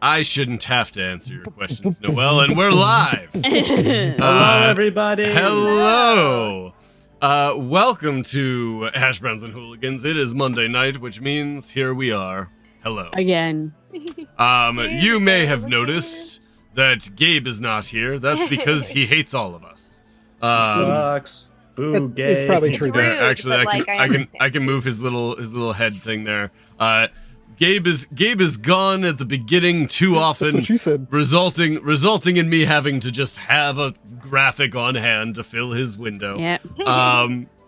I shouldn't have to answer your questions, Noelle, and we're live. Hello, everybody. Hello. Welcome to Hashbrowns and Hooligans. It is Monday night, which means here we are. Hello. Again. You may have noticed that Gabe is not here. That's because he hates all of us. Sucks. Boo, gay. It's probably true. Yeah, Rude, actually, I can move his little head thing there. Gabe is gone at the beginning too often. That's what she said. Resulting in me having to just have a graphic on hand to fill his window. Yeah.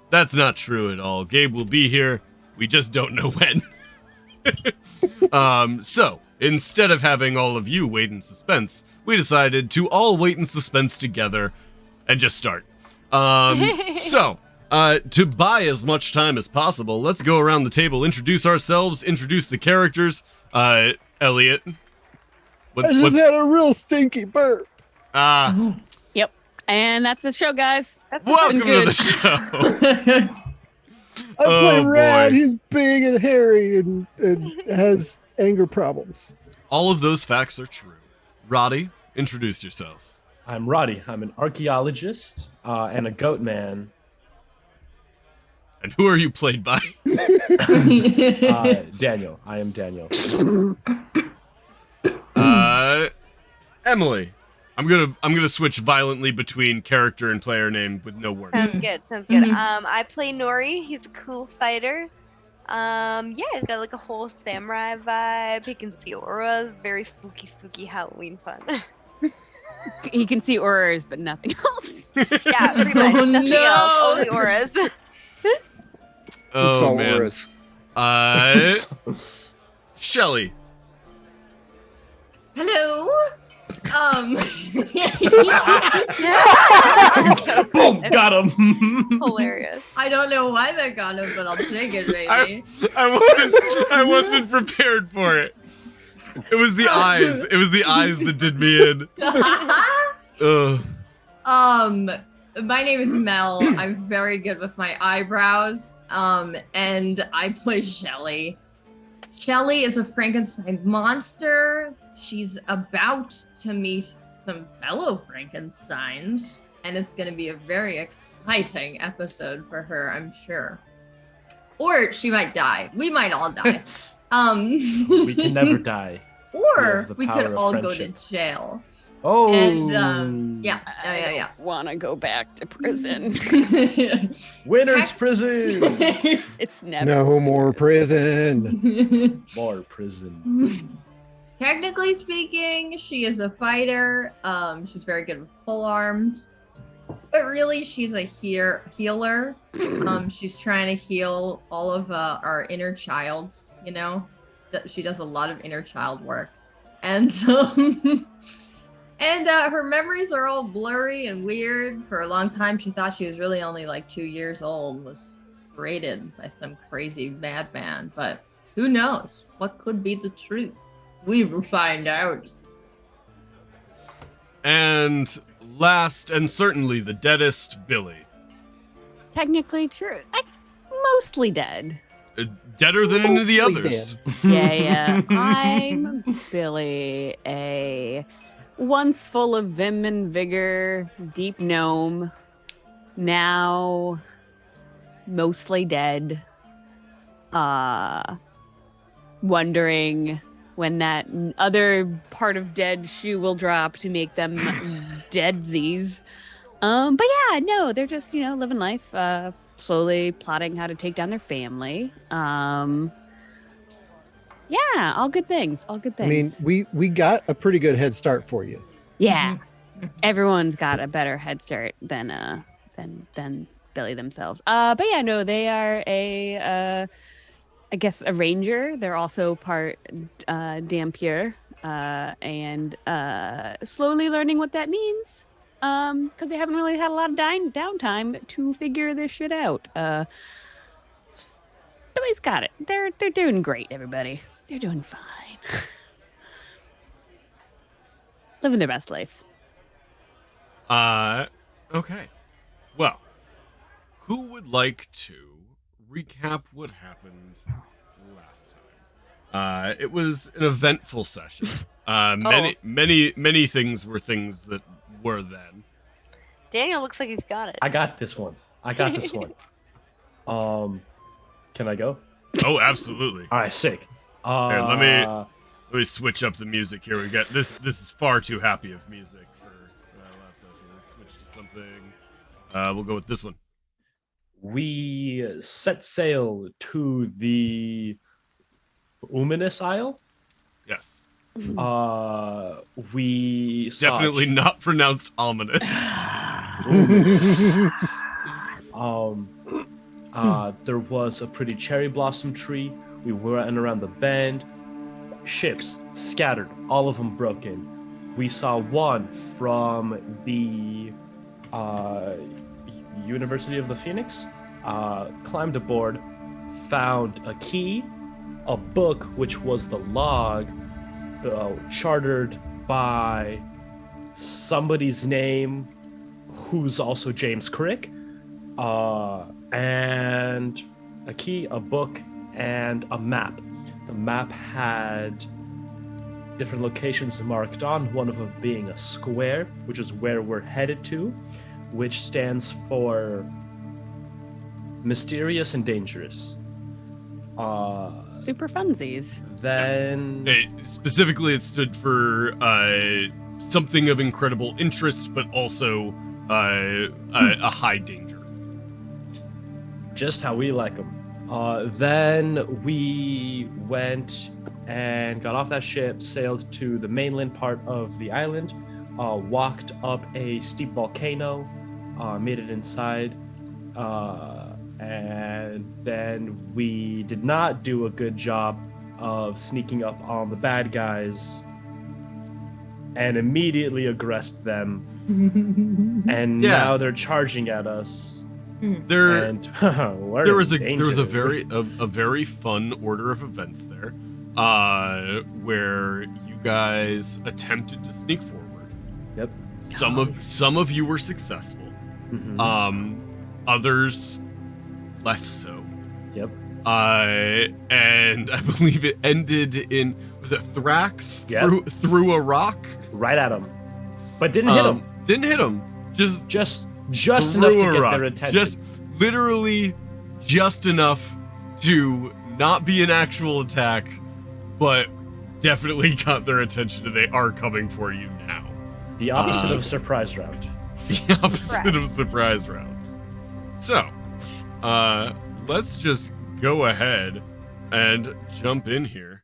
That's not true at all. Gabe will be here. We just don't know when. So instead of having all of you wait in suspense, we decided to all wait in suspense together and just start. To buy as much time as possible, let's go around the table, introduce ourselves, introduce the characters. Elliot. I just had a real stinky burp. Yep. And that's the show, guys. Welcome to the show. I play Oh, Rad. boy. He's big and hairy and has anger problems. All of those facts are true. Roddy, introduce yourself. I'm Roddy. I'm an archaeologist and a goat man. And who are you played by? Daniel. I am Daniel. Emily. I'm gonna switch violently between character and player name with no words. Sounds good. I play Nori. He's a cool fighter. He's got like a whole samurai vibe. He can see auras. Very spooky Halloween fun. He can see auras, but nothing else. Yeah, pretty much. Nothing else. Only auras. Oh all man. auras. Shelly. Hello. Boom! Got him. Hilarious. I don't know why that got him, but I'll take it, baby. I wasn't prepared for it. It was the eyes. It was the eyes that did me in. Ugh. My name is Mel. I'm very good with my eyebrows. And I play Shelly. Shelly is a Frankenstein monster. She's about to meet some fellow Frankensteins, and it's going to be a very exciting episode for her, I'm sure. Or she might die. We might all die. We can never die. Or the we power could of all friendship. go to jail. Oh. And yeah. I want to go back to prison. Winner's prison. It's never. No more prison. More prison. Technically speaking, she is a fighter. She's very good with pole arms. But really, she's a healer. She's trying to heal all of our inner child, you know? She does a lot of inner child work. And her memories are all blurry and weird. For a long time, she thought she was really only like 2 years old, was raided by some crazy madman. But who knows? What could be the truth? We will find out. And last and certainly the deadest, Billy. Technically true. Mostly dead. Deader than any of the Mostly others. Yeah. I'm Billy, a once full of vim and vigor, deep gnome, now mostly dead. Wondering when that other part of dead shoe will drop to make them deadsies. But yeah, no, they're just, living life, slowly plotting how to take down their family. Yeah, all good things. All good things. I mean, we got a pretty good head start for you. yeah, everyone's got a better head start than Billy themselves. But yeah, no, they are I guess a ranger. They're also part Dampier, and slowly learning what that means. Because they haven't really had a lot of downtime to figure this shit out. Billy's got it. They're doing great, everybody. They're doing fine. Living their best life. Okay. Well, who would like to recap what happened last It was an eventful session. Many things were things that were then. Daniel looks like he's got it. I got this one. Can I go? Oh, absolutely. All right, sick. Here, let me switch up the music here. We got this. This is far too happy of music for last session. Let's switch to something. We'll go with this one. We set sail to the Uminous Isle. Yes. We saw Definitely not pronounced ominous. There was a pretty cherry blossom tree. We went around the bend. Ships scattered, all of them broken. We saw one from the University of the Phoenix. Climbed aboard, found a key, a book, which was the log chartered by somebody's name, who's also James Crick, and a key, a book, and a map. The map had different locations marked on, one of them being a square, which is where we're headed to, which stands for mysterious and dangerous. Super funsies. Then Specifically, it stood for something of incredible interest, but also a high danger. just how we like them. Then we went and got off that ship, sailed to the mainland part of the island, walked up a steep volcano, made it inside, and then we did not do a good job of sneaking up on the bad guys and immediately aggressed them. And now they're charging at us. There was a very fun order of events there, where you guys attempted to sneak forward. Yep. Some of you were successful. Mm-hmm. Others less so. Yep. And I believe it ended in, was it Thrax through a rock? Right at him. But didn't hit him. Didn't hit him. Just enough to get their attention. Just literally just enough to not be an actual attack, but definitely got their attention, and they are coming for you now. The opposite of a surprise round. The opposite of surprise round. So, let's just go ahead and jump in here.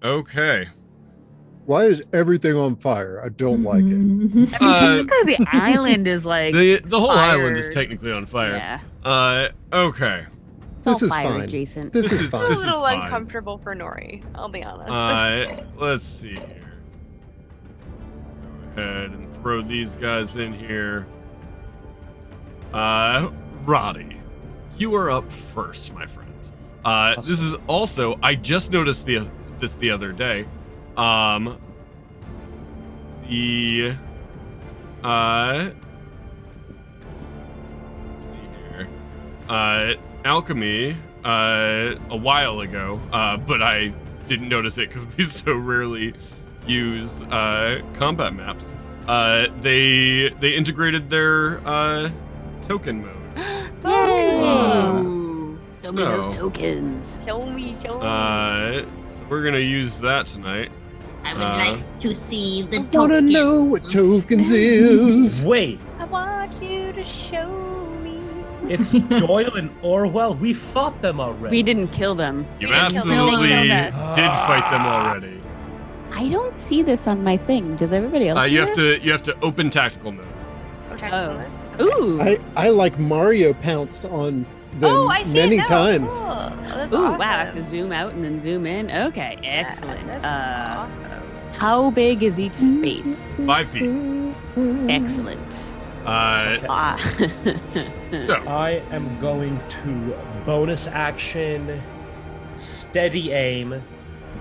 Okay. Why is everything on fire? I don't like it. I mean, technically the island is like the whole fire. island is technically on fire. Yeah. Okay. This is fire fine. adjacent. This is It's a fine. This is little fine. uncomfortable for Nori, I'll be honest. Let's see here. Go ahead and throw these guys in here. Roddy, you are up first, my friend. This is also, I just noticed this the other day. Let's see here. Alchemy, a while ago, but I didn't notice it because we so rarely use combat maps. They integrated their token mode. Show me those tokens. Show me. So we're gonna use that tonight. I would like to see the I want to token. know what tokens is. Wait, I want you to show me. it's Doyle and Orwell. We fought them already. We didn't kill them. You We didn't kill them. absolutely No, no, did fight them already. I don't see this on my thing. Does everybody else? You see it? have to open tactical mode. Oh. Ooh. I like Mario pounced on them I see many it now. times. Cool. Oh, that's Ooh, awesome. wow, I have to zoom out and then zoom in. Okay, excellent. That's awesome. How big is each space? 5 feet. Excellent. So I am going to bonus action, steady aim,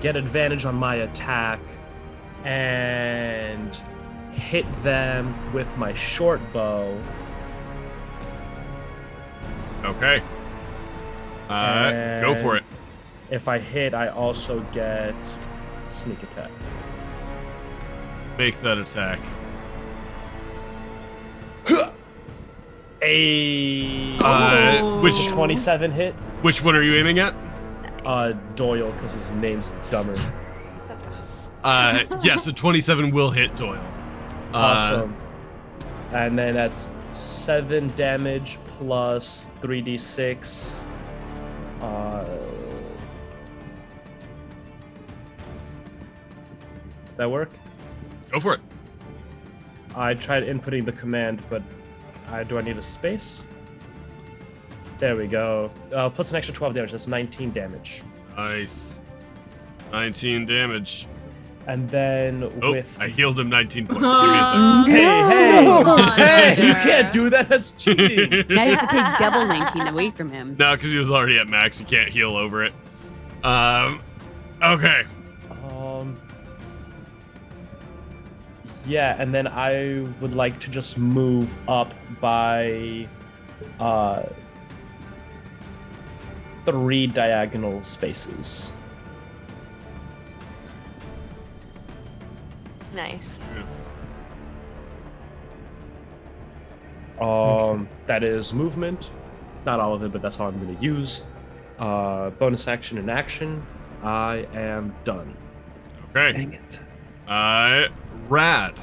get advantage on my attack, and hit them with my short bow. okay. Go for it. If I hit, I also get sneak attack. Make that attack. Which 27 hit? Which one are you aiming at? Doyle, because his name's dumber. Yes, a 27 will hit Doyle. Awesome. And then that's 7 damage plus 3d6. Did that work? Go for it. I tried inputting the command, but do I need a space? There we go. Plus an extra 12 damage. That's 19 damage. Nice. 19 damage. And then I healed him 19 points. Give me a second. Hey, you can't do that. That's cheating. Now you have to take double 19 away from him. No, because he was already at max. He can't heal over it. Okay. Yeah, and then I would like to just move up by 3 diagonal spaces. Nice. That is movement. Not all of it, but that's all I'm going to use. Bonus action and action. I am done. Okay. Dang it. Rad.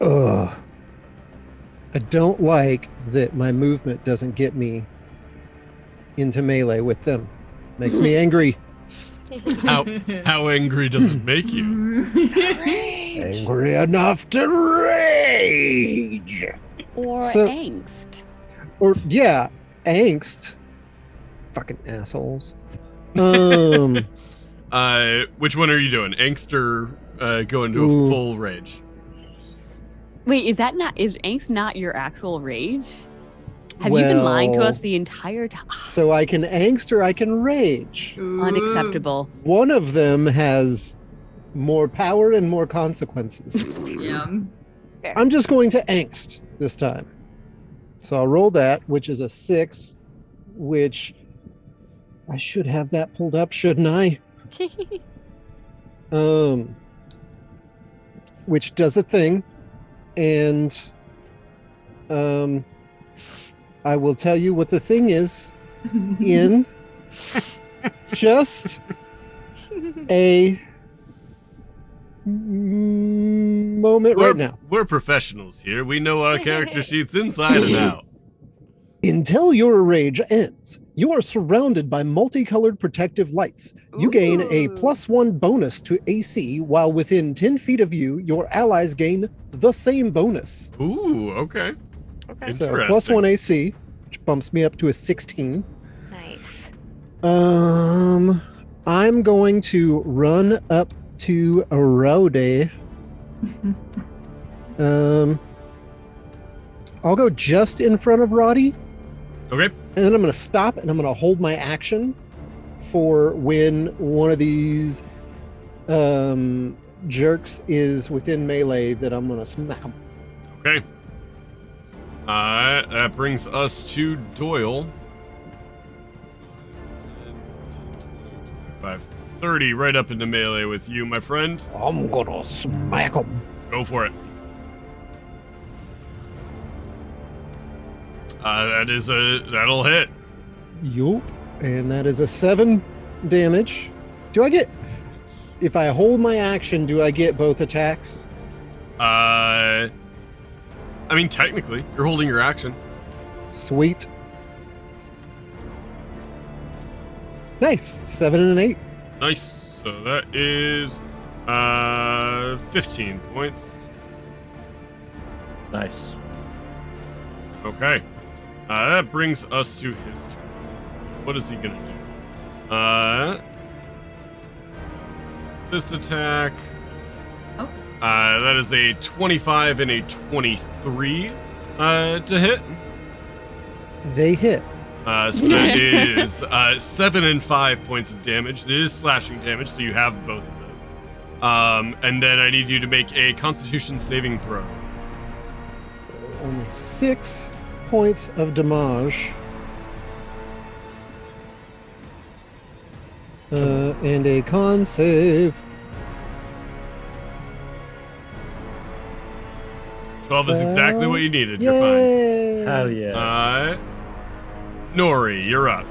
Ugh. I don't like that my movement doesn't get me into melee with them. Makes me angry. How angry does it make you? Angry enough to rage. Or So- angst. Or yeah, angst. Fucking assholes. Which one are you doing? Angst or go into a full rage? Wait, is angst not your actual rage? Have you been lying to us the entire time? So I can angst or I can rage. Unacceptable. One of them has more power and more consequences. Yeah. I'm just going to angst this time. So I'll roll that, which is a 6, which I should have that pulled up, shouldn't I? Which does a thing, and I will tell you what the thing is in just a moment right now. We're professionals here. We know our character sheets inside and out. Until your rage ends, you are surrounded by multicolored protective lights. You gain a +1 bonus to AC, while within 10 feet of you, your allies gain the same bonus. Ooh, okay. So Interesting. +1 AC, which bumps me up to a 16. Nice. I'm going to run up to Rowdy. I'll go just in front of Roddy. Okay. And then I'm going to stop and I'm going to hold my action for when one of these jerks is within melee that I'm going to smack them. Okay. That brings us to Doyle. 10, 15, 20, 25, 30, right up into melee with you, my friend. I'm going to smack them. Go for it. That'll hit. Yup. And that is a 7 damage. Do I get, if I hold my action, do I get both attacks? I mean, technically, you're holding your action. Sweet. Nice. 7 and an 8. Nice. So that is 15 points. Nice. Okay. That brings us to his turn. Let's see, what is he gonna do? This attack. Oh. That is a 25 and a 23 to hit. They hit. So that is 7 and 5 points of damage. It is slashing damage, so you have both of those. And then I need you to make a Constitution saving throw. So only 6 points of damage. And a con save. 12 is exactly what you needed. You're fine. Yay! Hell yeah. Nori, you're up.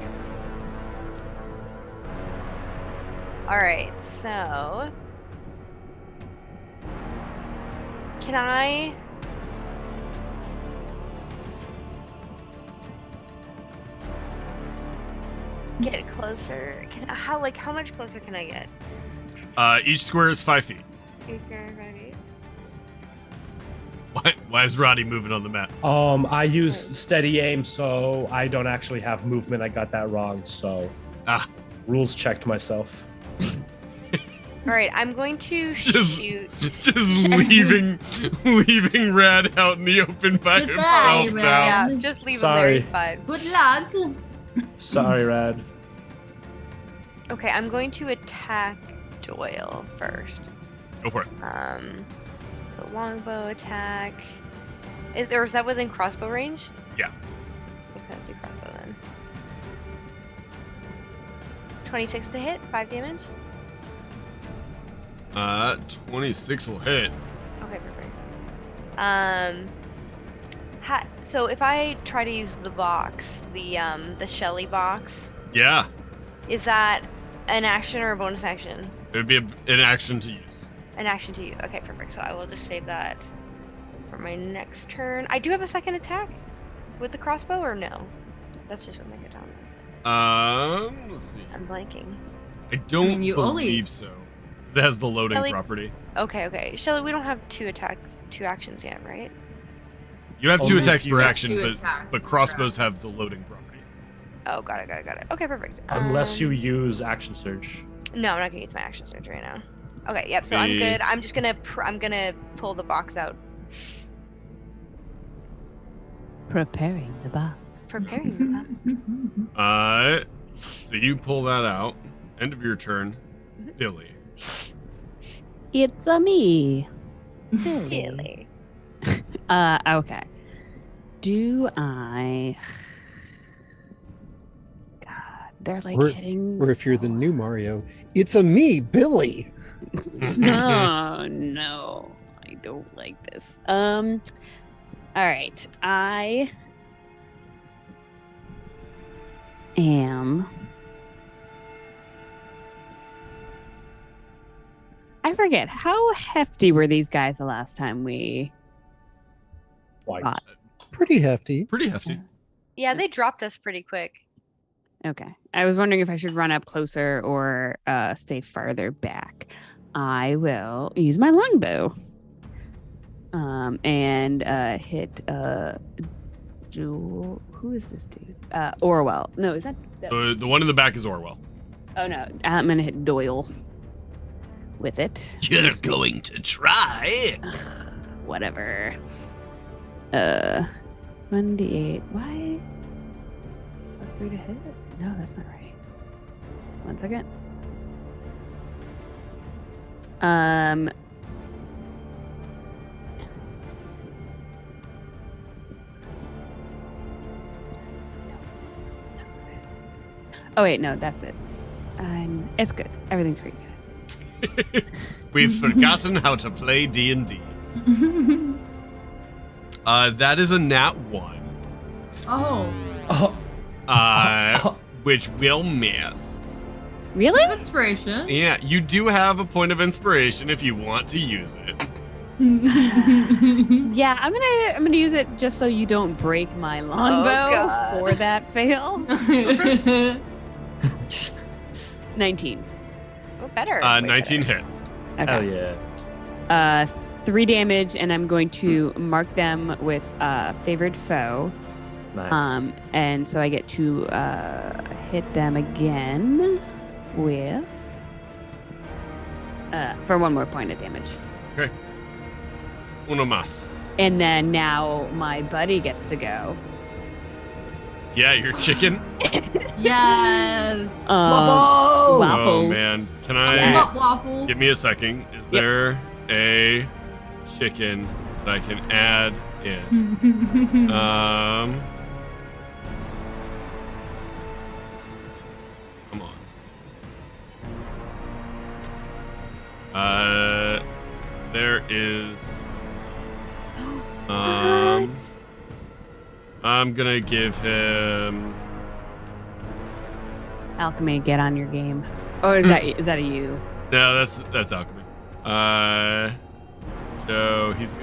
All right, so can I? Get it closer. How much closer can I get? Each square is 5 feet. Why is Roddy moving on the map? I use steady aim, so I don't actually have movement. I got that wrong, so rules checked myself. All right, I'm going to shoot. Just leaving Rad out in the open by Goodbye, himself Rad. now. Yeah, just leave Sorry. him there. It's fine. Good luck. Sorry, Rad. Okay, I'm going to attack Doyle first. Go for it. So longbow attack. Is that within crossbow range? Yeah. Okay, let's do crossbow then. 26 to hit, 5 damage. 26 will hit. Okay, perfect. So if I try to use the box, the Shelly box, Yeah. is that an action or a bonus action? It would be an action to use. An action to use. Okay, perfect. So I will just save that for my next turn. I do have a second attack with the crossbow, or no? That's just with my katanas. Let's see. I'm blanking. I don't you believe only- so. It has the loading Shelly- property. Okay. Shelly, we don't have 2 actions yet, right? You have 2 Only attacks you per have action, 2 but attacks crossbows per have the loading property. Oh, got it. Okay, perfect. Unless you use action surge. No, I'm not gonna use my action surge right now. Okay, yep. So I'm good. I'm just gonna I'm gonna pull the box out. Preparing the box. Preparing the box. So you pull that out. End of your turn. Billy. It's a me. Really? Okay. Do I? God, they're like hitting. Or if you're the so new Mario, it's a me, Billy. No, I don't like this. All right, I am. I forget how hefty were these guys the last time we. Like, Fought? Pretty hefty. Pretty hefty. Yeah, they dropped us pretty quick. Okay, I was wondering if I should run up closer or stay farther back. I will use my longbow. And hit Jewel. Who is this dude? Orwell. No, is that? The one in the back is Orwell. Oh no, I'm gonna hit Doyle with it. You're going to try. Whatever. 1d8. Why? +3 to hit? No, that's not right. 1 second. Oh wait, no, that's it. It's good. Everything's great, guys. We've forgotten how to play D&D. That is a nat 1. Oh. Which will miss. Really? Inspiration. Yeah, you do have a point of inspiration if you want to use it. Yeah, I'm gonna use it just so you don't break my longbow God. for that fail. 19. Oh, better. 19 hits. hell Okay. yeah. 3 damage, and I'm going to mark them with favored foe. Nice. And so I get to hit them again with for 1 more point of damage. Okay. Uno más. And then now my buddy gets to go. Yeah, your chicken. Yes. Oh Waffles. man, can I I love waffles. give me a second? Is there a chicken that I can add in? Come on. There is. What? I'm gonna give him. Alchemy, get on your game. Or is that a you? No, that's alchemy. So he's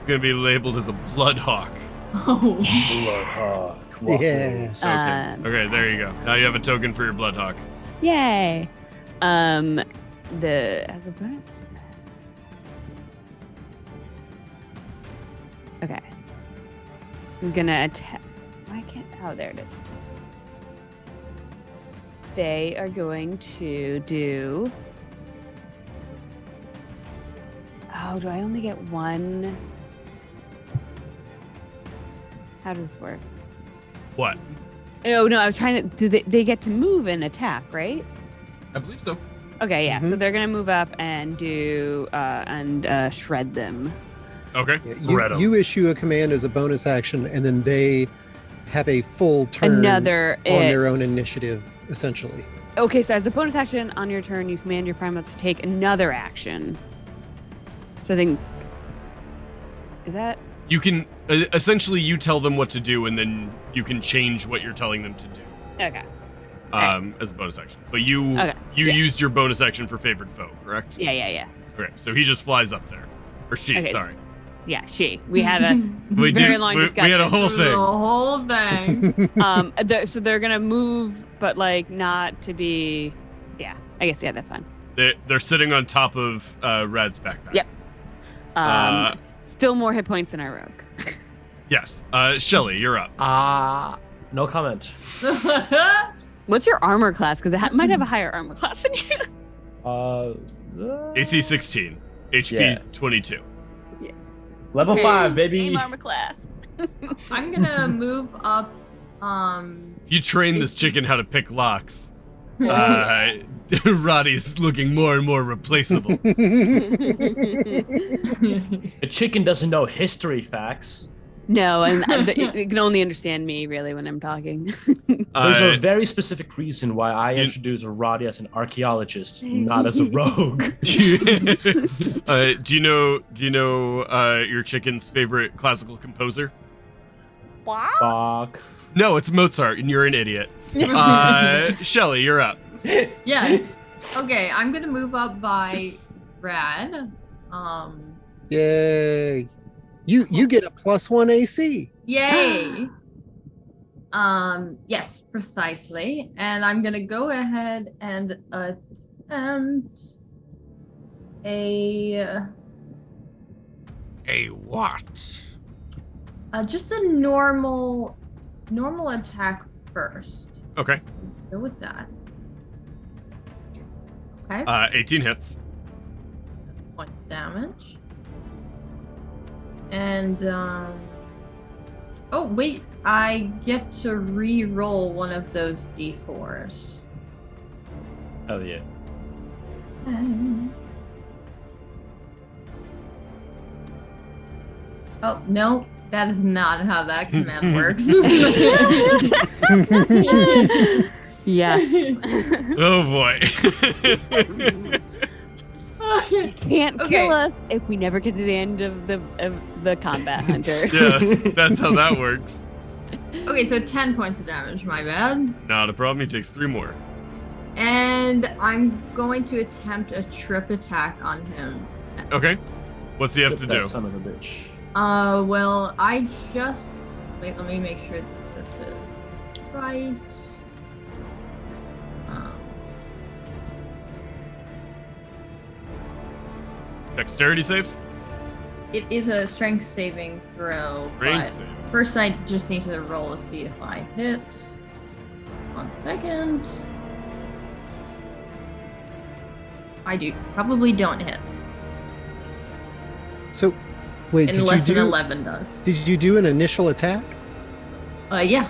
gonna be labeled as a bloodhawk. Oh. Bloodhawk. Waffles. Yes. Okay. Okay, there you go. Now you have a token for your bloodhawk. Yay. As a bonus. Okay. I'm gonna attack. Why can't? Oh, there it is. They are going to do. Oh, do I only get one? How does this work? What? Oh no, I was trying to. Do they get to move and attack, right? I believe so. Okay, yeah. So Mhm. they're gonna move up and do shred them. Okay. Yeah, Read 'em. you issue a command as a bonus action, and then they have a full turn Another on their own initiative, essentially. Okay, so as a bonus action on your turn, you command your primal to take another action. So I think is that You can essentially you tell them what to do, and then you can change what you're telling them to do. okay? As a bonus action. But you Okay, yeah. used your bonus action for favored foe, correct? Yeah. Okay, so he just flies up there, or she. Okay, Sorry. Yeah, we had a We very did- long we discussion. had a whole The thing. whole thing. So they're gonna move, but like not to be. Yeah, I guess that's fine. They're sitting on top of Rad's backpack. Yep. Still more hit points than our rogue. Yes. Shelly, you're up. No comment. What's your armor class? Because it might have a higher armor class than you. AC 16, HP Yeah. 22. Level 5, baby. Same armor class. I'm gonna move up. If you train this chicken how to pick locks, Roddy's looking more and more replaceable. The chicken doesn't know history facts. No, and it can only understand me really when I'm talking. There's a Uh, very specific reason why I introduced Roddy as an archaeologist, not as a rogue. do you know your chicken's favorite classical composer? Fuck. No, it's Mozart, and you're an idiot. Shelly, you're up. Yes. Okay, I'm gonna move up by Rad. Yay! You get a +1 AC. Yay. Yes, precisely. And I'm gonna go ahead and attempt a what? just a normal attack first. Okay. Go with that. Okay. 18 hits. Points of damage. And oh wait, I get to re-roll one of those d4s. Hell yeah. Oh no, that is not how that command works. Yes. Oh boy. Can't Okay. kill us if we never get to the end of the combat hunter. Yeah, that's how that works. Okay, so 10 points of damage, my bad. Not a problem. He takes 3 more. And I'm going to attempt a trip attack on him. Okay. What's he have to That do? son of a bitch. Well, I just wait. Let me make sure that this is right. Dexterity save? It is a strength saving throw. Strength but save. first, I just need to roll to see if I hit. 1 second. I do probably don't hit, So, wait, and did less you than do? 11 does. Did you do an initial attack? Yeah.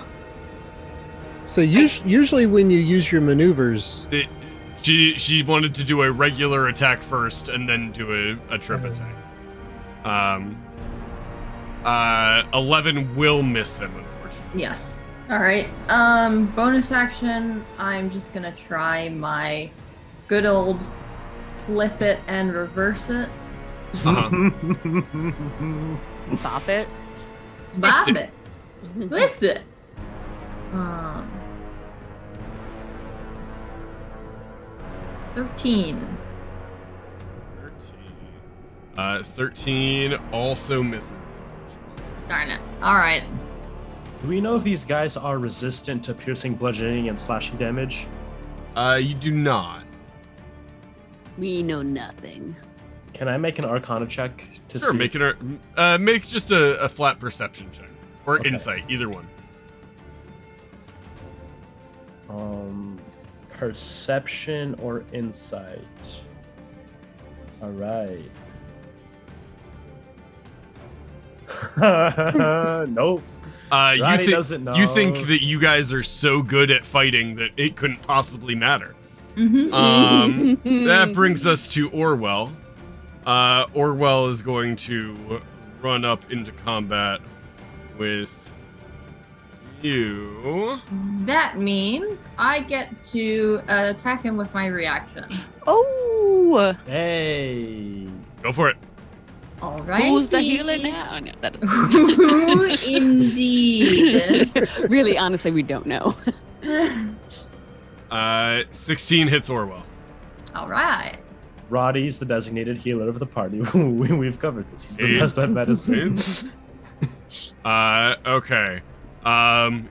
So usually when you use your maneuvers, She wanted to do a regular attack first and then do a trip attack. 11 will miss him, unfortunately. Yes. All right. Bonus action. I'm just gonna try my good old flip it and reverse it. Uh-huh. Bop it. Bob it. it. Twist it. 13. 13 also misses. Darn it. All right. Do we know if these guys are resistant to piercing, bludgeoning, and slashing damage? You do not. We know nothing. Can I make an Arcana check to Sure, see? make just a flat perception check. Or Okay. insight, either one. Perception or insight? All right. Nope. Roddy doesn't know. You think that you guys are so good at fighting that it couldn't possibly matter. Mm-hmm. That brings us to Orwell. Orwell is going to run up into combat with you. That means I get to attack him with my reaction. Oh, Hey. Go for it. All right. who's the healer now? No, that is Indeed. really, honestly, we don't know. 16 hits Orwell. All right. Roddy's the designated healer of the party. We've covered this. He's the best at medicine. Okay.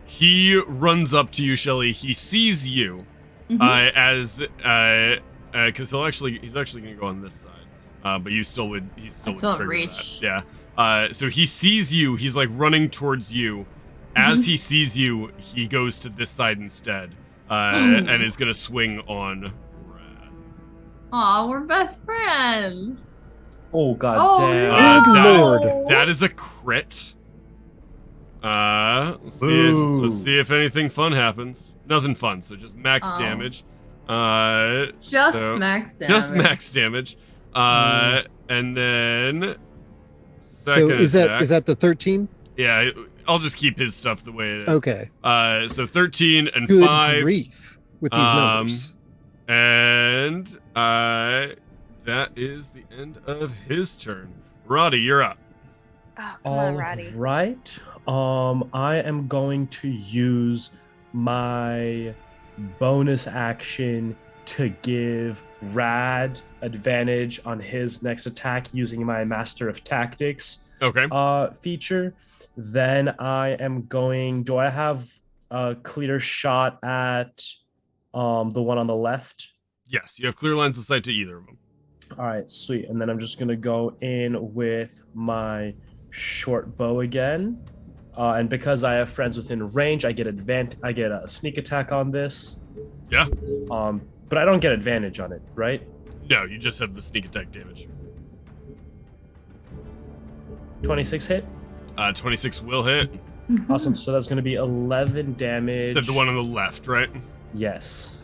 He runs up to you, Shelly. He sees you, because he's actually gonna go on this side. But he still would trigger reach. that. Yeah. So he sees you. He's like running towards you. As he sees you, he goes to this side instead, and is gonna swing on Rad. Aw, we're best friends. Oh god Oh, damn. no. Good lord. That is a crit. Let's Ooh. see if anything fun happens. Nothing fun, so just max Oh. damage. Just so- max damage. Just max damage. And then So second is attack. that the 13? Yeah, I'll just keep his stuff the way it is. Okay. So 13 and Good 5. grief with these numbers. And that is the end of his turn. Roddy, you're up. Oh, come on, Roddy. Right. I am going to use my bonus action to give Rad advantage on his next attack using my Master of Tactics Okay. feature. Then I am going. Do I have a clear shot at the one on the left? Yes, you have clear lines of sight to either of them. All right, sweet. And then I'm just gonna go in with my short bow again. And because I have friends within range, I get I get a sneak attack on this. Yeah. But I don't get advantage on it, right? No, you just have the sneak attack damage. 26 hit. 26 will hit. Awesome. So that's gonna be 11 damage. Said the one on the left, right? Yes.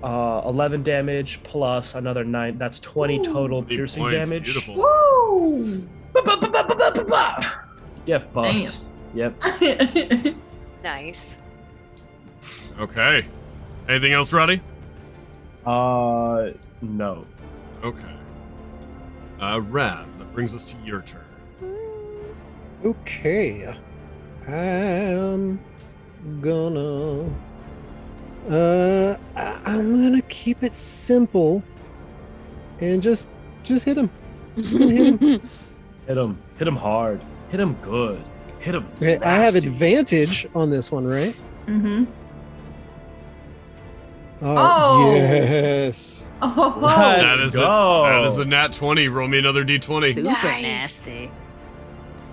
11 damage plus another 9. That's 20 total Big piercing points, damage. Beautiful. Woo! Yeah, boss. Yep. Nice. Okay. Anything else, Roddy? No. Okay. Rad, that brings us to your turn. Okay. I'm gonna I'm gonna keep it simple and just hit him. Just gonna hit him. Hit him. Hit him hard. Hit him good. Hit him. Okay, I have nasty. advantage on this one, right? Mm-hmm. Oh, yes. Oh, Let's That is go. that is a nat 20. Roll me another d20. Super Nice. nasty.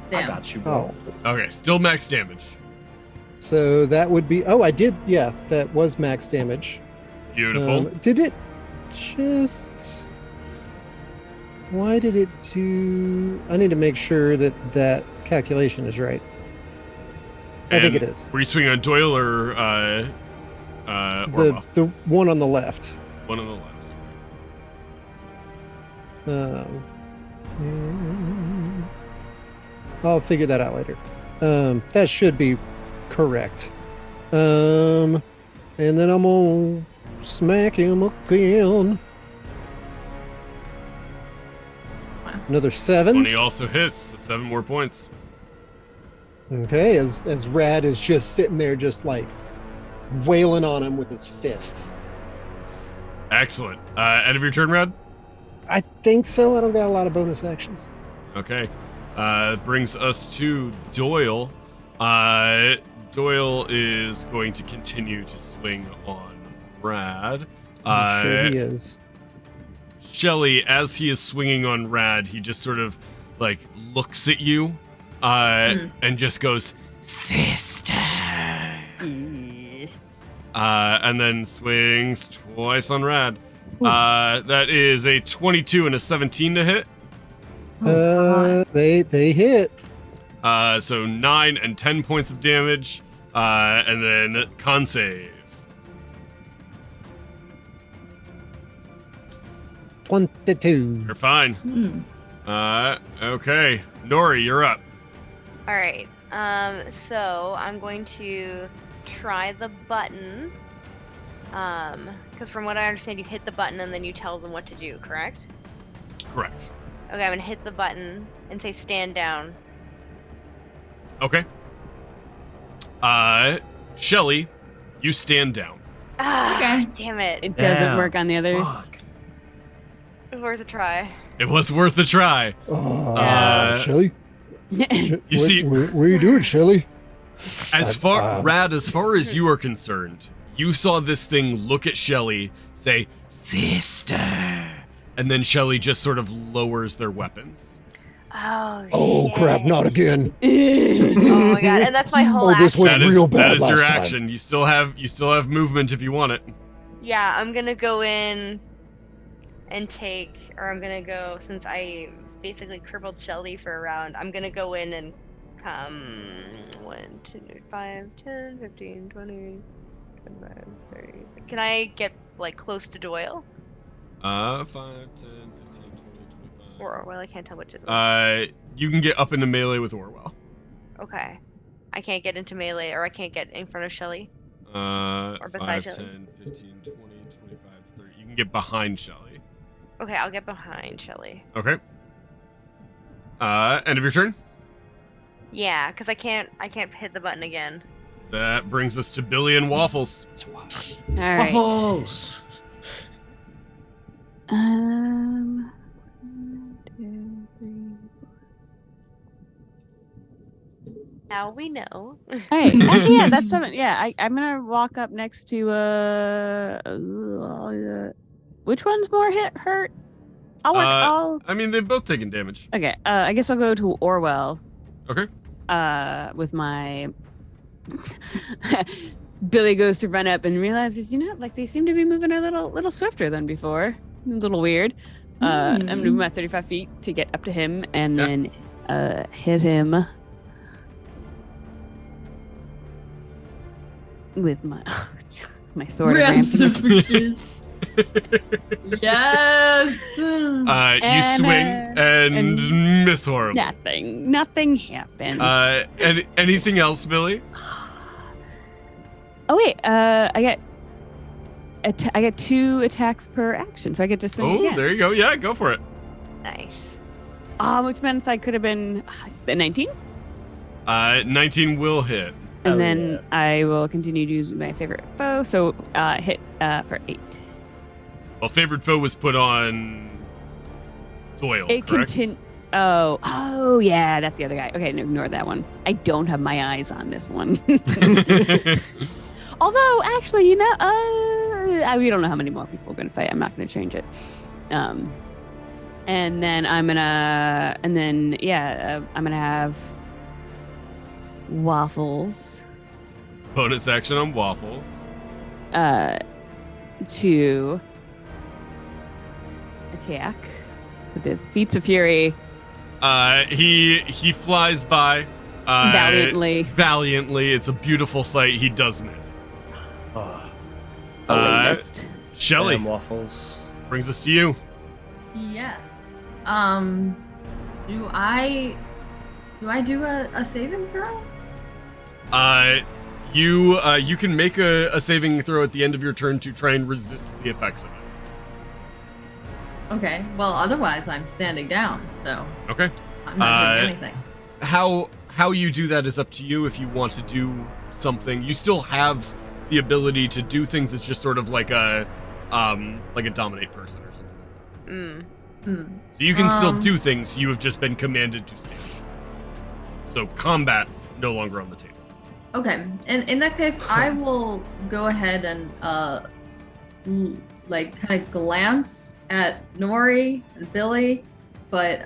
I damn. got you, bro. Oh. Okay, still max damage. So that would be I did, yeah, that was max damage. Beautiful. Did it just why did it do I need to make sure that calculation is right. I think And it is. Were you swinging on Doyle or Orwell? The one on the left. One on the left. And I'll figure that out later. That should be correct. And then I'm gonna Smack him again. Another 7. 20 also hits, so 7 more points. Okay, as Rad is just sitting there, just like wailing on him with his fists. Excellent. End of your turn, Rad? I think so. I don't got a lot of bonus actions. Okay. Brings us to Doyle. Doyle is going to continue to swing on Rad. I'm sure he is. Shelly, as he is swinging on Rad, he just sort of like looks at you and just goes, "Sister." And then swings twice on Rad. That is a 22 and a 17 to hit. They hit. So 9 and 10 points of damage. And then con save. 22. You're fine. Okay. Nori, you're up. All right. So I'm going to try the button. Because from what I understand, you hit the button and then you tell them what to do, correct? Correct. Okay, I'm gonna hit the button and say stand down. Okay. Shelly, you stand down. Ah, Okay. damn it. It doesn't Damn. work on the others. Fuck. It was worth a try. It was worth a try. Shelly? You see, What are you doing, Shelly? as far as you are concerned, you saw this thing look at Shelly, say, "Sister," and then Shelly just sort of lowers their weapons. Oh, shit. crap, not again. Oh my god, and that's my whole Oh, this action. went real bad That is your last time. action. You still have movement if you want it. Yeah, I'm gonna go in and take, or I'm gonna go, since I basically crippled Shelly for a round, I'm gonna go in and come 1, 2, 5, 10, 15, 20, 25, 30. Can I get like close to Doyle? 5, 10, 15, 20, 25. Or well, I can't tell which is which. You can get up into melee with Orwell. Okay. I can't get into melee, or I can't get in front of Shelly. 5, beside 10, Shelly. 15, 20, 25, 30. You can get behind Shelly. Okay, I'll get behind Shelly. Okay. End of your turn. Yeah, because I can't hit the button again. That brings us to Billy and Waffles. All right. Waffles. 1, 2, 3. Now we know. All right. Actually, yeah, that's something. Yeah, I'm gonna walk up next to which one's more hurt? I'll I mean, they've both taken damage. okay. I guess I'll go to Orwell. Okay. With my Billy goes to run up and realizes, like they seem to be moving a little swifter than before. A little weird. I'm gonna move my 35 feet to get up to him and then hit him with my sword of Ransomware. Yes. You swing and miss horribly. Nothing happens. Anything else, Billy? Oh wait, I get 2 attacks per action, so I get to swing Oh, again. there you go. Yeah, go for it. Nice. Which meant I could have been 19, 19 will hit. and Oh, then yeah. I will continue to use my favorite foe. So hit for 8. Well, favorite foe was put on Doyle, It correct? Oh yeah, that's the other guy. Okay, no, ignore that one. I don't have my eyes on this one. Although, actually, we don't know how many more people are going to fight. I'm not going to change it. And then I'm gonna have Waffles Bonus action on Waffles. to attack with his feats of fury He flies by valiantly. It's a beautiful sight. He does miss. Oh, he missed. Shelly, Damn waffles. brings us to you. Yes. Do I do a saving throw? You can make a saving throw at the end of your turn to try and resist the effects of it. Okay. Well, otherwise I'm standing down, so Okay. I'm not doing anything. How you do that is up to you. If you want to do something, you still have the ability to do things. It's just sort of like a dominate person or something. So you can still do things. You have just been commanded to stand. So combat no longer on the table. Okay. In that case, I will go ahead and kind of glance at Nori and Billy, but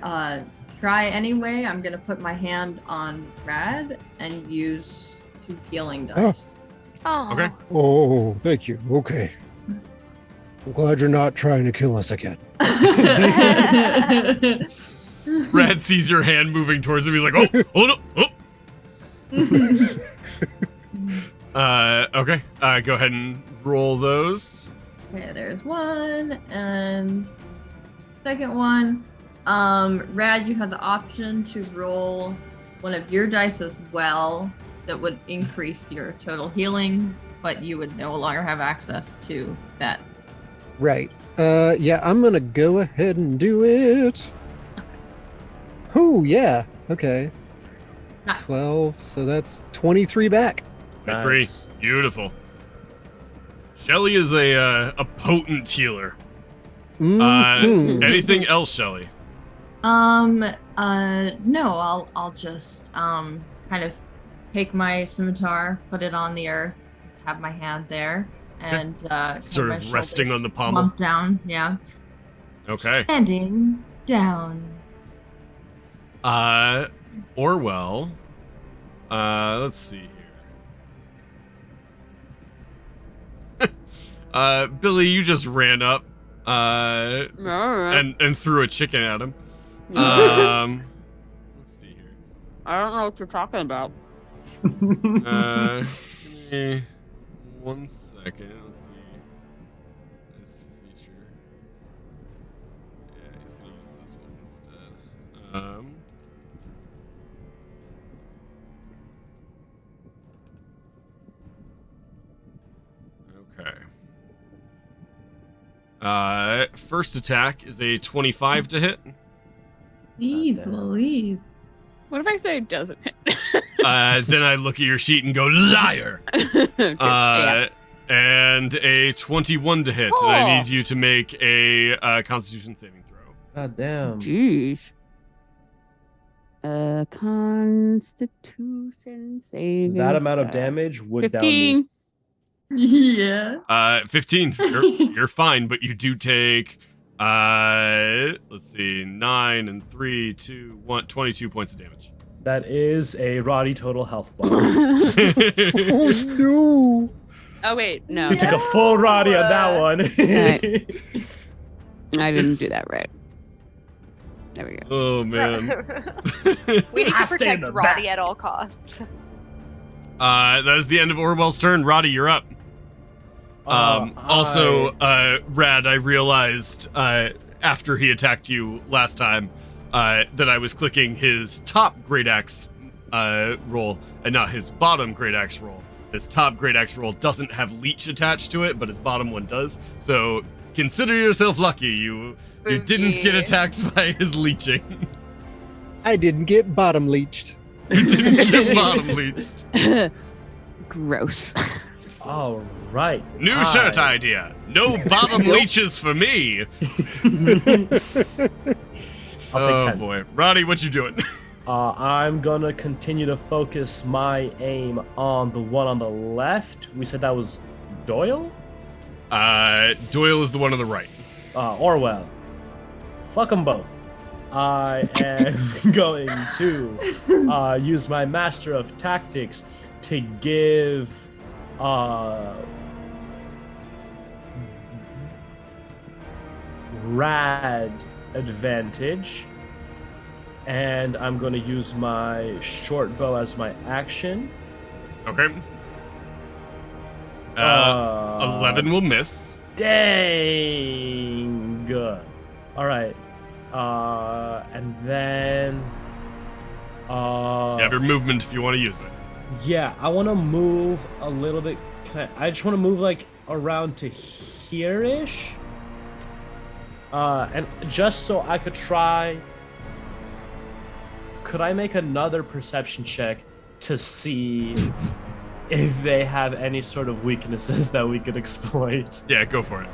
try anyway. I'm gonna put my hand on Rad and use 2 healing dice. Oh. Okay. Oh, thank you. Okay. I'm glad you're not trying to kill us again. Rad sees your hand moving towards him. He's like, oh no, oh. Okay. Go ahead and roll those. Okay, there's one, and second one. Rad, you have the option to roll one of your dice as well. That would increase your total healing, but you would no longer have access to that. Right. Yeah, I'm gonna go ahead and do it. Oh, yeah. Okay. Nice. 12, so that's 23 back. 23. Nice. Beautiful. Shelly is a potent healer. Mhm. Anything else, Shelly? No, I'll just kind of take my scimitar, put it on the earth, just have my hand there, and Sort my of resting shoulders on the pommel. Slump down, yeah. Okay. Standing down. Orwell. Let's see here. Billy, you just ran up, and threw a chicken at him. Let's see here. I don't know what you're talking about. Give me 1 second. Let's see. This feature. Yeah, he's gonna use this one instead. Okay. First attack is a 25 to hit. Please, Louise. What if I say it doesn't hit? Then I look at your sheet and go, liar! Okay, yeah. And a 21 to hit. And I need you to make a Constitution saving throw. God damn. Jeez. Constitution saving. That amount of throw. damage would down me. 15. Yeah. 15. You're fine, but you do take, let's see, 9 and 3, 2, 1, 22 points of damage. That is a Roddy total health bar. Oh, no. Oh, wait. No. You took a full Roddy on that one. Right. I didn't do that right. There we go. Oh, man. We need I to stay in protect the Roddy back. at all costs. That is the end of Orwell's turn. Roddy, you're up. Also, Rad, I realized after he attacked you last time that I was clicking his top Great Axe roll and not his bottom Great Axe roll. His top Great Axe roll doesn't have leech attached to it, but his bottom one does. So consider yourself lucky. You didn't get attacked by his leeching. I didn't get bottom leached. You didn't get bottom leeched. Gross. All right. New shirt idea. No bottom leeches for me. I'll take 10. Boy. Roddy, what you doing? I'm gonna continue to focus my aim on the one on the left. We said that was Doyle? Doyle is the one on the right. Orwell. Fuck them both. I am going to use my Master of Tactics to give Rad advantage, and I'm going to use my short bow as my action. Okay. 11 will miss. Dang good. All right. And then You have your movement if you want to use it. Yeah, I want to move a little bit. I just want to move like around to here-ish. And just so I could try. Could I make another perception check to see if they have any sort of weaknesses that we could exploit? Yeah, go for it.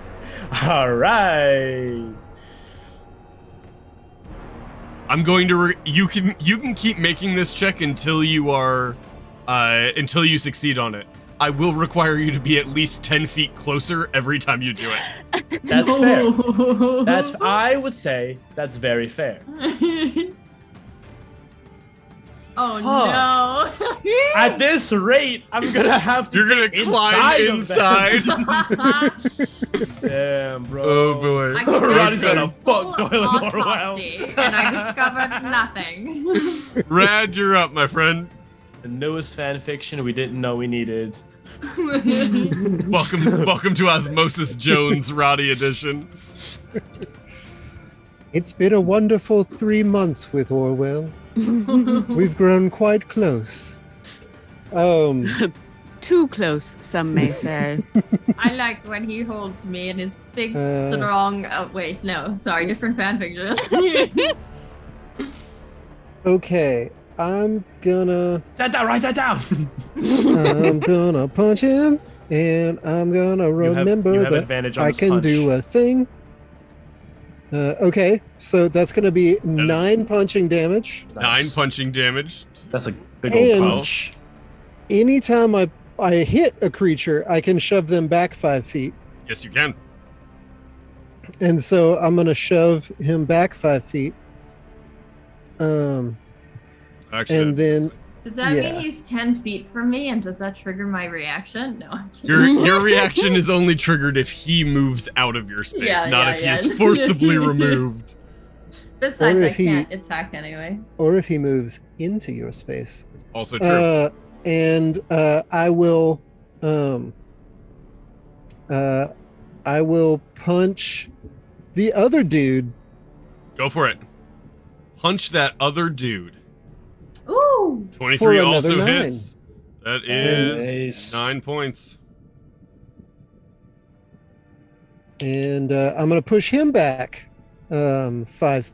All right. I'm going to. You can keep making this check until you are, until you succeed on it. I will require you to be at least 10 feet closer every time you do it. That's fair. I would say that's very fair. Oh no! At this rate, I'm gonna have to. You're gonna climb inside. Damn, bro. Oh boy. I can Roddy's do gonna a fuck full Doyle and autopsy, Orwell. and I discovered nothing. Rad, you're up, my friend. The newest fan fiction we didn't know we needed. Welcome to Osmosis Jones, Roddy edition. It's been a wonderful 3 months with Orwell. We've grown quite close. Too close, some may say. I like when he holds me in his big, strong. Oh wait, no, sorry, different fanfiction. Okay, I'm gonna Write that down. I'm gonna punch him, and I'm gonna remember you have that advantage on I this can punch. do a thing. Okay, so that's gonna be 9 punching damage. 9 punching damage. That's a big old And- punch. Anytime I hit a creature, I can shove them back 5 feet. Yes, you can. And so I'm gonna shove him back 5 feet. Actually, And then Does that Yeah. mean he's 10 feet from me, and does that trigger my reaction? No, I'm kidding. your reaction is only triggered if he moves out of your space, Yeah, not yeah, if he yeah. is forcibly removed. Besides, Or I if he- can't attack anyway. or if he moves into your space. Also true. And I will punch the other dude. Go for it. Punch that other dude. Ooh! 23 For another also 9. hits. That is Nice. 9 points. And I'm going to push him back 5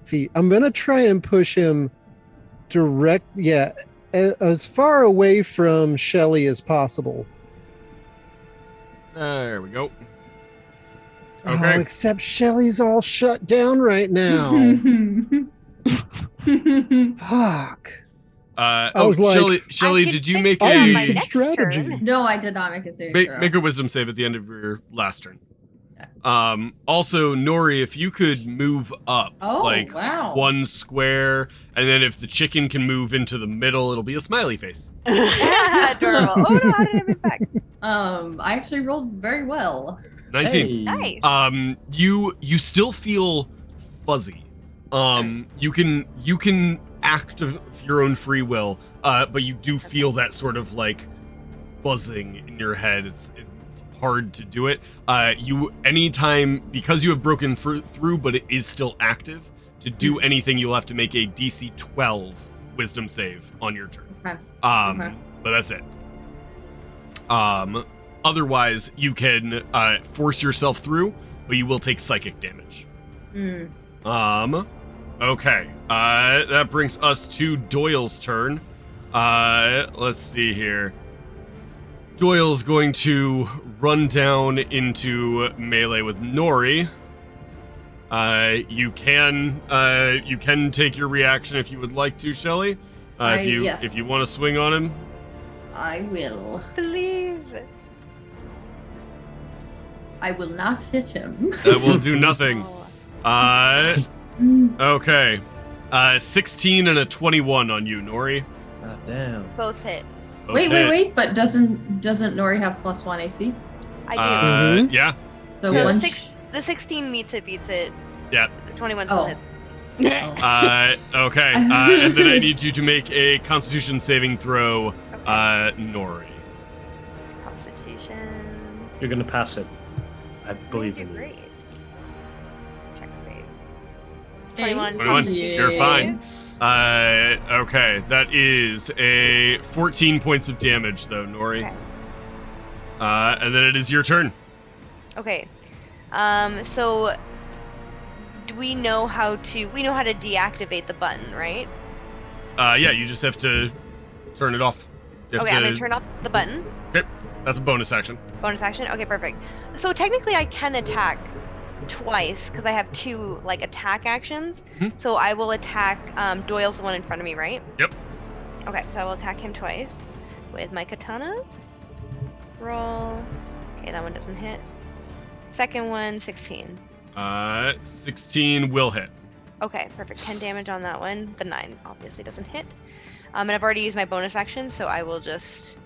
feet. I'm going to try and push him as far away from Shelly as possible. There we go. Oh, Okay. except Shelly's all shut down right now. Fuck. was like, Shelly, I could did you fix make it on my some a next strategy. turn. No, I did not make a saving throw. make a wisdom save at the end of your last turn? Also, Nori, if you could move up Oh, like wow. 1 square, and then if the chicken can move into the middle, it'll be a smiley face. Adorable. Oh no, how did I move back? I actually rolled very well. 19. Hey. Nice. You still feel fuzzy. You can act of your own free will, but you do feel that sort of like buzzing in your head. It's hard to do it. Anytime, because you have broken through, but it is still active, to do anything, you'll have to make a DC 12 wisdom save on your turn. Okay. But that's it. Otherwise, you can force yourself through, but you will take psychic damage. Okay. That brings us to Doyle's turn. Let's see here. Doyle's going to run down into melee with Nori. You can take your reaction if you would like to, Shelly. Yes. If you want to swing on him. I will. Please. I will not hit him. That will do nothing. Oh. Okay. 16 and a 21 on you, Nori. God damn. Both hit. Both Wait, hit. but doesn't Nori have +1 AC? I do. Yeah. So So one. the 16 meets it, beats it. Yeah. The 21 still Oh. hit. Okay. And then I need you to make a Constitution saving throw, Nori. Constitution. You're gonna pass it. I believe You're in you. great. Check save. 21. 21. You're fine. Yes. Okay, that is a 14 points of damage, though, Nori. Okay. And then it is your turn. Okay. So do we know how to deactivate the button, right? Yeah, you just have to turn it off. You have Okay, I'm to- gonna turn off the button. Okay, that's a bonus action. Bonus action. Okay, perfect. So technically, I can attack twice because I have 2 like attack actions. Mhm. So I will attack. Doyle's the one in front of me, right? Yep. Okay, so I will attack him twice with my katana. Roll. Okay, that one doesn't hit. Second one, 16. 16 will hit. Okay, perfect. 10 damage on that one. The 9 obviously doesn't hit. And I've already used my bonus action, so I will just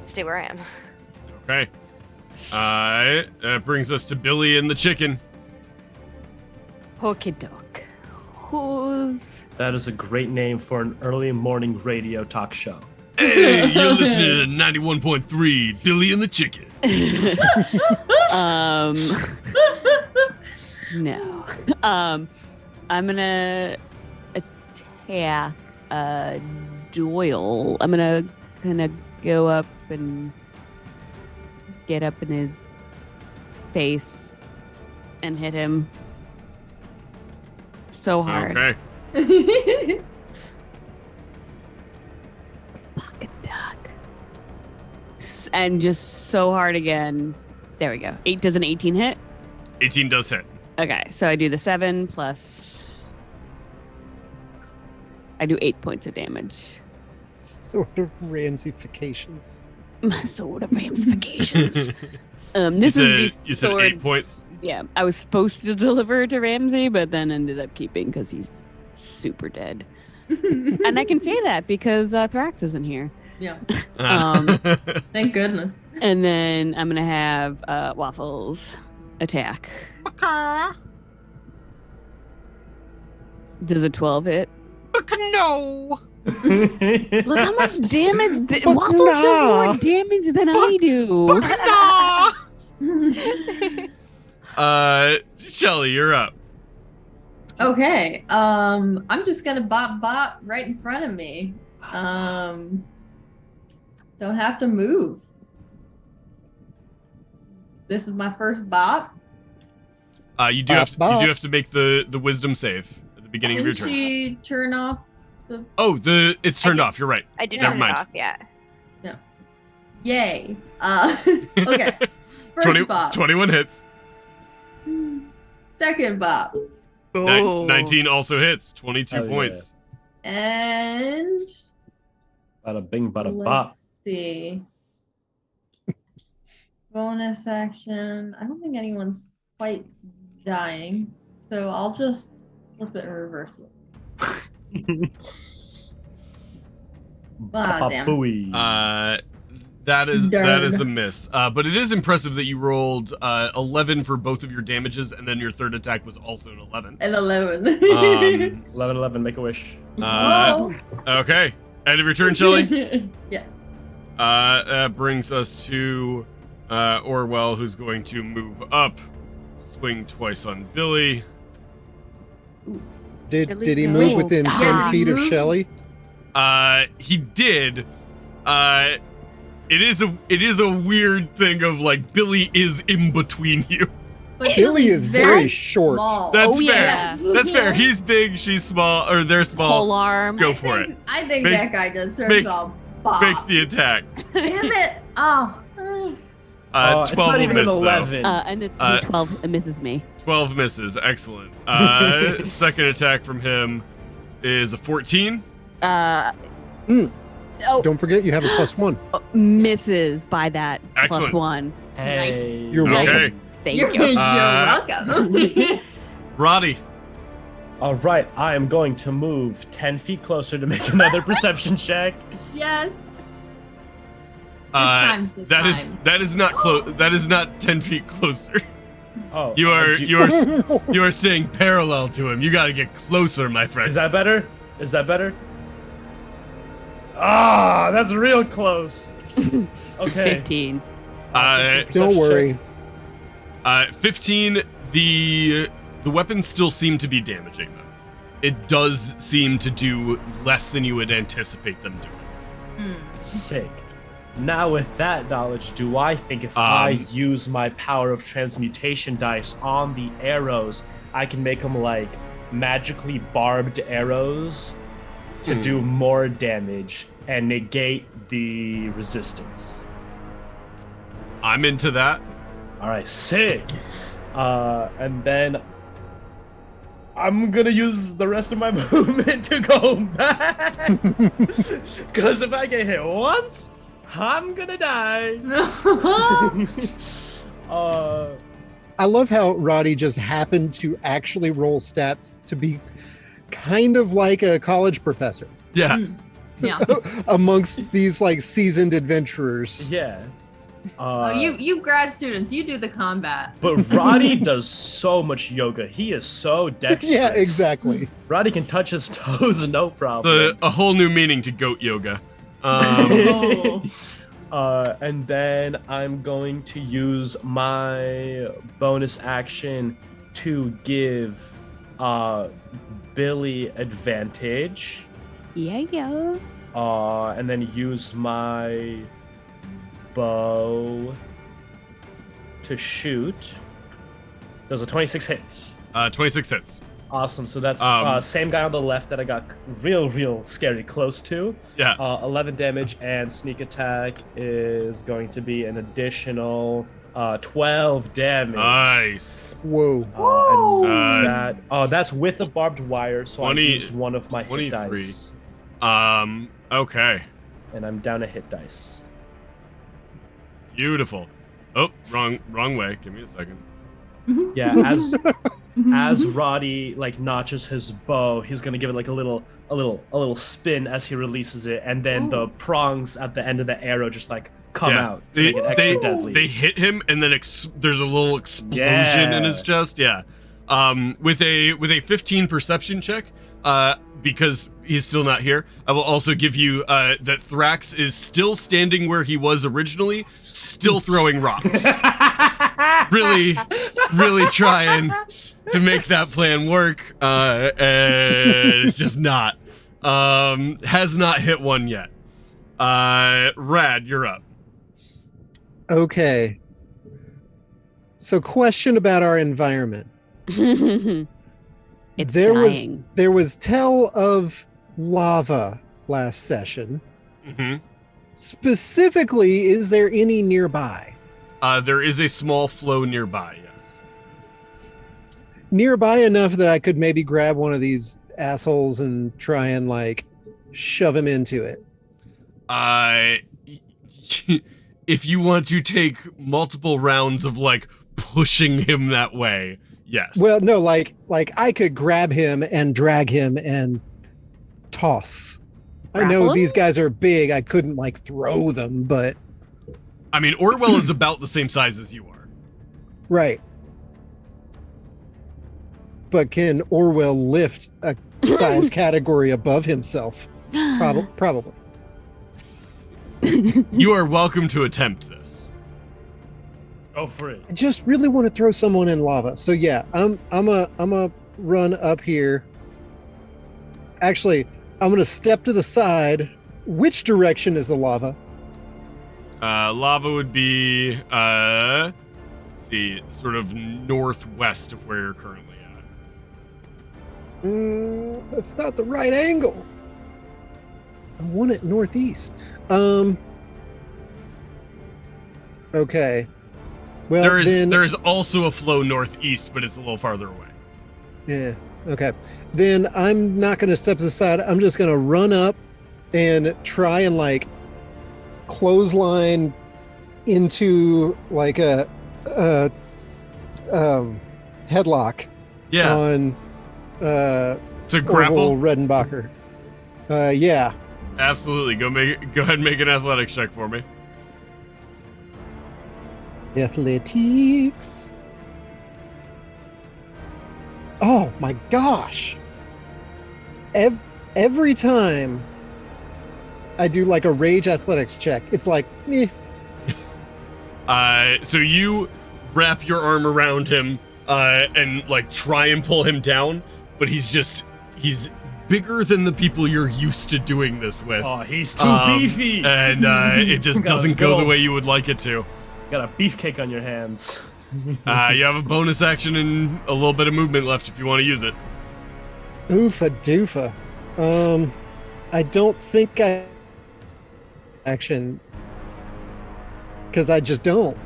stay where I am. Okay. That brings us to Billy and the chicken. Okie doke. Who's That is a great name for an early morning radio talk show. Hey, you're listening to 91.3 Billy and the Chicken. No. I'm gonna attack Doyle. I'm gonna go up and get up in his face and hit him so hard. Okay. Fucking duck. And just so hard again. There we go. Does an 18 hit? 18 does hit. Okay, so I do the 7 plus. I do 8 points of damage. Sort of Ramsifications. My sword of ramifications. This you is said, the you said sword. 8 points. Yeah, I was supposed to deliver to Ramsey, but then ended up keeping because he's super dead. And I can say that because Thrax isn't here. Yeah. Thank goodness. And then I'm gonna have Waffles attack. Does a 12 hit? No. Look how much damage Waffles nah. does more damage than I do. Shelly, you're up. Okay. I'm just gonna bop right in front of me. Don't have to move. This is my first bop. You do have to make the wisdom save at the beginning of your Didn't turn. she turn off the Oh, it's turned off. You're right. I did Never turn mind. it off, yeah. yay? Okay. First bop. 21 hits. Second bop. 19 also hits. 22 Hell yeah. points. And Bada bing, bada bop. let's see. Bonus action. I don't think anyone's quite dying, so I'll just flip it and reverse it. Ah, damn. Booey. That is Darn. a miss. But it is impressive that you rolled 11 for both of your damages, and then your third attack was also an 11. An 11. 11, make a wish. Whoa. Okay. End of your turn, Shelly. Yes. That brings us to Orwell, who's going to move up, swing twice on Billy. Did At least he no. move Wait, within yeah, 10 did he feet of move? Shelly? He did. It is a weird thing of like Billy is in between you. But Billy Billy's is very short. small. That's Oh, fair. yeah. That's fair. He's big, she's small, or they're small. Pole arm. Go for it. I think Make- that guy deserves make- a bop. Make the attack. Damn it. Oh. It's 12 not will even miss an though. 11. And the 12 misses me. 12 misses. Excellent. Second attack from him is a 14. Oh, Don't forget you have a +1. misses by that Excellent. +1. Hey. Nice. You're welcome. Okay. Thank You're you. welcome. Roddy. All right, I am going to move 10 feet closer to make another perception check. Yes. That time. is not close. That is not 10 feet closer. Oh, You are do- you are staying parallel to him. You got to get closer, my friend. Is that better? Is that better? Ah, that's real close. Okay. 15. Uh, Don't worry. 15. The the weapons still seem to be damaging them. It does seem to do less than you would anticipate them doing. Sick. Now with that knowledge, do I think if I use my power of transmutation dice on the arrows, I can make them like magically barbed arrows to do more damage and negate the resistance? I'm into that. All right, sick. And then I'm gonna use the rest of my movement to go back. Because if I get hit once, I'm gonna die. I love how Roddy just happened to actually roll stats to be kind of like a college professor Yeah. Yeah. amongst these like seasoned adventurers. Yeah. You grad students, you do the combat. But Roddy does so much yoga. He is so dexterous. Yeah, exactly. Roddy can touch his toes, no problem. The a whole new meaning to goat yoga. Oh. And then I'm going to use my bonus action to give Billy advantage. Yeah. And then use my bow to shoot. Those are 26 hits. 26 hits. Awesome. So that's same guy on the left that I got real scary close to. Yeah. 11 damage, and sneak attack is going to be an additional 12 damage. Nice. Whoa. That's with a barbed wire, so I 20 used one of my hit 23. dice. Okay. And I'm down a hit dice. Beautiful. Oh, wrong way. Give me a second. Yeah, as Roddy like notches his bow, he's gonna give it like a little spin as he releases it, and then the prongs at the end of the arrow just like come out to make it extra deadly. They hit him, and then there's a little explosion in his chest. Yeah. With a 15 perception check, because he's still not here, I will also give you that Thrax is still standing where he was originally, still throwing rocks. really trying to make that plan work, and it's just not. Has not hit one yet. Rad, you're up. Okay. So, question about our environment. It's there dying. was tell of lava last session. Mm-hmm. Specifically, is there any nearby? There is a small flow nearby, yes. Nearby enough that I could maybe grab one of these assholes and try and like shove him into it. If you want to take multiple rounds of like pushing him that way, yes. Well, no, like I could grab him and drag him and toss. I know Grapple these him? guys are big. I couldn't like throw them, but I mean, Orwell is about the same size as you are. right. But can Orwell lift a size category above himself? Probably. You are welcome to attempt this. Go for it. I just really want to throw someone in lava. So yeah, I'm a run up here. Actually, I'm gonna step to the side. Which direction is the lava? Lava would be, let's see, sort of northwest of where you're currently at. That's not the right angle. I want it northeast. Okay. Well, There is also a flow northeast, but it's a little farther away. yeah. Okay. Then I'm not going to step to the side. I'm just going to run up and try and like clothesline into like a headlock Yeah. on So grapple. Redenbacher. Yeah. Absolutely. Go ahead and make an athletics check for me. Athletics. Oh my gosh. Every time I do like a rage athletics check, it's like, eh. So you wrap your arm around him, and like try and pull him down, but he's bigger than the people you're used to doing this with. Oh, he's too beefy. And it just doesn't go the way you would like it to. Got a beefcake on your hands. You have a bonus action and a little bit of movement left if you want to use it. Oofa doofa. I don't think I action because I just don't.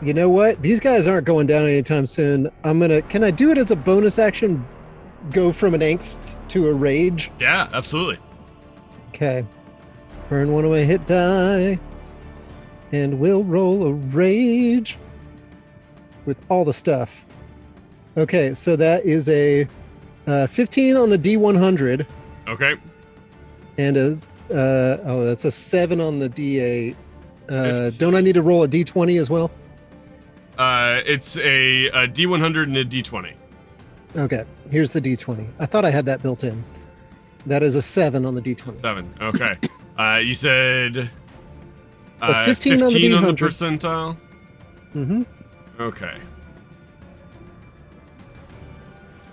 You know what? These guys aren't going down anytime soon. Can I do it as a bonus action? Go from an angst to a rage? Yeah, absolutely. Okay. Burn one of my hit die. And we'll roll a rage with all the stuff. Okay, so that is a 15 on the D100. Okay. And that's a 7 on the D8. Don't I need to roll a D20 as well? It's a D100 and a D20. Okay, here's the D20. I thought I had that built in. That is a 7 on the D20. 7. Okay. You said 15 on the D100. percentile? Mm-hmm. Okay.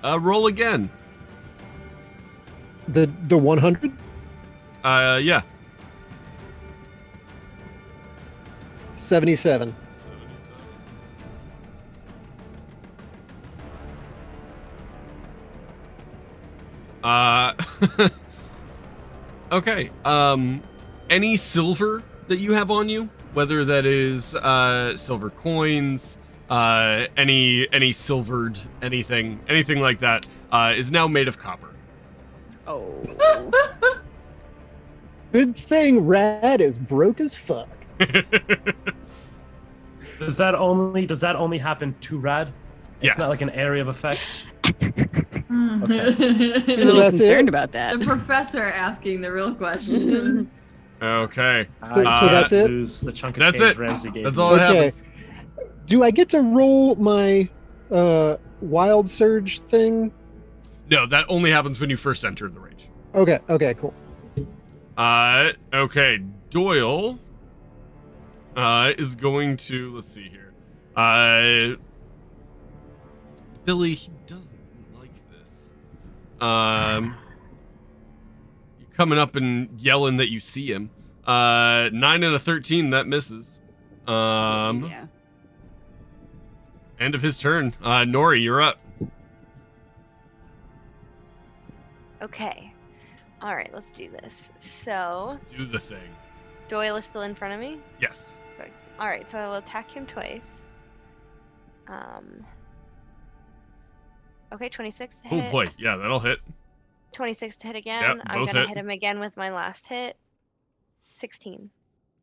Roll again. The 100? Yeah. 77. Okay. Any silver that you have on you, whether that is silver coins, any silvered anything like that, is now made of copper. Oh. Good thing Rad is broke as fuck. Does that only happen to Rad? It's Yes. not like an area of effect. I'm a The little that's concerned it? about that. professor asking the real questions. Okay. So that's it? Lose the chunk of That's change it. Ramsey gave That's me. all that Okay. happens. Do I get to roll my wild surge thing? No, that only happens when you first enter the range. Okay, cool. Okay, Doyle is going to, let's see here. Billy, he doesn't like this. You're coming up and yelling that you see him. 9 and a 13, that misses. Yeah. End of his turn. Nori, you're up. Okay. All right, let's do this. So, Do the thing. Doyle is still in front of me? Yes. Perfect. All right, so I will attack him twice. Okay, 26 to Oh hit. boy, yeah, that'll hit. 26 to hit again. Yep, I'm both going to hit. hit him again with my last hit. 16.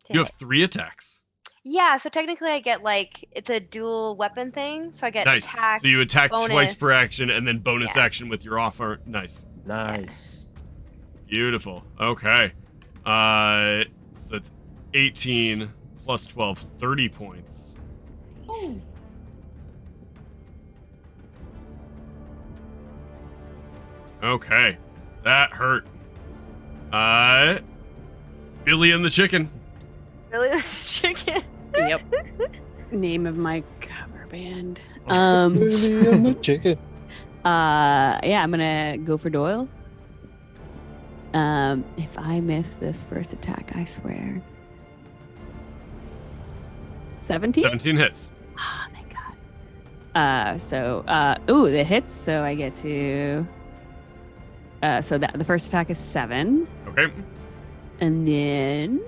To You hit. have 3 attacks. Yeah, so technically I get it's a dual weapon thing. So I get Nice. attack. So you attack bonus. twice per action and then bonus Yeah. action with your offer. Nice. Nice. Beautiful. Okay. So that's 18 plus 12, 30 points. Oh. Okay. That hurt. Billy and the chicken. Really? Chicken. Yep. Name of my cover band. Billy and the chicken. Yeah, I'm gonna go for Doyle. If I miss this first attack, I swear. 17? 17 hits. Oh, thank God. Ooh, it hits, so I get to. So that the first attack is 7, Okay. and then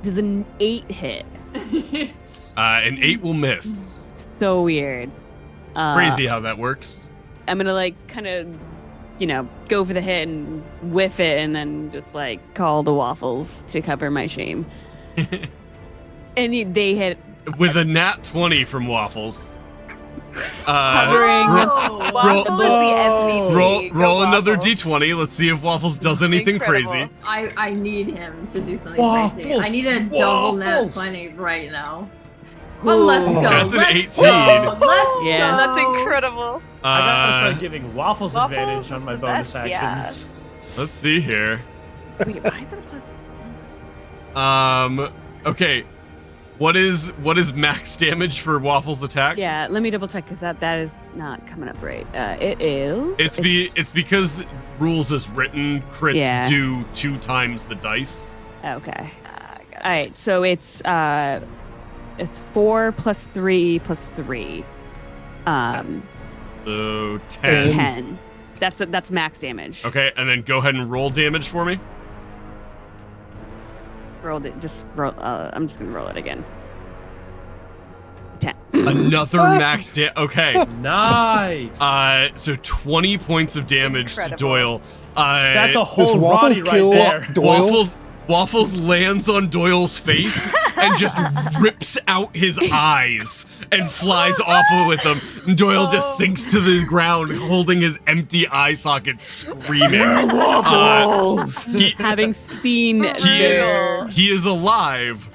does an 8 hit? An 8 will miss. So weird. Crazy how that works. I'm gonna kind of, go for the hit and whiff it, and then just call the waffles to cover my shame. And they hit With a nat 20 from Waffles. covering. Oh, Waffle is the MVP. Roll Go another Waffle. d20. Let's see if Waffles does anything Incredible. crazy. I need him to do something Waffles, crazy. I need a double net waffles. 20 right now. Well, let's go. That's an Let's 18. go. Let's Yeah. go. That's incredible. I gotta Uh, start giving waffles Waffles advantage on is my the bonus best, yeah. actions. let's see here. Wait, why is it a plus? Okay. What is max damage for Waffles' attack? Yeah, let me double check because that is not coming up right. It is. It's because rules as written, crits do 2 times the dice. Okay. All right, so it's 4 plus 3 plus 3. So 10. 10. That's max damage. Okay, and then go ahead and roll damage for me. Rolled it. Just roll. I'm just gonna roll it again. 10. Another max damage. Okay. Nice. So 20 points of damage to Incredible. Doyle. That's a Does whole Waffles Roddy right kill there. Doyle? Waffles lands on Doyle's face and just rips out his eyes and flies off with them. And Doyle just sinks to the ground, holding his empty eye socket, screaming. Waffles! Having seen He is alive,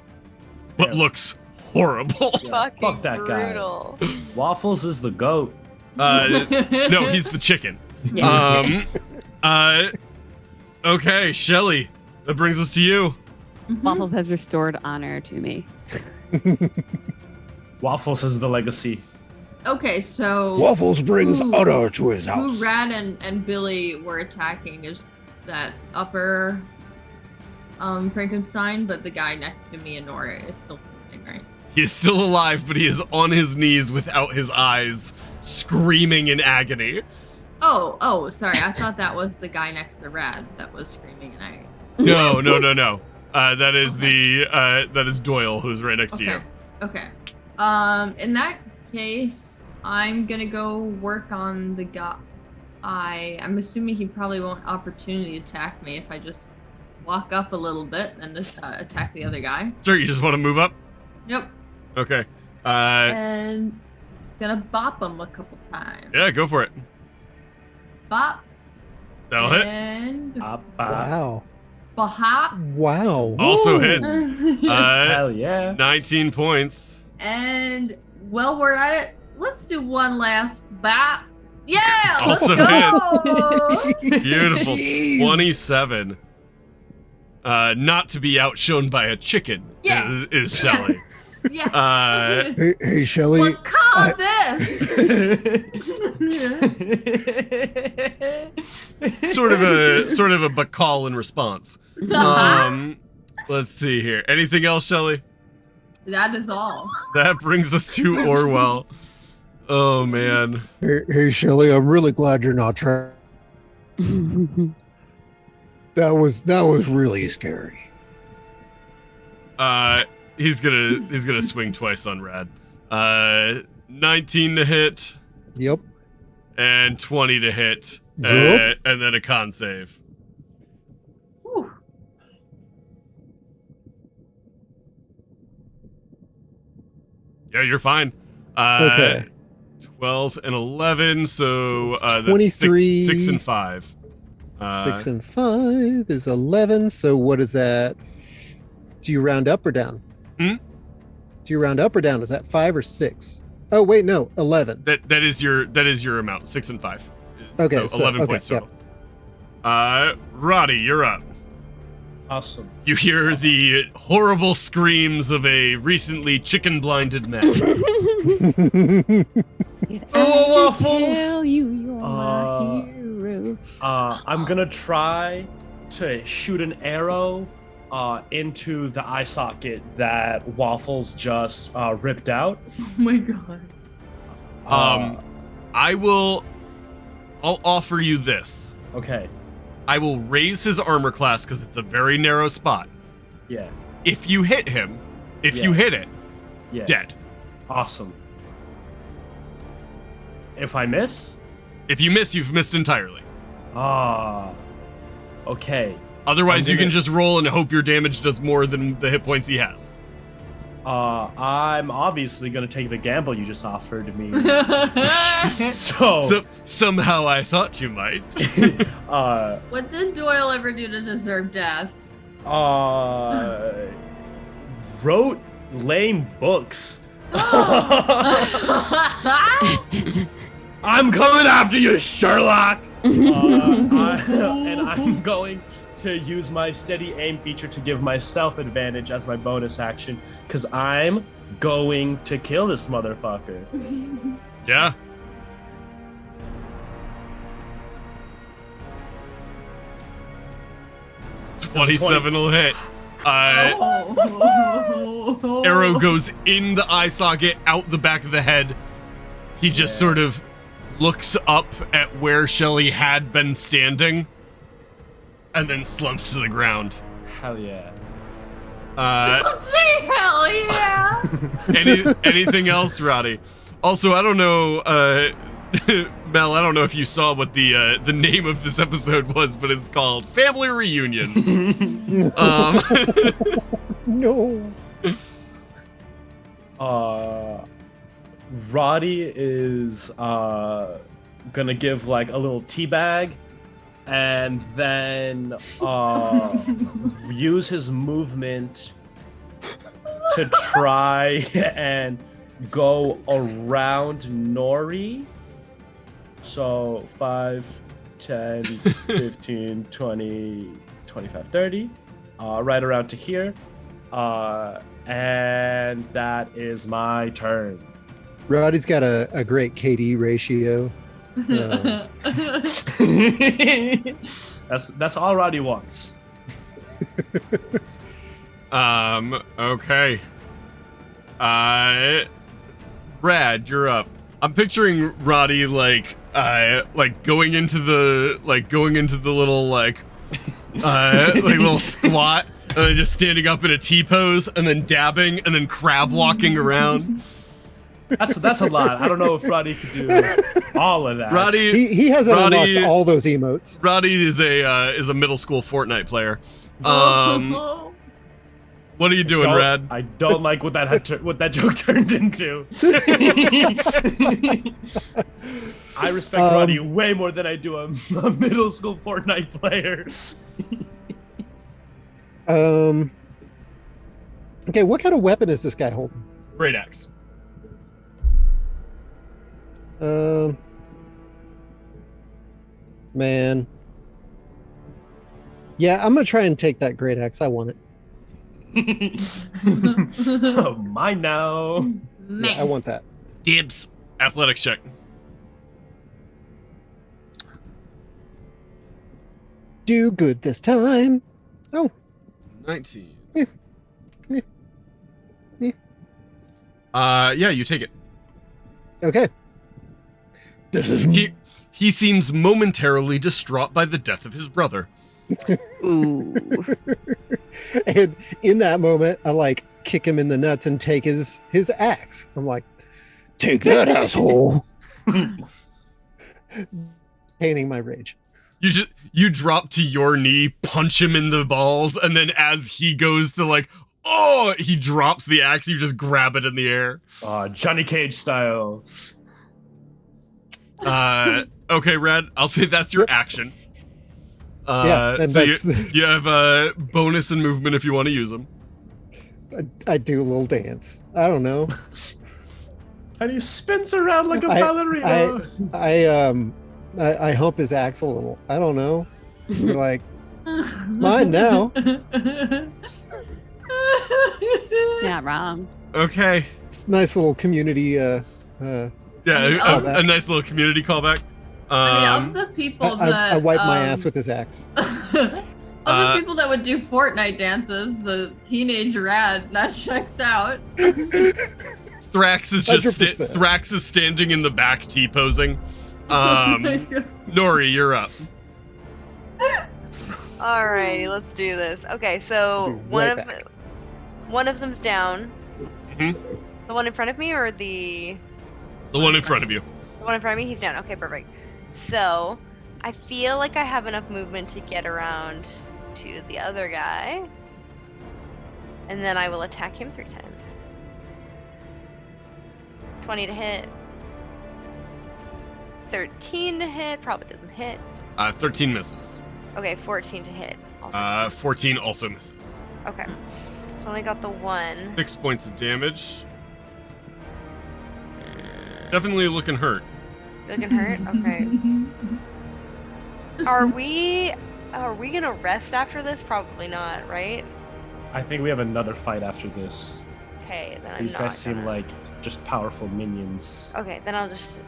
but looks horrible. Fucking Fuck that guy. brutal. Waffles is the goat. No, he's the chicken. Okay, Shelly, that brings us to you. Waffles has restored honor to me. Waffles is the legacy. Okay, so Waffles brings Who- honor to his who house. Rad and Billy were attacking is that upper Frankenstein, but the guy next to me and Nora is still sleeping, right? He is still alive, but he is on his knees without his eyes, screaming in agony. Oh, sorry. I thought that was the guy next to Rad that was screaming and I. No. That is Doyle, who's right next to you. Okay. In that case, I'm gonna go work on the guy. I'm assuming he probably won't opportunity attack me if I just walk up a little bit and just attack the other guy. Sure, you just want to move up? Yep. Okay. And gonna bop him a couple times. Yeah, go for it. Bop. That'll hit. And Wow. bop. Wow. Also hits. Hell yeah. 19 points. And while we're at it, let's do one last bop. Yeah, let's Also go. Beautiful. Jeez. 27. Not to be outshone by a chicken Yeah. is Shelly. Yeah. Hey, Shelly. Well, call this. Sort of a bacal in response. Let's see here. Anything else, Shelly? That is all. That brings us to Orwell. Oh man. Hey, Shelly, I'm really glad you're not trying. That was really scary. He's gonna swing twice on Rad. 19 to hit Yep. and 20 to hit, Yep. and then a con save. Whew. Yeah, you're fine. Okay. 12 and 11, so that's 23. 6 and 5. 6 and 5 is 11. So what is that? Do you round up or down? Hmm? Do you round up or down? Is that 5 or 6? Oh wait, no, 11. That is your amount. 6 and 5. Okay, so 11 okay, points yep. total. Roddy, you're up. Awesome. You hear the horrible screams of a recently chicken-blinded man. Oh, Waffles! Tell you you're my hero. I'm gonna try to shoot an arrow into the eye socket that Waffles just ripped out. Oh my god. I'll offer you this. Okay. I will raise his armor class because it's a very narrow spot. Yeah. If you hit him, if you Yeah. hit it, Yeah. dead. Awesome. If I miss? If you miss, you've missed entirely. Okay. Otherwise, I'm you can gonna- just roll and hope your damage does more than the hit points he has. I'm obviously gonna take the gamble you just offered me. So, So somehow I thought you might. What did Doyle ever do to deserve death? wrote lame books. I'm coming after you, Sherlock. And I'm going to use my steady aim feature to give myself advantage as my bonus action, because I'm going to kill this motherfucker. Yeah. $27 will hit. Arrow goes in the eye socket, out the back of the head. He just sort of looks up at where Shelly had been standing, and then slumps to the ground. Hell yeah. Don't say hell yeah. Anything else, Roddy? Also, I don't know, Mel, I don't know if you saw what the name of this episode was, but it's called Family Reunions. No. Roddy is gonna give like a little tea bag, and then use his movement to try and go around Nori. So 5, 10, 15, 20, 25, 30, right around to here. And that is my turn. Roddy's got a great KD ratio. That's all Roddy wants. Okay. Rad, you're up. I'm picturing Roddy like going into the little like little squat, and then just standing up in a T pose, and then dabbing, and then crab walking around. That's a lot. I don't know if Roddy could do all of that. Roddy, he hasn't unlocked all those emotes. Roddy is a middle school Fortnite player. What are you doing, Rad? I don't like what that joke turned into. I respect Roddy way more than I do a middle school Fortnite player. Okay, what kind of weapon is this guy holding? Great axe. Man. Yeah, I'm gonna try and take that great axe. I want it. Oh, mine now. Yeah, I want that. Dibs. Athletics check. Do good this time. Oh. 19. Yeah. Yeah. Yeah, you take it. Okay. This is He seems momentarily distraught by the death of his brother. Ooh. And in that moment, I like kick him in the nuts and take his axe. I'm like, take that, asshole. Painting my rage. You drop to your knee, punch him in the balls, and then as he goes to he drops the axe, you just grab it in the air. Johnny Cage style. Okay, Red, I'll say that's your action. And so you have a bonus and movement if you want to use them. I do a little dance. I don't know. And he spins around like a ballerina. I hump his axe a little. I don't know. You're like, mine now. Not wrong. Okay. It's a nice little community. A nice little community callback. Of the people that I wipe my ass with his axe. Of the people that would do Fortnite dances, the teenage Rad, that checks out. Thrax is Thrax is standing in the back T-posing. Nori, you're up. Alrighty, let's do this. Okay, so one of them's down. Mm-hmm. The one in front of me, or the one in front of you? The one in front of me, he's down. Okay, perfect. So I feel like I have enough movement to get around to the other guy, and then I will attack him 3 times. 20 to hit. 13 to hit. Probably doesn't hit. 13 misses. Okay, 14 to hit. Also 14 also misses. Okay. So I only got the 1. 6 points of damage. Definitely looking hurt. Looking hurt? Okay. Are we Are we gonna rest after this? Probably not, right? I think we have another fight after this. Okay, then I'm These not guys seem gonna- like just powerful minions. Okay, then I'll just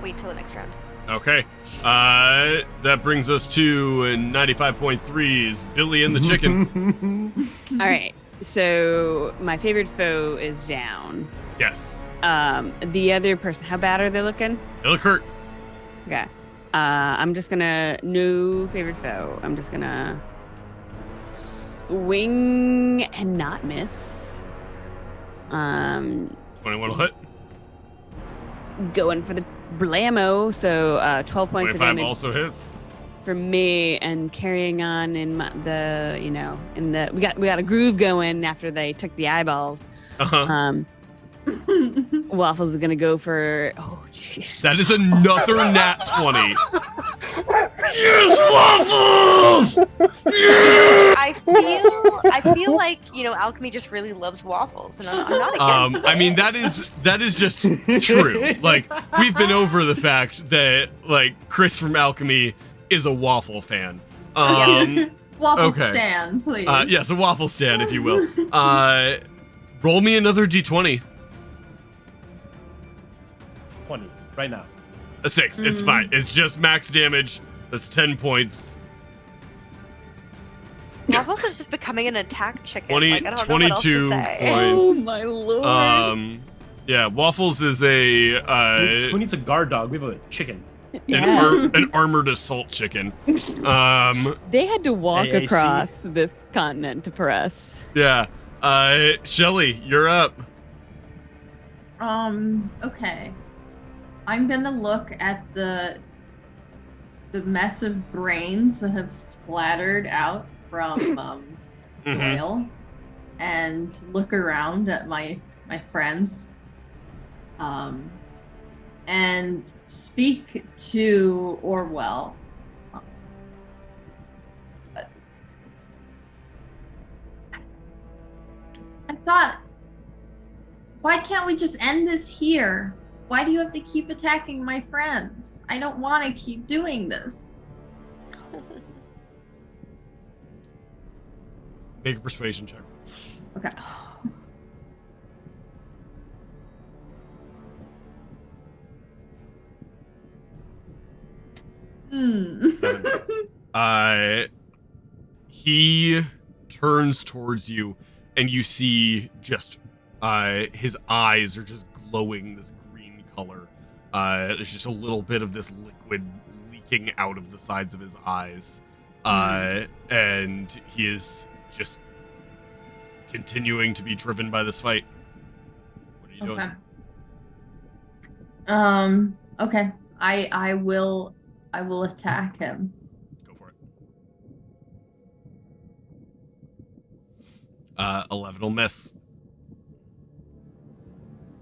wait till the next round. Okay. That brings us to 95.3's Billy and the Chicken. All right. So my favorite foe is down. Yes. The other person, how bad are they looking? They look hurt. Okay. I'm just gonna no favorite foe. I'm just gonna swing and not miss. 21 will hit. Going for the blammo. So 12 points of 25 damage also hits. for me, and carrying on in we got a groove going after they took the eyeballs. Uh-huh. Waffles is gonna go for jeez. That is another nat 20. I feel like alchemy just really loves waffles, and I'm not against I mean that is just true. Like we've been over the fact that like Chris from Alchemy is a waffle fan. Waffle Okay. stand, please. Yes, a waffle stand, if you will. Roll me another d20. 20 right now. A 6. It's fine. It's just max damage. That's 10 points. Waffles are just becoming an attack chicken. 20, like, I don't know what else 22 to say. points. Oh my lord. Yeah, Waffles is a Who needs a guard dog? We have a chicken. an armored assault chicken. They had to walk AAC. across this continent to press. Yeah. Shelly, you're up. Okay. I'm gonna look at the mess of brains that have splattered out from Doyle and look around at my friends. And speak to Orwell. I thought, why can't we just end this here? Why do you have to keep attacking my friends? I don't want to keep doing this. Make a persuasion check. Okay. He turns towards you, and you see just his eyes are just glowing this green color. There's just a little bit of this liquid leaking out of the sides of his eyes, and he is just continuing to be driven by this fight. What are you doing? Okay. I will attack him. Go for it. 11 will miss.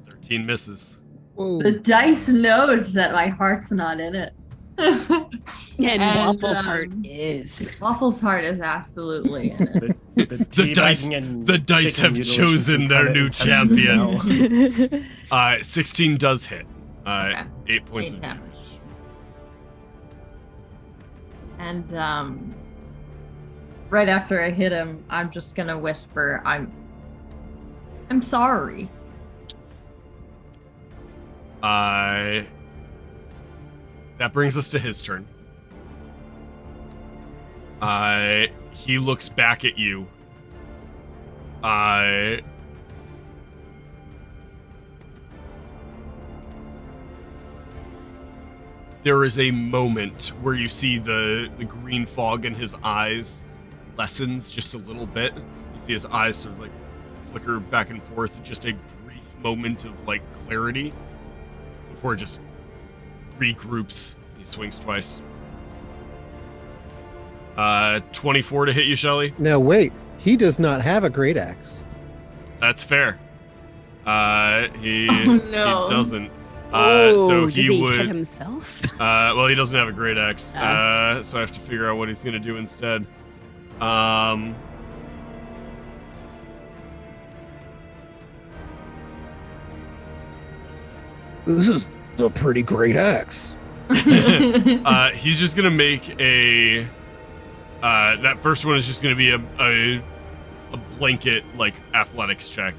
13 misses. Whoa. The dice knows that my heart's not in it. And And, Waffle's heart is. Waffle's heart is absolutely in it. The dice have chosen their new champion. 16 does hit. 8 points of damage. And right after I hit him, I'm just gonna whisper, I'm sorry. That brings us to his turn. He looks back at you. There is a moment where you see the green fog in his eyes lessens just a little bit. You see his eyes sort of like flicker back and forth, just a brief moment of like clarity before it just regroups. He swings twice. 24 to hit you, Shelly. Now wait, he does not have a great axe. That's fair. He no. he doesn't. Oh, So does he he would. hit himself? Well, he doesn't have a great axe. So Oh. I have to figure out what he's gonna do instead. This is a pretty great axe. He's just gonna make a. That first one is just gonna be a blanket like athletics check.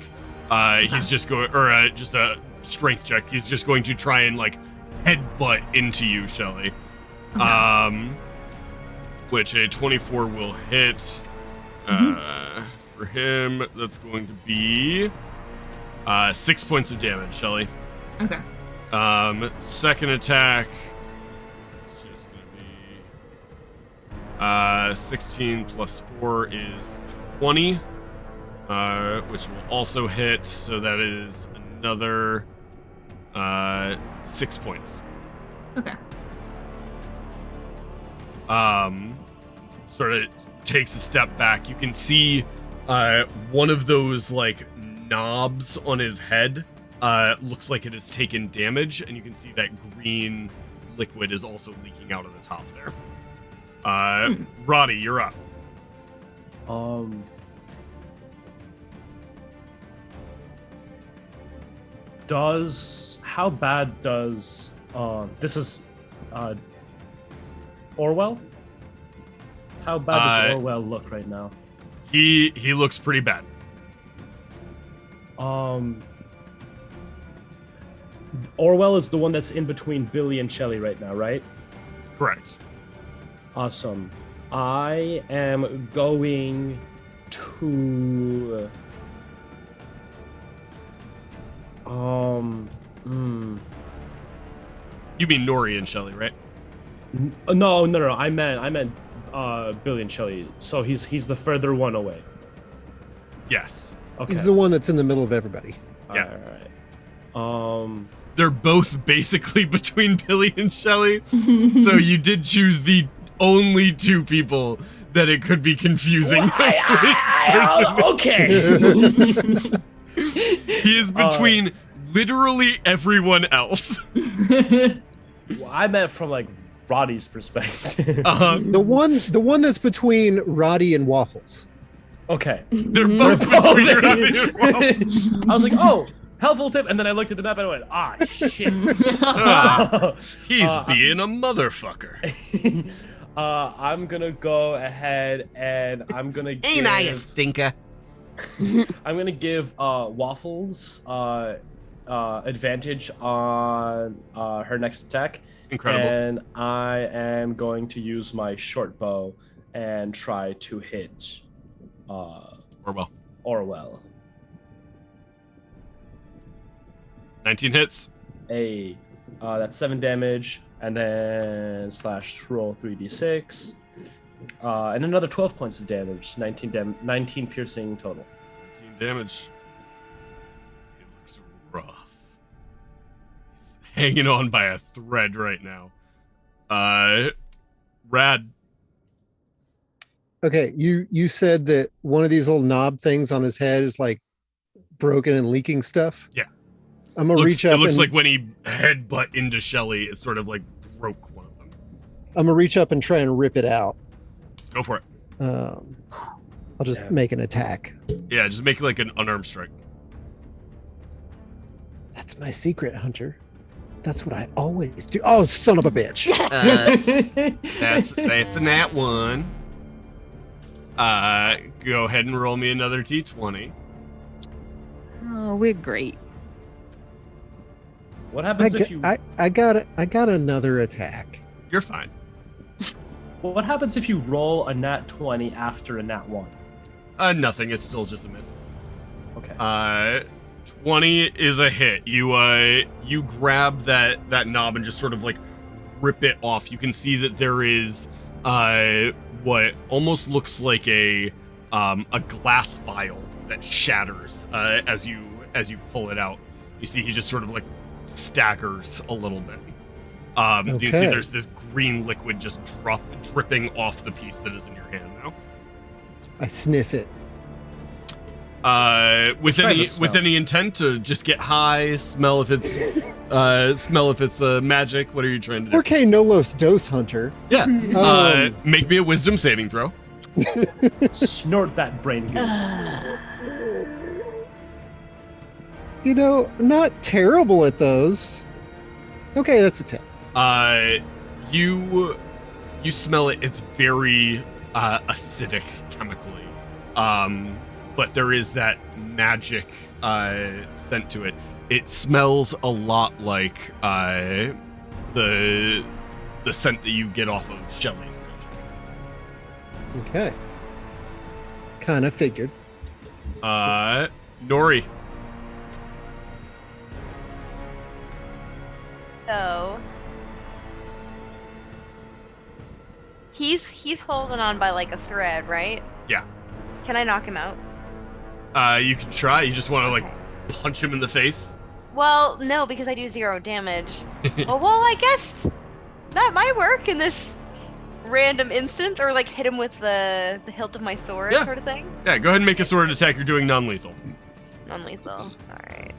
He's just going, or just a strength check. He's just going to try and like headbutt into you, Shelly. Okay. Which a 24 will hit. For him, that's going to be 6 points of damage, Shelly. Okay. Second attack. It's just gonna be 16 plus 4 is 20. Which will also hit, so that is another 6 points. Okay. Sort of takes a step back. You can see one of those like knobs on his head looks like it has taken damage, and you can see that green liquid is also leaking out of the top there. Roddy, you're up. How bad does this is Orwell? How bad does Orwell look right now? He looks pretty bad. Orwell is the one that's in between Billy and Shelly right now, right? Correct. Awesome. I am going to You mean Nori and Shelly, right? No. I meant Billy and Shelly. So he's the further one away. Yes. Okay. He's the one that's in the middle of everybody. Yeah. All right. They're both basically between Billy and Shelly. So you did choose the only two people that it could be confusing. Okay. He is between literally everyone else. Well, I meant from like Roddy's perspective. The one that's between Roddy and Waffles. Okay. They're both between Roddy and Waffles. I was like, oh, helpful tip, and then I looked at the map and I went, shit. He's being a motherfucker. I'm gonna go ahead and I'm gonna give... Ain't I a stinker? I'm gonna give Waffles advantage on her next attack. Incredible. And I am going to use my short bow and try to hit Orwell. 19 hits. That's 7 damage, and then / roll 3d6, and another 12 points of damage. 19 piercing total. 19 damage. He looks rough. He's hanging on by a thread right now. Rad. Okay, you said that one of these little knob things on his head is like broken and leaking stuff? Yeah. I'm gonna reach up. It looks like when he headbutt into Shelly, it sort of like broke one of them. I'm gonna reach up and try and rip it out. Go for it. I'll just make an attack. Yeah, just make like an unarmed strike. That's my secret, Hunter. That's what I always do. Oh, son of a bitch. That's a nat 1. Go ahead and roll me another d20. Oh, we're great. What happens if you... I got another attack. You're fine. What happens if you roll a nat 20 after a nat 1? Nothing. It's still just a miss. Okay. 20 is a hit. You grab that knob and just sort of like rip it off. You can see that there is what almost looks like a glass vial that shatters as you pull it out. You see he just sort of like staggers a little bit. You can see there's this green liquid just dripping off the piece that is in your hand now. I sniff it. With any intent to just get high, smell if it's magic. What are you trying to do? Okay, no los dos, Hunter. Yeah. Make me a wisdom saving throw. Snort that brain goo. You know, not terrible at those. Okay, that's a 10. You smell it. It's very acidic chemically, but there is that magic scent to it. It smells a lot like the scent that you get off of Shelly's magic. Okay. Kind of figured. Nori. So he's holding on by like a thread, right? Yeah. Can I knock him out? You can try. You just want to like punch him in the face. Well, no, because I do 0 damage. Well, I guess that might work in this random instance, or like hit him with the hilt of my sword, Yeah. sort of thing. Yeah, go ahead and make a sword attack. You're doing non-lethal. Non-lethal. All right.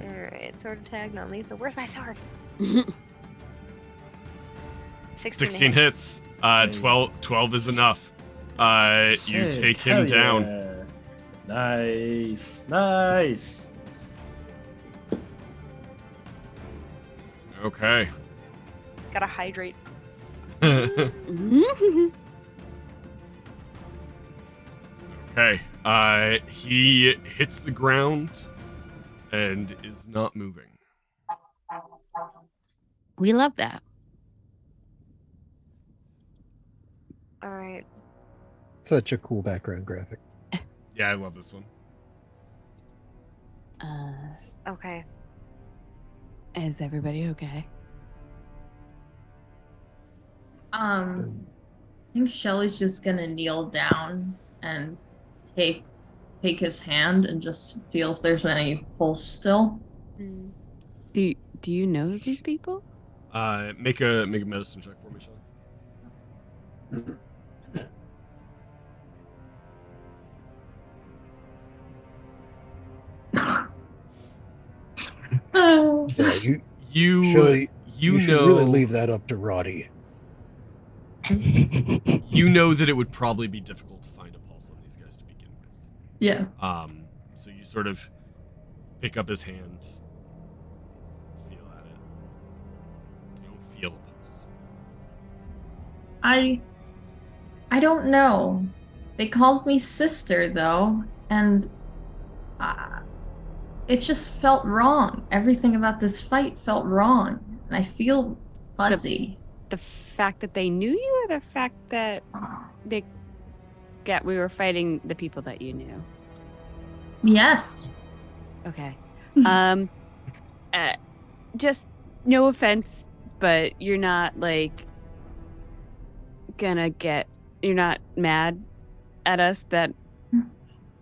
All right. Sword attack, non-lethal. Where's my sword? 16 hits. 12 is enough. You Sick, take him hell down. yeah. Nice. Okay. Gotta hydrate. Okay. He hits the ground and is not moving. We love that. All right. Such a cool background graphic. Yeah, I love this one. Okay. Is everybody okay? I think Shelly's just gonna kneel down and take his hand and just feel if there's any pulse still. Mm. Do you know these people? Make a medicine check for me, Shelly. Yeah, You should know really leave that up to Roddy. You know that it would probably be difficult to find a pulse on these guys to begin with. Yeah. So you sort of pick up his hand, feel at it. You don't feel a pulse. I don't know. They called me sister though, and it just felt wrong. Everything about this fight felt wrong, and I feel fuzzy. The fact that they knew you, or the fact that we were fighting the people that you knew? Yes. Okay. Just no offense, but you're not like you're not mad at us that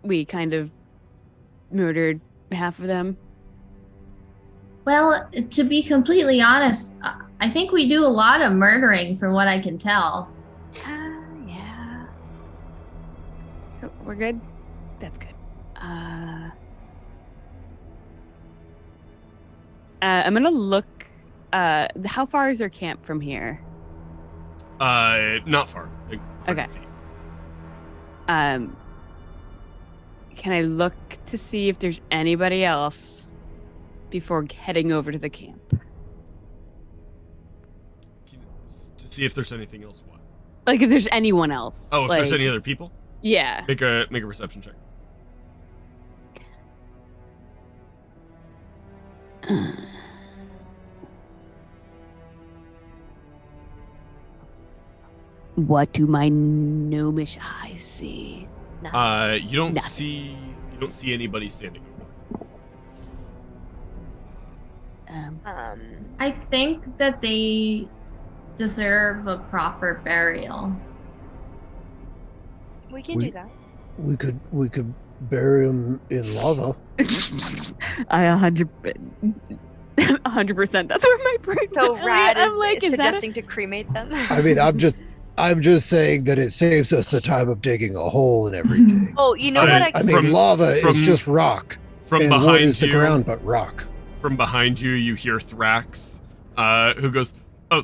we kind of murdered half of them? Well, to be completely honest, I think we do a lot of murdering from what I can tell. Yeah. So we're good? That's good. I'm gonna look. How far is their camp from here? Not far. Like 100 Okay. feet. Can I look to see if there's anybody else before heading over to the camp? To see if there's anything else. What? Like if there's anyone else. Oh, if like, there's any other people, Yeah. make a perception check. What do my gnomish eyes see? You don't Nothing. see anybody standing over. I think that they deserve a proper burial. We can do that. We could bury him in lava. I 100%. That's where my brain. So Rad I'm is like, is that suggesting to cremate them. I mean, I'm just saying that it saves us the time of digging a hole and everything. Oh, you know Okay. what? I mean, lava is just rock. From and wood behind is the you, ground, but rock. From behind you, you hear Thrax, who goes, "Oh,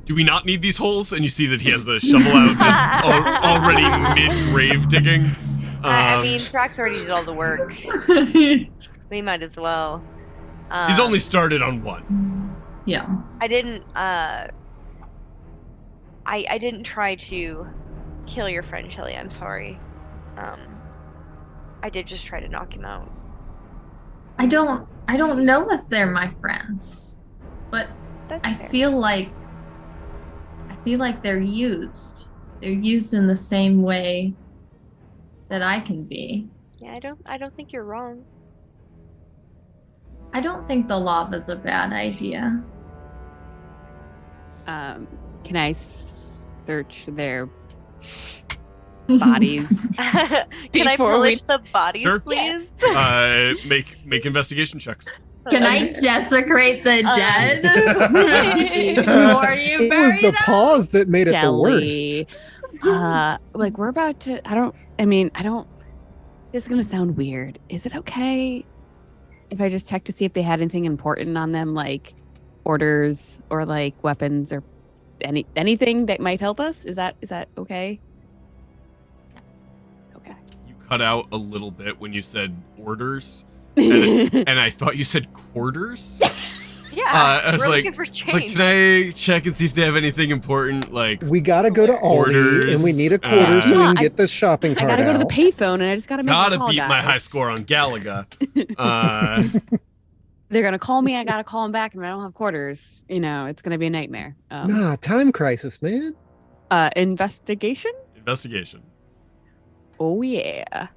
do we not need these holes?" And you see that he has a shovel out, and is already mid-grave digging. I mean, Trax already did all the work. We might as well. He's only started on one. Yeah. I didn't. I didn't try to kill your friend Shelly. I'm sorry. I did just try to knock him out. I don't know if they're my friends, but That's I fair. feel like they're used. They're used in the same way that I can be. Yeah, I don't think you're wrong. I don't think the lava's a bad idea. Can I search their bodies? Can I Before we- pillage the bodies, Sure. please? Make investigation checks. Can I desecrate the dead? It Before was, you it was bury the them? pause that made it the Jelly. worst. Like we're about to. This is gonna sound weird. Is it okay if I just check to see if they had anything important on them, like orders or like weapons or anything that might help us? Is that okay? Okay. You cut out a little bit when you said orders, and I thought you said quarters. Yeah, I was we're like, looking for like, change. can I check and see if they have anything important? Like, We gotta go to Aldi, Orders, and we need a quarter so we No, can get the shopping I cart gotta go to the out. payphone and I just gotta make a gotta call, beat my guys. high score on Galaga. They're gonna call me. I gotta call them back, and I don't have quarters. It's gonna be a nightmare. Nah, time crisis, man. Investigation. Investigation. Oh yeah,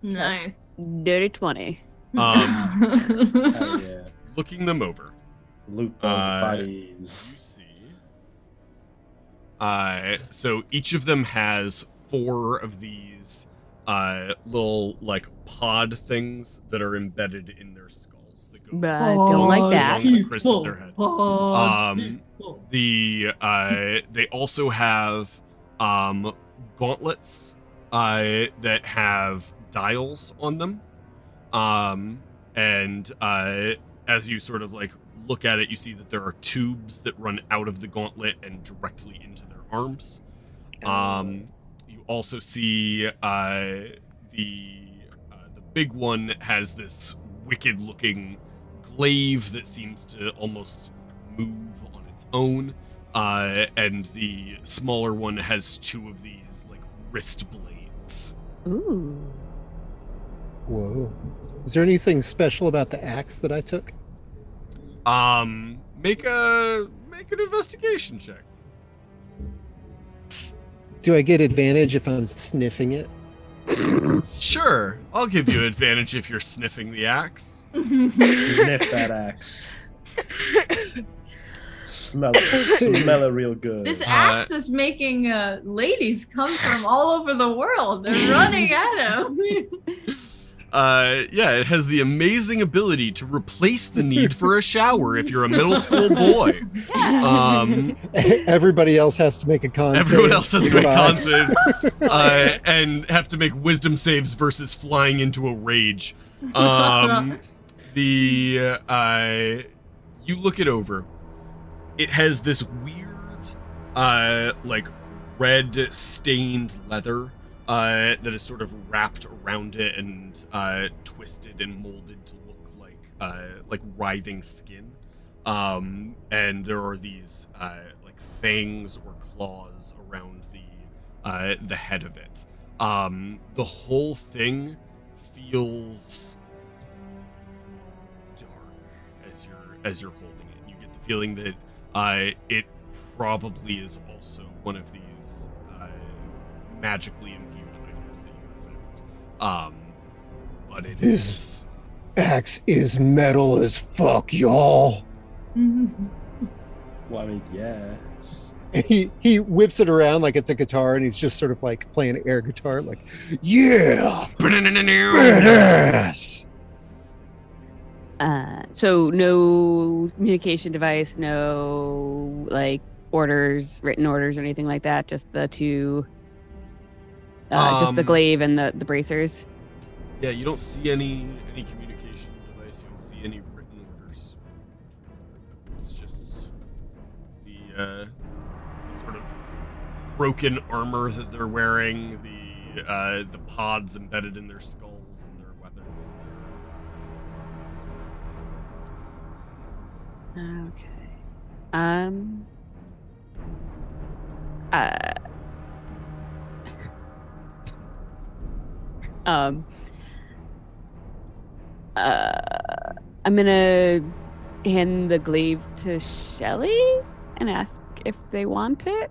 Nice. dirty 20. Hell yeah. Looking them over. Loot those You bodies. see. So each of them has 4 of these little like pod things that are embedded in their skulls that go But I don't like that. along the crest of their head. They also have gauntlets that have dials on them. And as you sort of like look at it, you see that there are tubes that run out of the gauntlet and directly into their arms. You also see the big one has this wicked looking glaive that seems to almost move on its own. And the smaller one has 2 of these like wrist blades. Ooh. Whoa. Is there anything special about the axe that I took? Make an investigation check. Do I get advantage if I'm sniffing it? Sure, I'll give you advantage if you're sniffing the axe. Sniff that axe. Smell it real good. This axe is making ladies come from all over the world. They're running at him. Yeah, it has the amazing ability to replace the need for a shower if you're a middle school boy. Everybody else has to make a con Everyone save. else has to make Goodbye. con saves and have to make wisdom saves versus flying into a rage. You look it over. It has this weird, like red stained leather that is sort of wrapped around it and twisted and molded to look like writhing skin. And there are these like fangs or claws around the head of it. The whole thing feels dark as you're holding it. You get the feeling that it probably is also one of these magically imbued items that you have found. But it This- is. Axe is metal as fuck, y'all. Well, I mean, yeah. It's, And he whips it around like it's a guitar, and he's just sort of like playing air guitar, like, yeah, badass. So no communication device, no like orders, written orders or anything like that. Just the 2, just the glaive and the bracers. Yeah, you don't see any communication device. You don't see any written orders. It's just the sort of broken armor that they're wearing, the pods embedded in their skulls and their weapons. Okay. I'm gonna hand the glaive to Shelly and ask if they want it.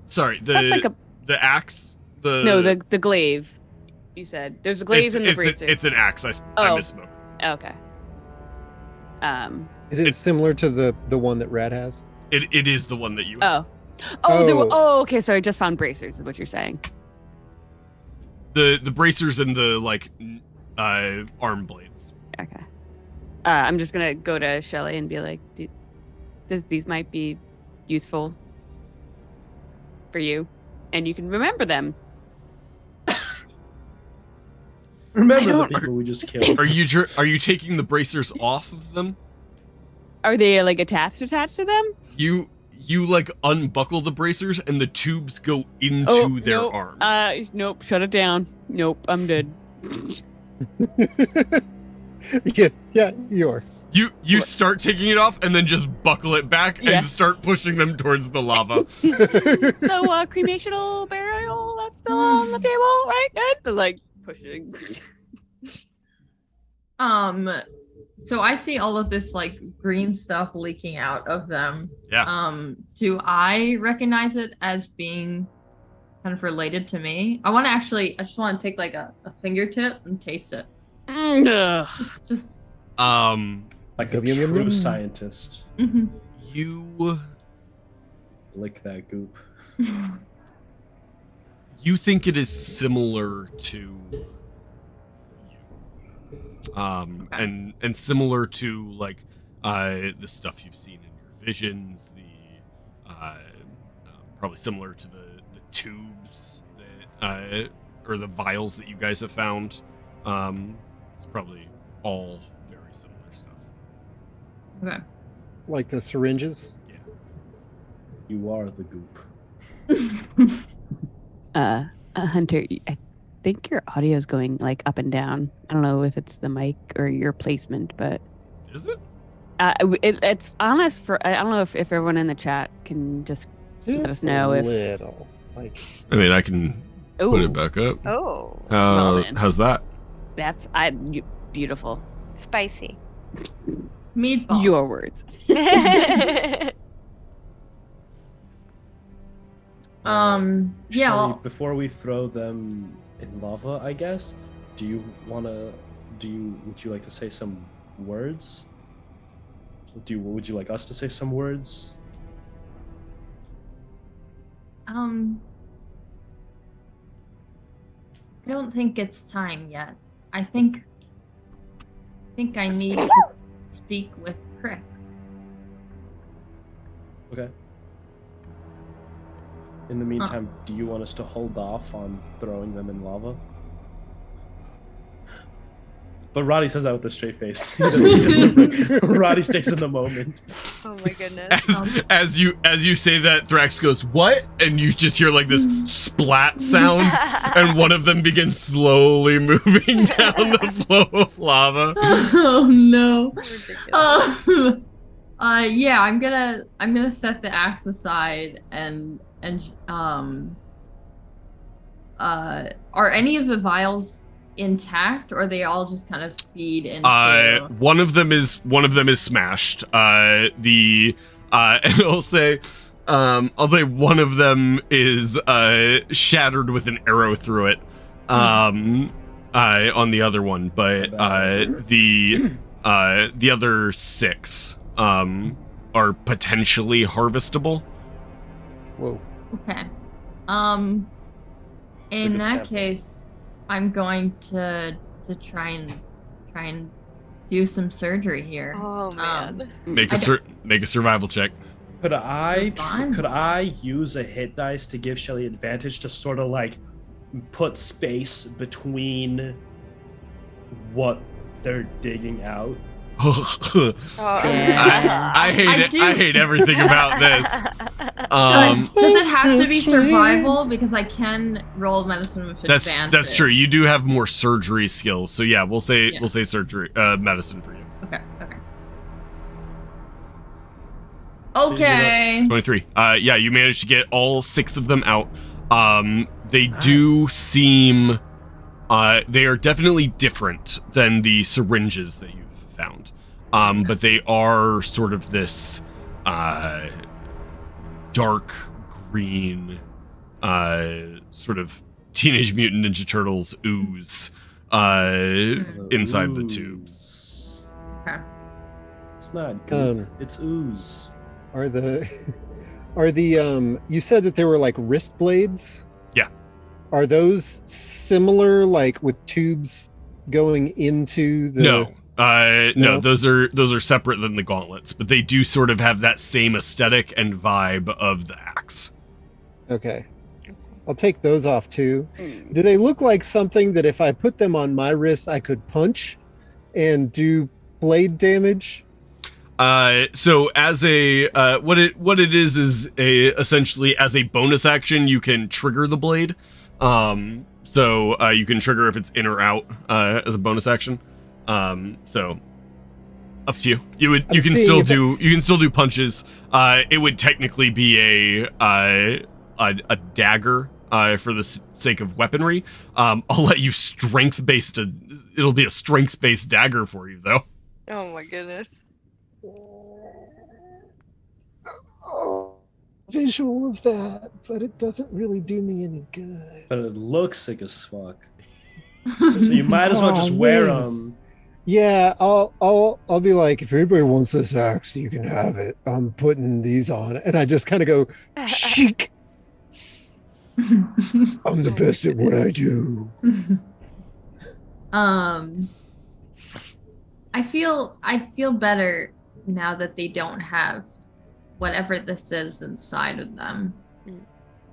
Sorry, That's like the axe. the glaive. You said there's a glaive and the bracer. It's an axe. I misspoke. Okay. Is it similar to the one that Rad has? It is the one that you have. Okay. Sorry, I just found bracers. Is what you're saying? The bracers and the like arm blades. Okay. I'm just gonna go to Shelly and be like, these might be useful for you, and you can remember them. Remember the people we just killed. Are you taking the bracers off of them? Are they like attached to them? You like unbuckle the bracers and the tubes go into their arms. Nope. Shut it down. Nope. I'm dead. Yeah, you are. You start taking it off and then just buckle it back and start pushing them towards the lava. So cremational burial, that's still on the table, right? Good. Like pushing. So I see all of this like green stuff leaking out of them. Yeah. Do I recognize it as being kind of related to me? I just want to take like a fingertip and taste it. Just like a true scientist. Mm-hmm. You lick that goop. You think it is similar to and similar to like the stuff you've seen in your visions, probably similar to the tubes that or the vials that you guys have found. It's probably all very similar stuff. Okay. Like the syringes? Yeah. You are the goop. Hunter, I think your audio is going like up and down. I don't know if it's the mic or your placement, but is it? It's honest for. I don't know if everyone in the chat can just let us know a if. Little. Like. I mean, I can put it back up. Oh. How's that? That's beautiful. Spicy. Meatballs. Your words. Yeah. Shelly, before we throw them in lava, I guess, would you like to say some words? Would you like us to say some words? I don't think it's time yet. I think I need to speak with Crick. Okay. In the meantime, do you want us to hold off on throwing them in lava? But Roddy says that with a straight face. Roddy stays in the moment. Oh my goodness. As you say that, Thrax goes, "What?" And you just hear like this splat sound, and one of them begins slowly moving down the flow of lava. Oh no. Ridiculous. Yeah, I'm gonna set the axe aside and are any of the vials intact, or they all just kind of feed into one of them is smashed. And I'll say one of them is shattered with an arrow through it. On the other one, but the other 6 are potentially harvestable. Whoa. Okay. In that case, I'm going to try and do some surgery here. Oh man. Make a survival check. Could I use a hit dice to give Shelly advantage to sort of like put space between what they're digging out? I hate everything about this. Does it have to be survival? Because I can roll medicine with advantage. That's true. You do have more surgery skills, so yeah, we'll say surgery, medicine for you. Okay. Okay. 23. Yeah, you managed to get all 6 of them out. They do seem, they are definitely different than the syringes that you've found. But they are sort of this, dark green, sort of Teenage Mutant Ninja Turtles ooze, inside the tubes. Okay. It's not good. It's ooze. Are the you said that there were like wrist blades? Yeah. Are those similar, like with tubes going into the No, those are separate than the gauntlets, but they do sort of have that same aesthetic and vibe of the axe. Okay. I'll take those off too. Do they look like something that if I put them on my wrist I could punch and do blade damage? So as a what it is essentially as a bonus action you can trigger the blade. So you can trigger if it's in or out as a bonus action. So up to you. You can still do punches. It would technically be a dagger for the sake of weaponry. I'll let you it'll be a strength-based dagger for you though. Oh my goodness. Oh, visual of that, but it doesn't really do me any good. But it looks sick as fuck. So you might as well just wear them. Yeah, I'll be like, if anybody wants this axe, you can have it. I'm putting these on, and I just kind of go, chic. I'm the best at what I do. I feel better now that they don't have whatever this is inside of them.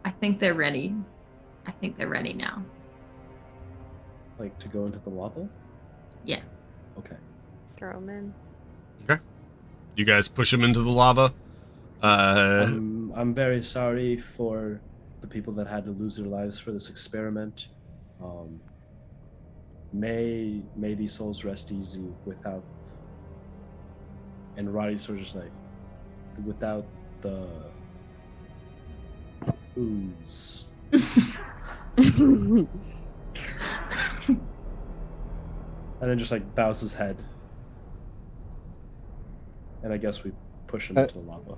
I think they're ready. I think they're ready now. Like to go into the lava? Yeah. Okay. Throw them in. Okay. You guys push them into the lava. I'm very sorry for the people that had to lose their lives for this experiment. May these souls rest easy without. And Roddy's sort of just like, without the ooze. And then just like bows his head. And I guess we push him into the lava.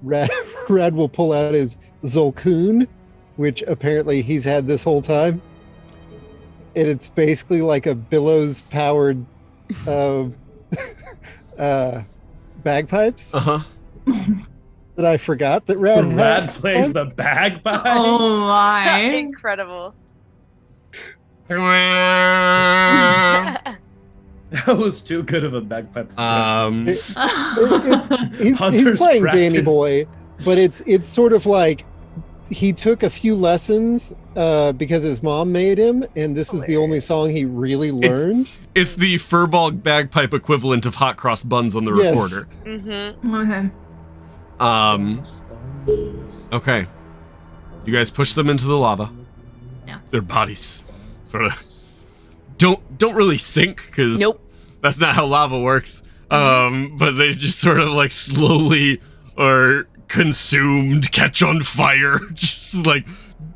Rad will pull out his Zolkun, which apparently he's had this whole time. And it's basically like a billows powered bagpipes. Uh-huh. That I forgot that Rad plays the bagpipes. Oh my. Incredible. That was too good of a bagpipe. He's playing Danny Boy, but it's sort of like he took a few lessons because his mom made him, and this is the only song he really learned. It's the furball bagpipe equivalent of hot cross buns on the recorder. Mm-hmm. Okay. Okay. You guys push them into the lava. Yeah. Their bodies sort of don't really sink because that's not how lava works. But they just sort of like slowly are consumed, catch on fire, just like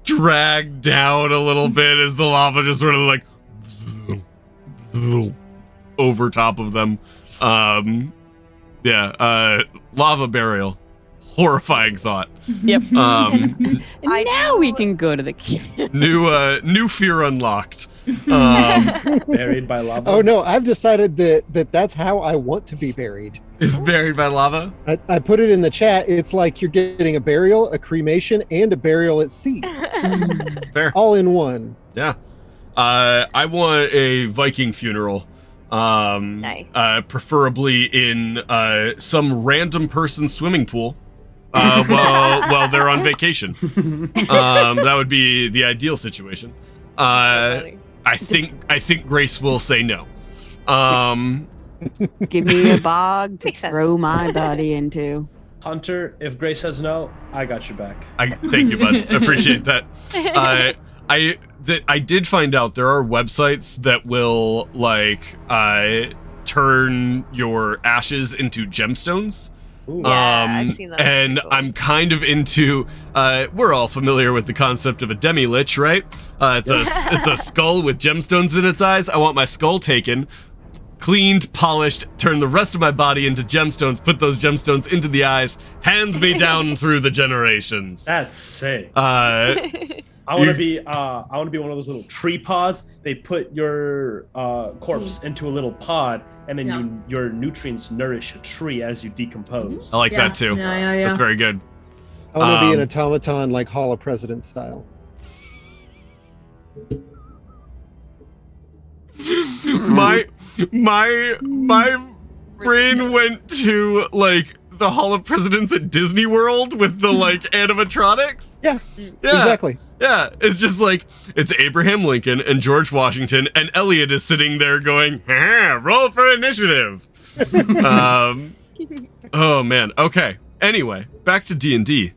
drag down a little bit as the lava just sort of like over top of them. Lava burial. Horrifying thought. Yep. And now we can go to the new fear unlocked. Buried by lava. Oh no, I've decided that's how I want to be buried. Is buried by lava? I put it in the chat. It's like you're getting a burial, a cremation, and a burial at sea. Fair. All in one. Yeah. I want a Viking funeral. Nice. Preferably in some random person's swimming pool. While they're on vacation. That would be the ideal situation. I think Grace will say no. Give me a bog to Makes sense. throw my body into. Hunter, if Grace says no, I got your back. Thank you, bud. I appreciate that. I did find out there are websites that will like turn your ashes into gemstones. Ooh. Yeah, I've seen that. And Cool. I'm kind of into. We're all familiar with the concept of a demi-lich, right? It's a skull with gemstones in its eyes. I want my skull taken, cleaned, polished, turn the rest of my body into gemstones, put those gemstones into the eyes, hand me down through the generations. That's sick. Uh, I want to be one of those little tree pods. They put your corpse into a little pod, and then your nutrients nourish a tree as you decompose. I like that too. Yeah. That's very good. I want to be an automaton like Hall of President style. my brain went to like the Hall of Presidents at Disney World with the like animatronics. Yeah, exactly. Yeah, it's just like it's Abraham Lincoln and George Washington, and Elliot is sitting there going, roll for initiative. Oh man. Okay. Anyway, back to D&D.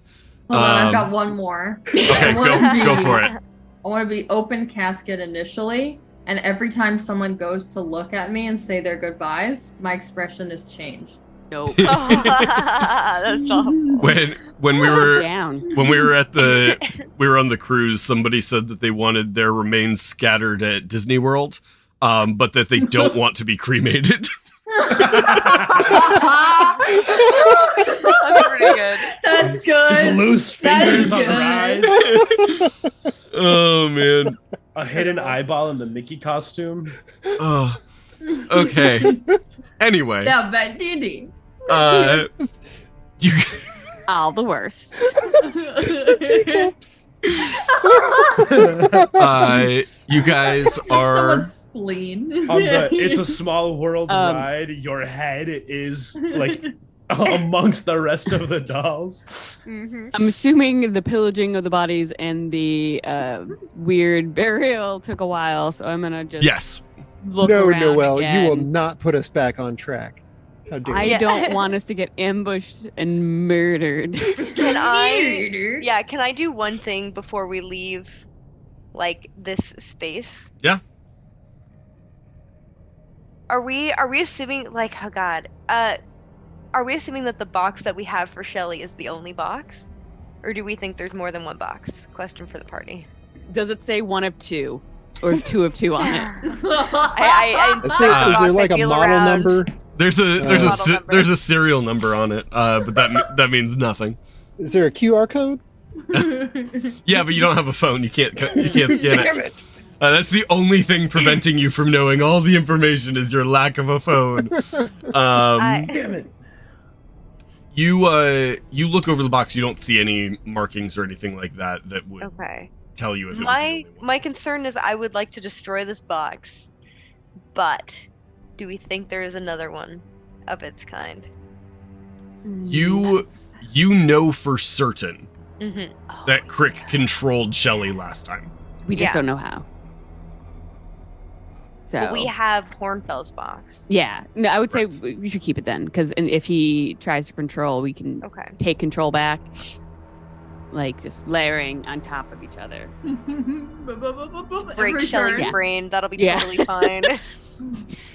Hold on, I've got one more. Okay, go for it. I want to be open casket initially, and every time someone goes to look at me and say their goodbyes, my expression is changed. Nope. That's awful. When we were down. when we were we were on the cruise, somebody said that they wanted their remains scattered at Disney World, but that they don't want to be cremated. That's pretty good. That's good. Just loose fingers on good. the ride. Oh man. A hidden eyeball in the Mickey costume. Oh. Okay. Anyway. Yeah, but D&D. You All the worst. Teacups. you guys are Someone's spleen. It's a Small World ride. Your head is like amongst the rest of the dolls. Mhm. I'm assuming the pillaging of the bodies and the weird burial took a while, so I'm gonna just yes. look No, around Noel, again. you will not put us back on track. How dare I you? Yeah. don't want us to get ambushed and murdered. Can I do one thing before we leave, like this space? Yeah. Are we assuming like, oh god, are we assuming that the box that we have for Shelly is the only box, or do we think there's more than one box? Question for the party. Does it say one of two or two of two on it? I Is there like a model number? There's Model number. there's a serial number on it, but that means nothing. Is there a QR code? Yeah, but you don't have a phone. You can't scan Damn it. it! That's the only thing preventing you from knowing all the information is your lack of a phone. Damn it! You look over the box. You don't see any markings or anything like that that would Okay. tell you if it was the only one. My concern is I would like to destroy this box, but do we think there is another one of its kind? You know for certain Mm-hmm. that Crick controlled Shelly last time. We just Yeah. don't know how. So But we have Hornfell's box. yeah, no, I would say Correct. we should keep it then, because if he tries to control, we can Okay. take control back, like just layering on top of each other. Break Every Shelly's turn. brain. That'll be Yeah. totally fine.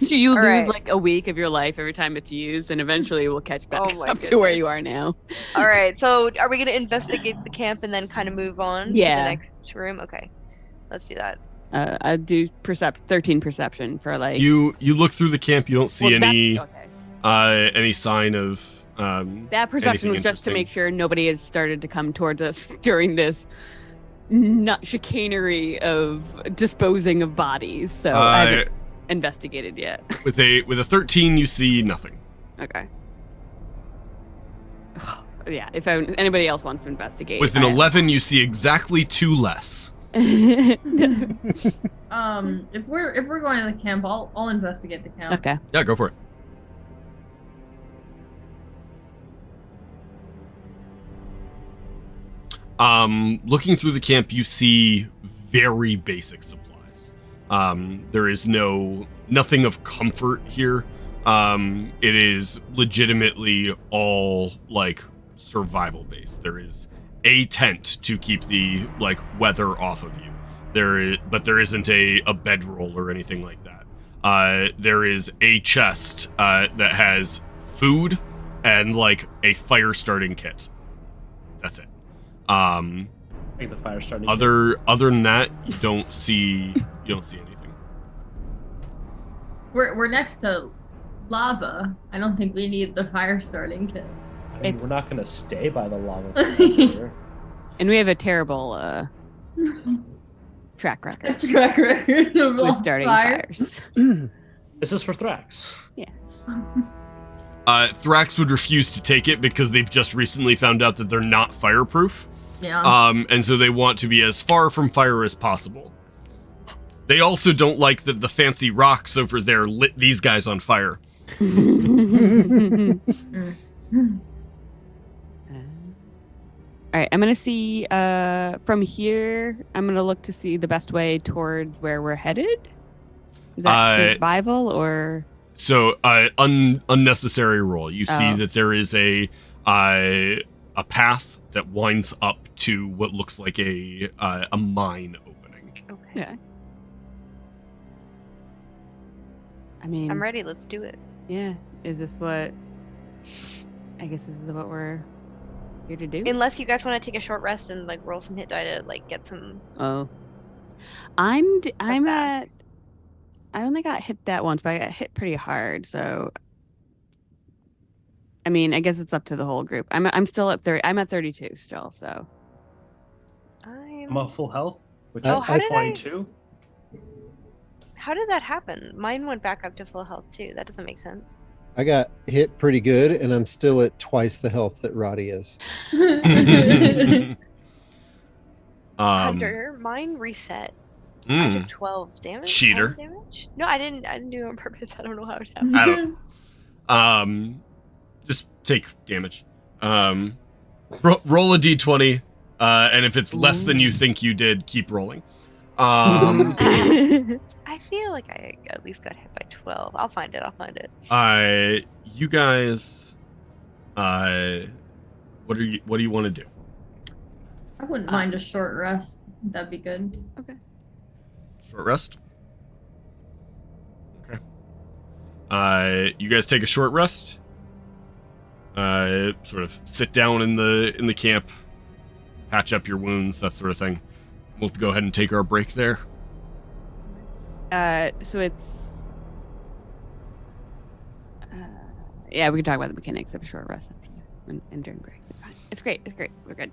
You All lose right. like a week of your life every time it's used, and eventually we'll catch back Oh my up to where goodness. you are now. All right. So are we going to investigate the camp and then kind of move on Yeah. to the next room? Okay. Let's do that. I do 13 perception for like. You look through the camp. You don't see Well, any okay. any sign of That perception anything was just to interesting. make sure nobody has started to come towards us during this chicanery of disposing of bodies. So I haven't investigated yet. with a 13 you see nothing. Okay. Yeah, if anybody else wants to investigate. With an 11 you see exactly 2 less. okay. If we're going to the camp, I'll investigate the camp. Yeah, go for it. Looking through the camp, you see very basic supplies. There is nothing of comfort here. It is legitimately all like survival based. There is a tent to keep the like weather off of you. But there isn't a bedroll or anything like that. There is a chest that has food, and like a fire starting kit. That's it. Like the fire starting. Other than that, you don't see anything. We're next to lava. I don't think we need the fire starting kit. I mean, we're not gonna stay by the lava forever. And we have a terrible track record Track record of with starting fires. This is for Thrax. Yeah. Thrax would refuse to take it because they've just recently found out that they're not fireproof. Yeah. And so they want to be as far from fire as possible. They also don't like that the fancy rocks over there lit these guys on fire. All right, I'm gonna see from here. I'm gonna look to see the best way towards where we're headed. Is that survival or? So, unnecessary roll. You see that there is a path that winds up to what looks like a mine opening. Okay. Yeah. I mean, I'm ready. Let's do it. Yeah. Is this what? I guess this is what we're here to do. Unless you guys want to take a short rest and like roll some hit die to like get some. Oh. I'm at. I only got hit that once, but I got hit pretty hard. So, I mean, I guess it's up to the whole group. I'm still at 30. I'm at 32 still. So. I'm at full health, which Oh, is how did 22. How did that happen? Mine went back up to full health too. That doesn't make sense. I got hit pretty good, and I'm still at twice the health that Roddy is. Hunter, mine reset. I took 12 damage. Cheater. 12 damage? No, I didn't do it on purpose. I don't know how it happened. I don't. Just take damage. Roll a d20, and if it's less than you think you did, keep rolling. I feel like I at least got hit by 12. I'll find it. You guys, what do you want to do? I wouldn't mind a short rest. That'd be good. Okay. Short rest. Okay. You guys take a short rest. Sort of sit down in the camp, patch up your wounds, that sort of thing. We'll go ahead and take our break there. So it's. Yeah, we can talk about the mechanics of a short rest after and during break. It's fine. It's great. We're good.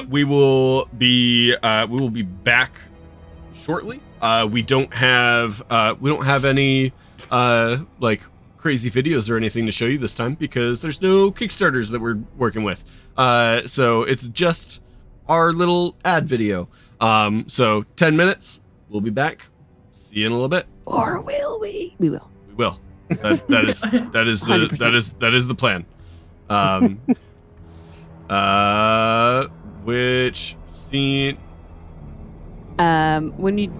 We will be back shortly. We don't have any like crazy videos or anything to show you this time because there's no Kickstarters that we're working with. So it's just our little ad video. So 10 minutes. We'll be back. See you in a little bit. Or will we? We will. We will. That is the plan. Which scene? When you.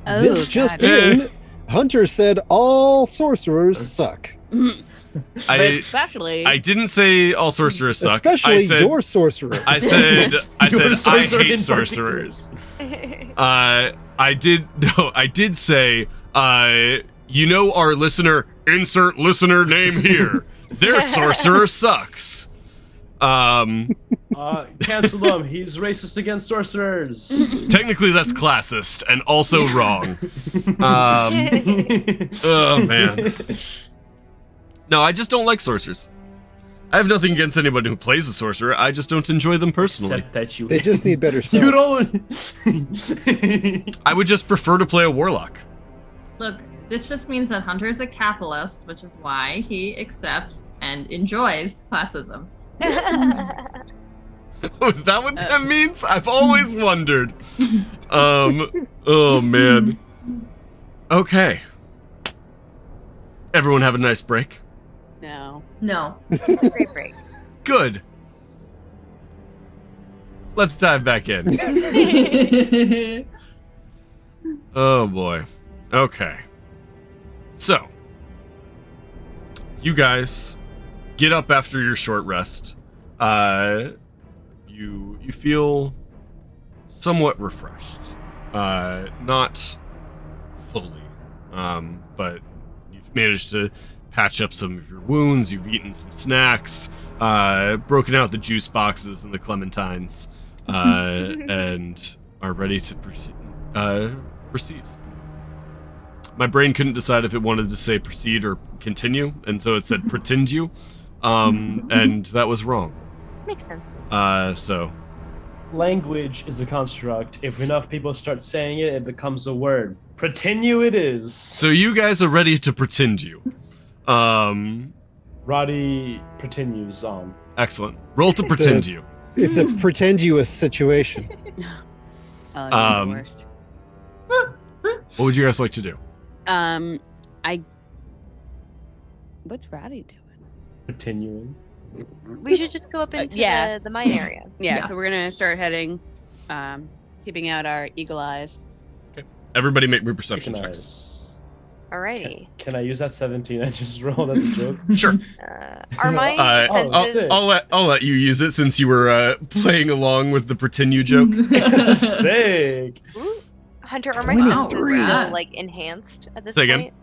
Oh, This just God. in, Hunter said all sorcerers suck. Especially. I didn't say all sorcerers suck. Especially I said, your sorcerer. I said I Your sorcerer hate in sorcerers. I did say you know our listener, insert listener name here. Their sorcerer sucks. Cancel him. He's racist against sorcerers. Technically that's classist and also wrong. Oh man. No, I just don't like sorcerers. I have nothing against anybody who plays a sorcerer. I just don't enjoy them personally. Except that you. They just need better spells. You don't. I would just prefer to play a warlock. Look, this just means that Hunter is a capitalist, which is why he accepts and enjoys classism. Is that what that means? I've always wondered. Oh man. Okay. Everyone have a nice break. No. No. Great break. Good. Let's dive back in. Oh boy. Okay. So, you guys get up after your short rest. You feel somewhat refreshed. Not fully. But you've managed to patch up some of your wounds, you've eaten some snacks, broken out the juice boxes and the clementines, and are ready to proceed. My brain couldn't decide if it wanted to say proceed or continue, and so it said pretend you, and that was wrong. Makes sense. So Language is a construct. If enough people start saying it, it becomes a word. Pretend you it is. So you guys are ready to pretend you. Roddy pretend you's on. Excellent. Roll to pretend you. It's a pretenduous situation. Oh, you're the worst. What would you guys like to do? What's Roddy doing? Pretending. We should just go up into yeah. the mine area. Yeah, so we're gonna start heading, keeping out our eagle eyes. Everybody make me perception checks. Recognize. Alrighty. Can I use that 17 I just rolled as a joke? Sure. Are my senses... sick. I'll let you use it since you were playing along with the pretend you joke. Sick. Ooh. Hunter, are my 23. senses still like enhanced at this Say again? point?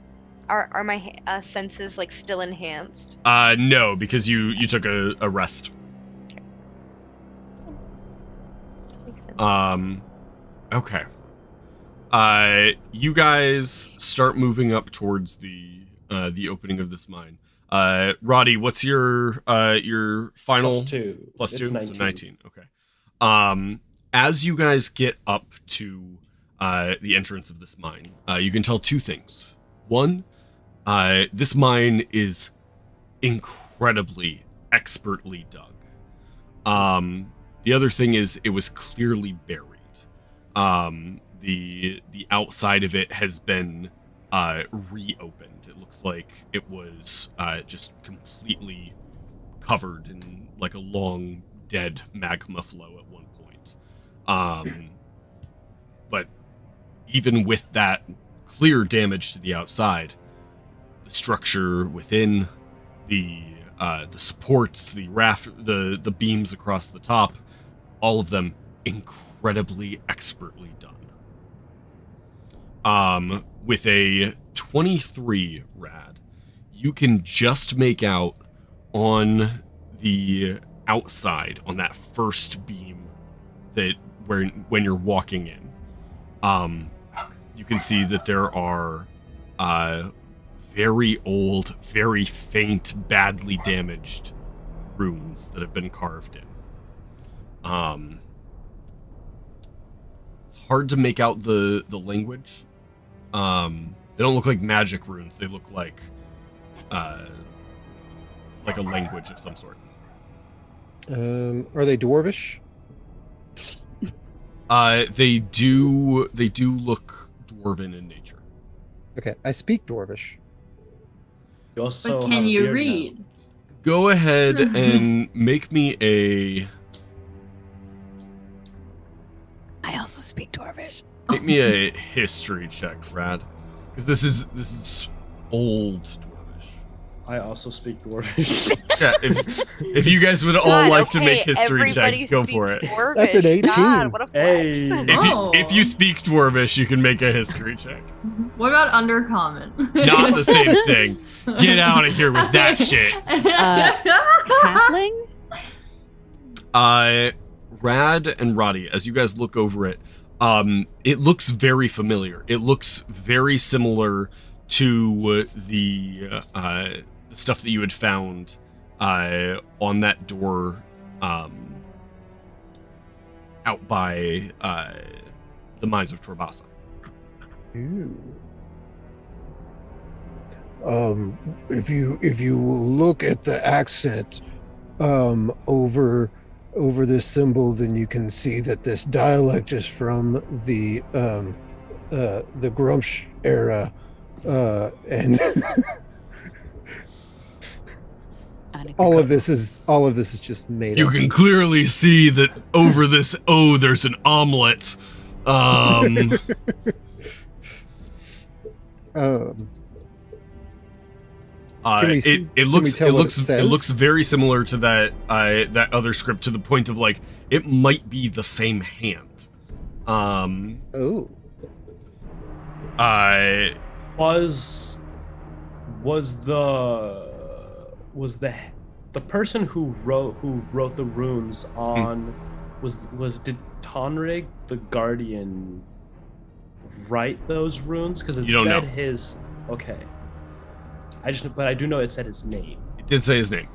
Are my senses like still enhanced? No, because you took a rest. Makes sense. Okay. You guys start moving up towards the opening of this mine. Roddy, what's your final +2. plus It's 2? 19. So 19. Okay. As you guys get up to the entrance of this mine, you can tell two things. One, this mine is incredibly expertly dug. The other thing is it was clearly buried. The outside of it has been reopened. It looks like it was just completely covered in like a long dead magma flow at one point. But even with that clear damage to the outside, the structure within, the supports, the the beams across the top, all of them incredibly expertly done. With a 23 rad, you can just make out on the outside, on that first beam that when you're walking in, you can see that there are very old, very faint, badly damaged runes that have been carved in. It's hard to make out the language. They don't look like magic runes. They look like a language of some sort. Are they dwarvish? They do look dwarven in nature. Okay, I speak dwarvish. You also But have can a you beard read? Go ahead and make me a. I also speak Dwarvish. Make me a history check, Rad, because this is old Dwarvish. I also speak Dwarvish. Yeah, if you guys would all God, like to okay, make history everybody checks, go speaks for it. Dwarvish. That's an 18. God, what a Hey. flex. If you speak Dwarvish, you can make a history check. What about undercommon? Not the same thing. Get out of here with that shit. Halfling? Rad and Roddy, as you guys look over it, it looks very familiar. It looks very similar to the stuff that you had found on that door out by the mines of Torbasa. If you look at the accent over this symbol, then you can see that this dialect is from the Grumsh era, and all of this is just made You up. can clearly see that over this O there's an omelet. It looks very similar to that other script, to the point of like it might be the same hand. Was the person who wrote the runes on did Tonrig the Guardian write those runes? Because it said his. Okay. But I do know it said his name. It did say his name.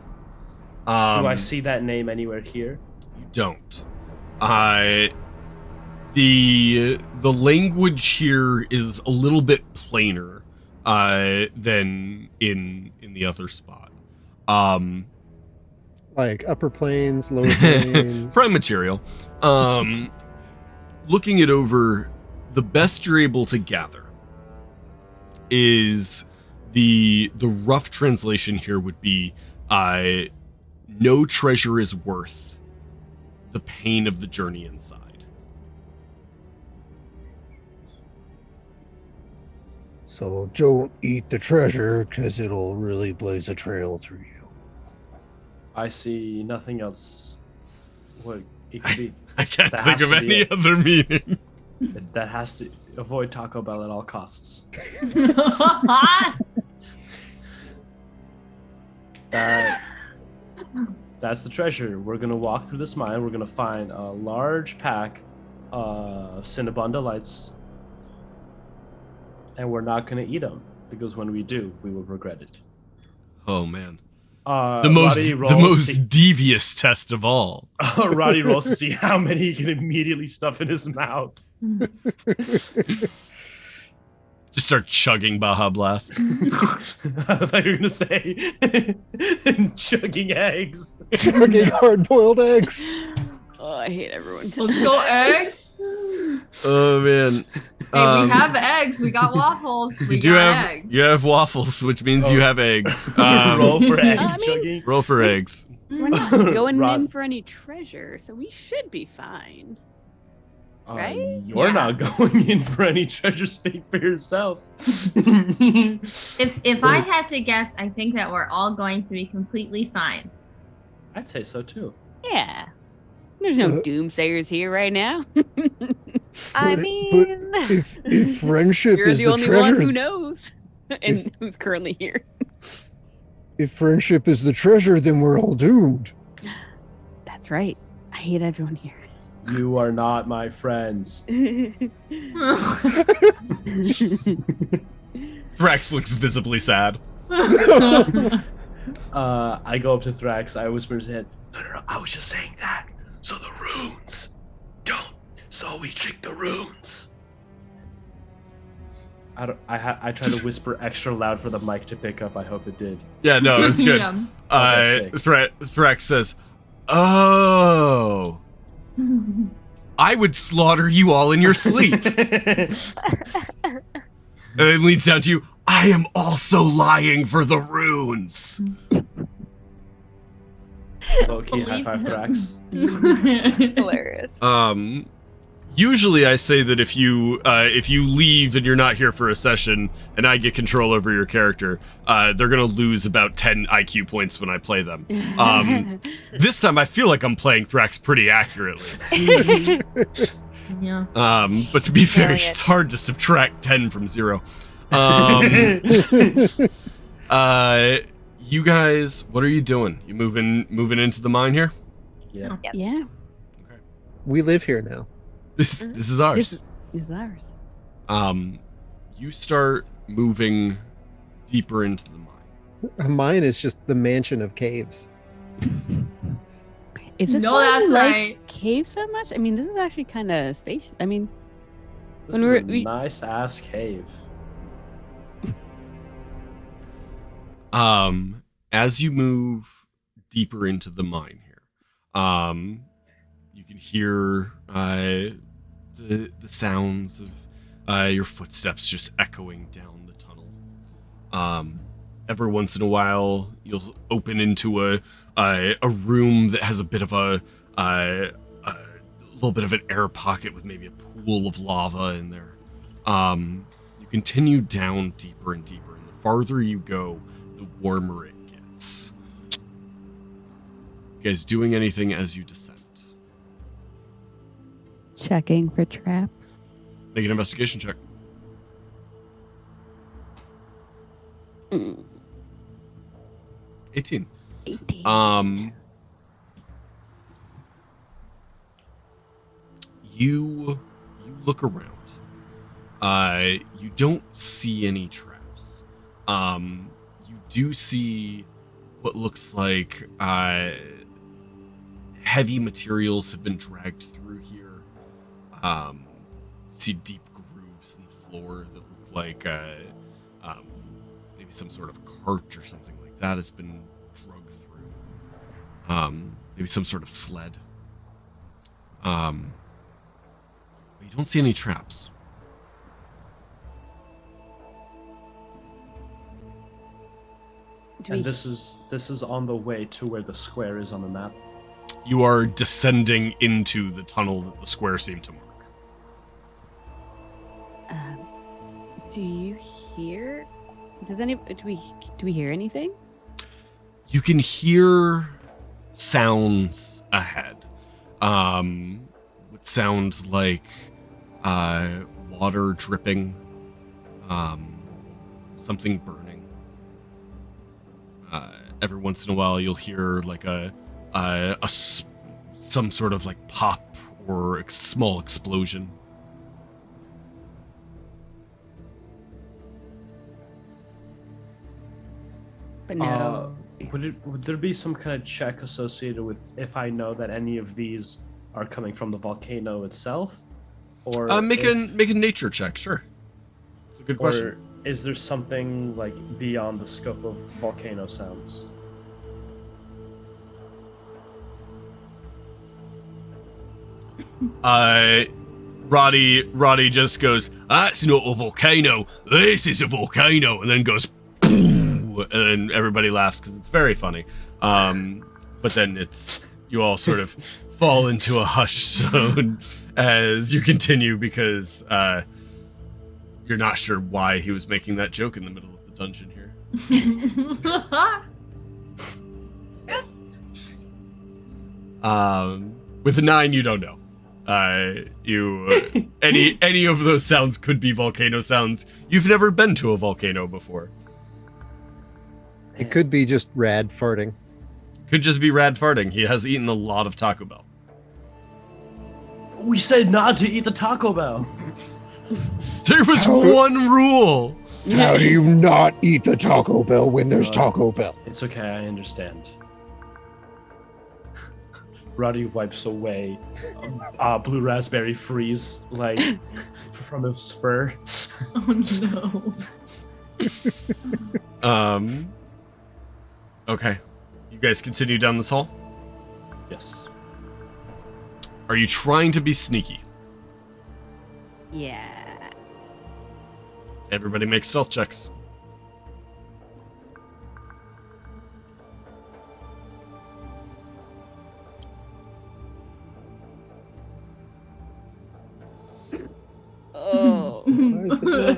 Do I see that name anywhere here? You don't. The language here is a little bit plainer than in the other spot. Like upper planes, lower planes. Prime material. Looking it over, the best you're able to gather is the rough translation here would be no treasure is worth the pain of the journey inside. So don't eat the treasure, because it'll really blaze a trail through you. I see nothing else. What it could be? I can't think of any other meaning. That has to avoid Taco Bell at all costs. That's the treasure. We're gonna walk through this mine. We're gonna find a large pack of Cinnabunda lights, and we're not gonna eat them, because when we do, we will regret it. Oh man. The most devious test of all. Roddy rolls to see how many he can immediately stuff in his mouth. Just start chugging Baja Blast. I thought you were gonna say chugging eggs. Chugging hard-boiled eggs. Oh, I hate everyone. Let's go eggs. Oh man. Hey, we have eggs. We got waffles. You have waffles, which means you have eggs. Roll for egg chugging. Roll for eggs. We're not going in for any treasure, so we should be fine. Right? You're not going in for any treasure. Speak for yourself. If I had to guess, I think that we're all going to be completely fine. I'd say so too. Yeah. There's no doomsayers here right now. I mean, if friendship You're is the the only treasure, one who knows and who's currently here. if friendship is the treasure, then we're all doomed. That's right. I hate everyone here. You are not my friends. Thrax looks visibly sad. I go up to Thrax. I whisper in his head, No, I was just saying that. So the runes don't. So we trick the runes. I try to whisper extra loud for the mic to pick up. I hope it did. Yeah, no, it was good. Yeah. Thrax says, "Oh, I would slaughter you all in your sleep." And it leads down to you. I am also lying for the runes. Okay, high five, Thrax. hilarious. Usually I say that if you leave and you're not here for a session and I get control over your character, they're gonna lose about 10 IQ points when I play them. This time I feel like I'm playing Thrax pretty accurately. Yeah. But to be fair, it's hard to subtract 10 from 0. You guys, what are you doing? You moving into the mine here? Yeah. Yeah. We live here now. This is ours. This is ours. You start moving deeper into the mine. Mine is just the mansion of caves. Is this No, why that's you like right. caves so much? I mean, this is actually kind of spacious. I mean, This When is a we- nice ass cave. As you move deeper into the mine here, you can hear the sounds of your footsteps just echoing down the tunnel. Every once in a while, you'll open into a room that has a bit of a little bit of an air pocket with maybe a pool of lava in there. You continue down deeper and deeper, and the farther you go, the warmer it gets. You guys doing anything as you descend? checking for traps. Make an investigation check. Mm, 18. 18. You look around. You don't see any traps. You do see what looks like heavy materials have been dragged through here. You see deep grooves in the floor that look like maybe some sort of cart or something like that has been dragged through. Maybe some sort of sled. But you don't see any traps. Do And we- this is on the way to where the square is on the map. You are descending into the tunnel that the square seemed to mark. do you hear? Do we hear anything? You can hear sounds ahead. What sounds like water dripping, something burning. Every once in a while, you'll hear like some sort of like pop or small explosion. But no. Would there be some kind of check associated with if I know that any of these are coming from the volcano itself, or Make a nature check, sure. It's a good question. Or is there something like beyond the scope of volcano sounds? Roddy just goes, "That's not a volcano. This is a volcano," and then goes, "Boom," and then everybody laughs because it's very funny. But then you all sort of fall into a hush zone as you continue because you're not sure why he was making that joke in the middle of the dungeon here. With a 9, you don't know. Any of those sounds could be volcano sounds. You've never been to a volcano before. It could be just Rad farting. Could just be Rad farting. He has eaten a lot of Taco Bell. We said not to eat the Taco Bell. There was one rule. How do you not eat the Taco Bell when there's Taco Bell? It's okay, I understand. Roddy wipes away blue raspberry freeze like from his fur. Oh no. Okay. You guys continue down this hall? Yes. Are you trying to be sneaky? Yeah. Everybody make stealth checks.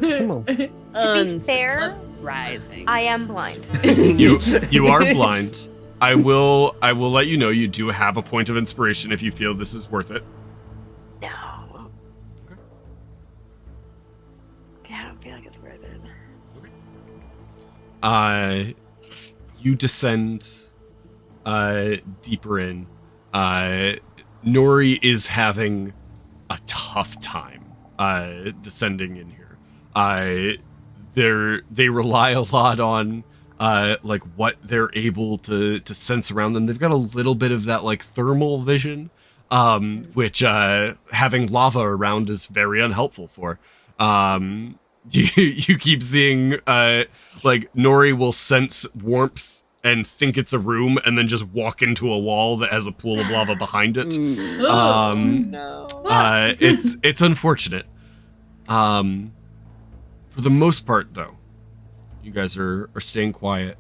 Come on. To be fair, Rising. I am blind. You are blind. I will let you know you do have a point of inspiration if you feel this is worth it. No. Yeah, I don't feel like it's worth it. You descend deeper in. Nori is having a tough time descending in here. They rely a lot on like what they're able to sense around them. They've got a little bit of that like thermal vision, which having lava around is very unhelpful for. You keep seeing like Nori will sense warmth and think it's a room and then just walk into a wall that has a pool of lava behind it. No. It's unfortunate. For the most part though, you guys are staying quiet,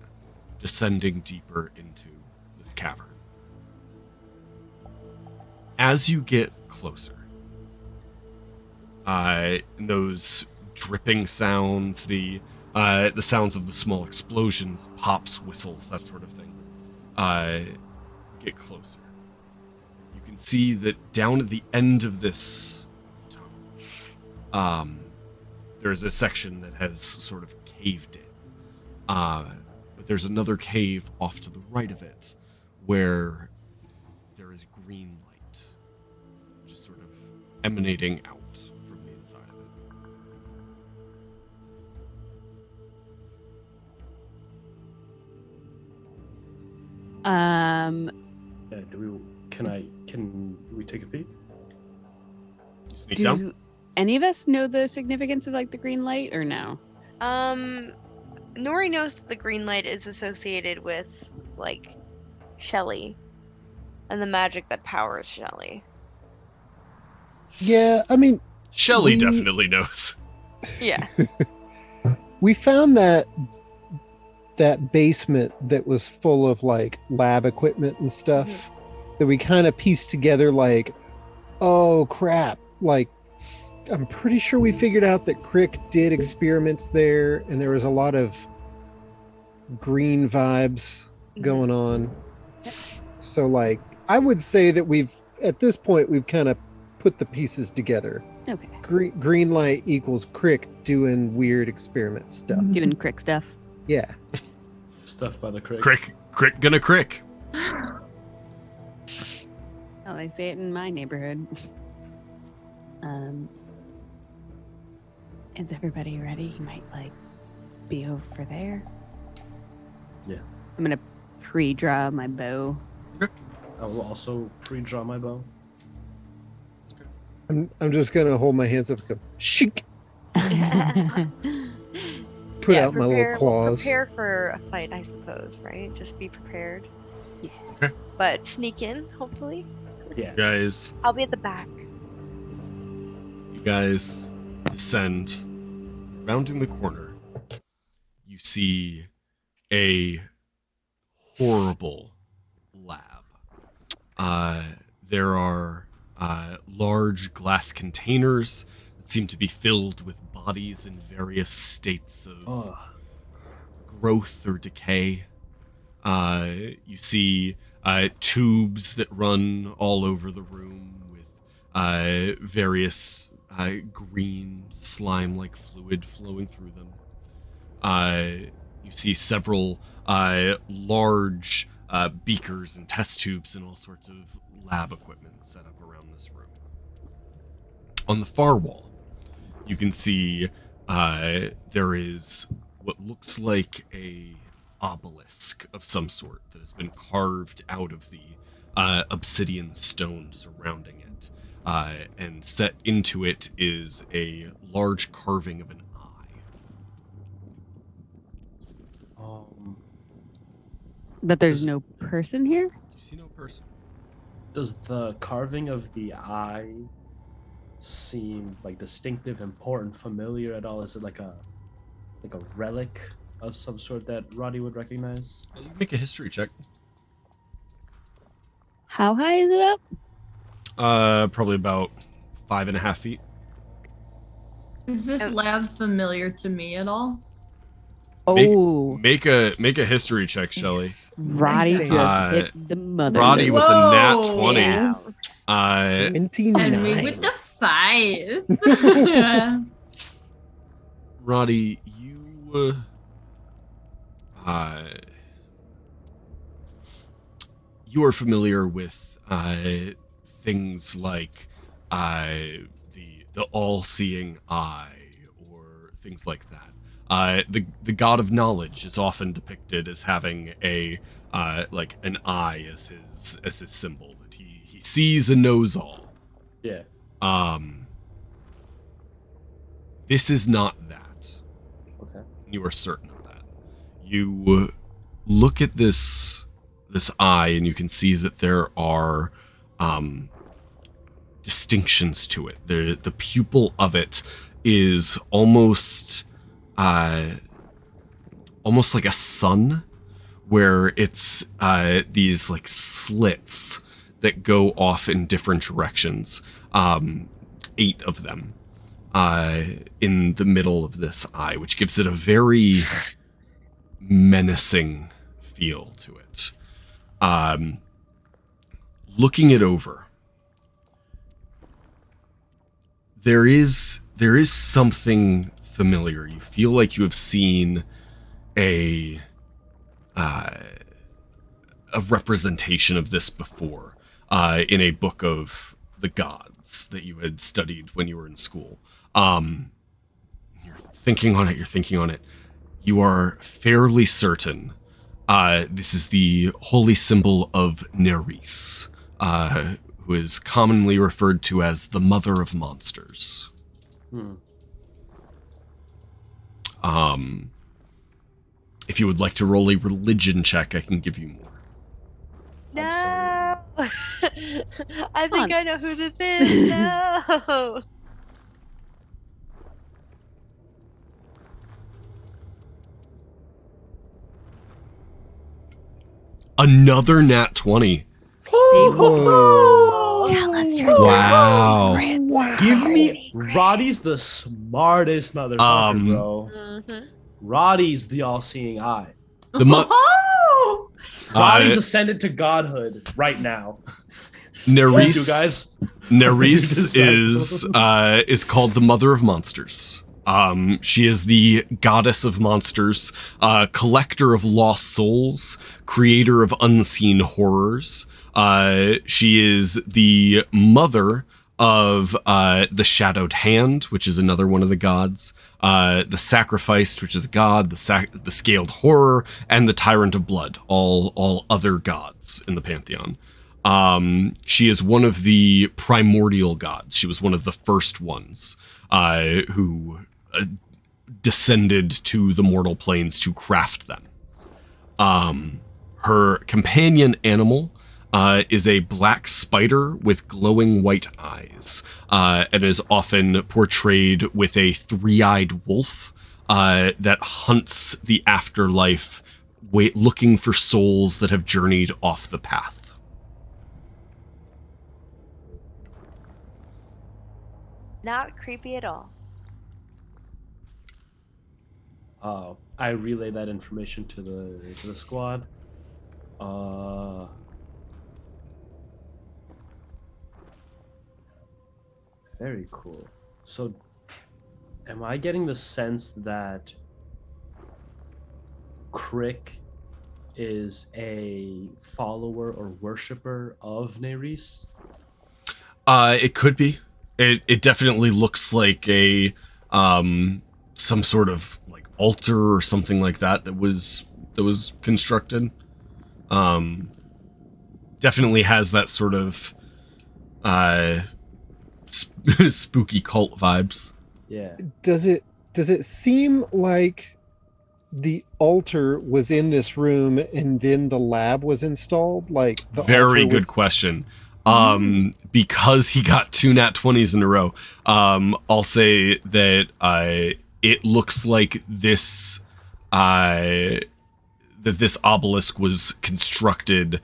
descending deeper into this cavern. As you get closer, those dripping sounds, the sounds of the small explosions, pops, whistles, that sort of thing, get closer. You can see that down at the end of this tunnel, there's a section that has sort of caved in. But there's another cave off to the right of it where there is green light just sort of emanating out from the inside of it. Yeah, can we take a peek? You sneak down? Do any of us know the significance of like the green light or no? Nori knows that the green light is associated with like Shelly and the magic that powers Shelly. Yeah, I mean, Shelly definitely knows. Yeah. we found that basement that was full of like lab equipment and stuff that we kind of pieced together like, oh crap, like I'm pretty sure we figured out that Crick did experiments there and there was a lot of green vibes going on. So like I would say that at this point we've kind of put the pieces together. Okay. Green light equals Crick doing weird experiment stuff. Doing crick stuff. Yeah. Stuff by the Crick. Crick gonna crick. Oh, they say it in my neighborhood. Is everybody ready? You might like be over there. Yeah. I'm gonna pre-draw my bow. I will also pre-draw my bow. I'm just gonna hold my hands up and go shink. Put out my little claws. Prepare for a fight, I suppose, right? Just be prepared. Yeah. Okay. But sneak in, hopefully. Yeah. Guys, I'll be at the back. you guys descend. Rounding the corner, you see a horrible lab. There are large glass containers that seem to be filled with bodies in various states of growth or decay. You see tubes that run all over the room with various green slime-like fluid flowing through them. You see several large beakers and test tubes and all sorts of lab equipment set up around this room. On the far wall, you can see there is what looks like a obelisk of some sort that has been carved out of the obsidian stone surrounding it. And set into it is a large carving of an eye. But there's no person here? You see no person. Does the carving of the eye seem like distinctive, important, familiar at all? Is it like a relic of some sort that Roddy would recognize? You can make a history check. How high is it up? Probably about 5.5 feet. Is this lab familiar to me at all? Oh, Make a history check, Shelly. Roddy Nice. just hit the mother. Roddy load. with a nat Whoa. 20. Yeah. 29. And me with the 5. Roddy, you are familiar with things like the all-seeing eye or things like that. The god of knowledge is often depicted as having a like an eye as his symbol, that he sees and knows all. Yeah. This is not that. Okay. You are certain of that. You look at this eye and you can see that there are distinctions to it. The pupil of it is almost like a sun, where it's these like slits that go off in different directions. 8 of them in the middle of this eye, which gives it a very menacing feel to it. Looking it over, there is something familiar. You feel like you have seen a representation of this before in a book of the gods that you had studied when you were in school. You're thinking on it. You are fairly certain this is the holy symbol of Nerys, who is commonly referred to as the mother of monsters. If you would like to roll a religion check, I can give you more. No! I think I know who this is. No! Another nat 20. Whoa. Tell us your Wow. Wow. Give me Roddy's the smartest motherfucker, bro. Mhm. Roddy's the all-seeing eye. The mo- Oh! Roddy's ascended to godhood right now. Nerys, You guys. Nerys is called the Mother of Monsters. She is the goddess of monsters, collector of lost souls, creator of unseen horrors. She is the mother of the Shadowed Hand, which is another one of the gods, the Sacrificed, which is a god, the Scaled Horror, and the Tyrant of Blood, all other gods in the pantheon. She is one of the primordial gods. She was one of the first ones who descended to the mortal planes to craft them. Her companion animal is a black spider with glowing white eyes, and is often portrayed with a 3-eyed wolf that hunts the afterlife, looking for souls that have journeyed off the path. Not creepy at all. I relay that information to the squad. Very cool. So, am I getting the sense that Crick is a follower or worshiper of Nerys? It could be. It definitely looks like a some sort of like altar or something like that was constructed. Definitely has that sort of spooky cult vibes. Yeah. Does it seem like the altar was in this room and then the lab was installed? Like the Very altar good was... question. Because he got 2 nat 20s in a row, I'll say that it looks like this that this obelisk was constructed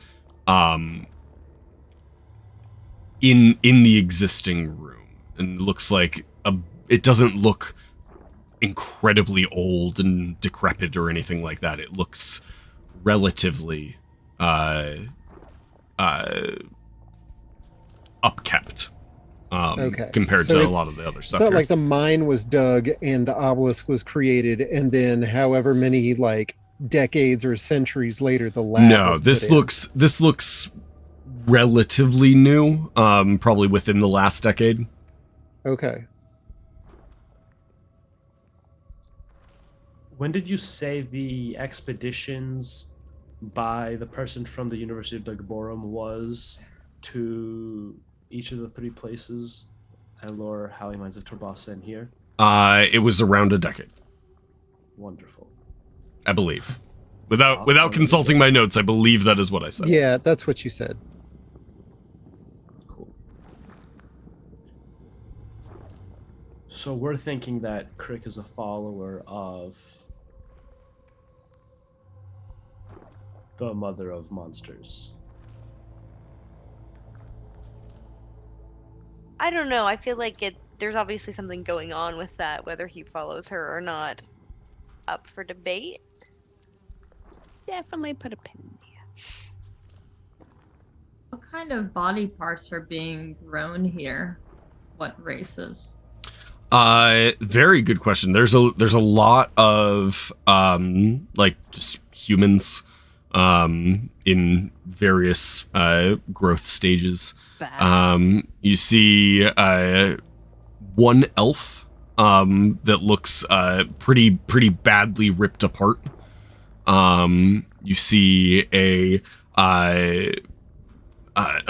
in the existing room, and looks like it doesn't look incredibly old and decrepit or anything like that. It looks relatively upkept compared to a lot of the other stuff. It's not here. like the mine was dug and the obelisk was created, and then however many like decades or centuries later the lab. No, this looks relatively new, probably within the last decade. Okay. When did you say the expeditions by the person from the University of Dagborum was to each of the 3 places? Elor, Howie Mines of Torbasa, and here? It was around a decade. Wonderful. I believe. Without consulting my notes, I believe that is what I said. Yeah, that's what you said. Cool. So we're thinking that Crick is a follower of the Mother of Monsters. I don't know. I feel like there's obviously something going on with that, whether he follows her or not. Up for debate. Definitely put a pin in the What kind of body parts are being grown here? What races? Very good question. There's a lot of like just humans in various growth stages. You see one elf that looks pretty badly ripped apart. You see a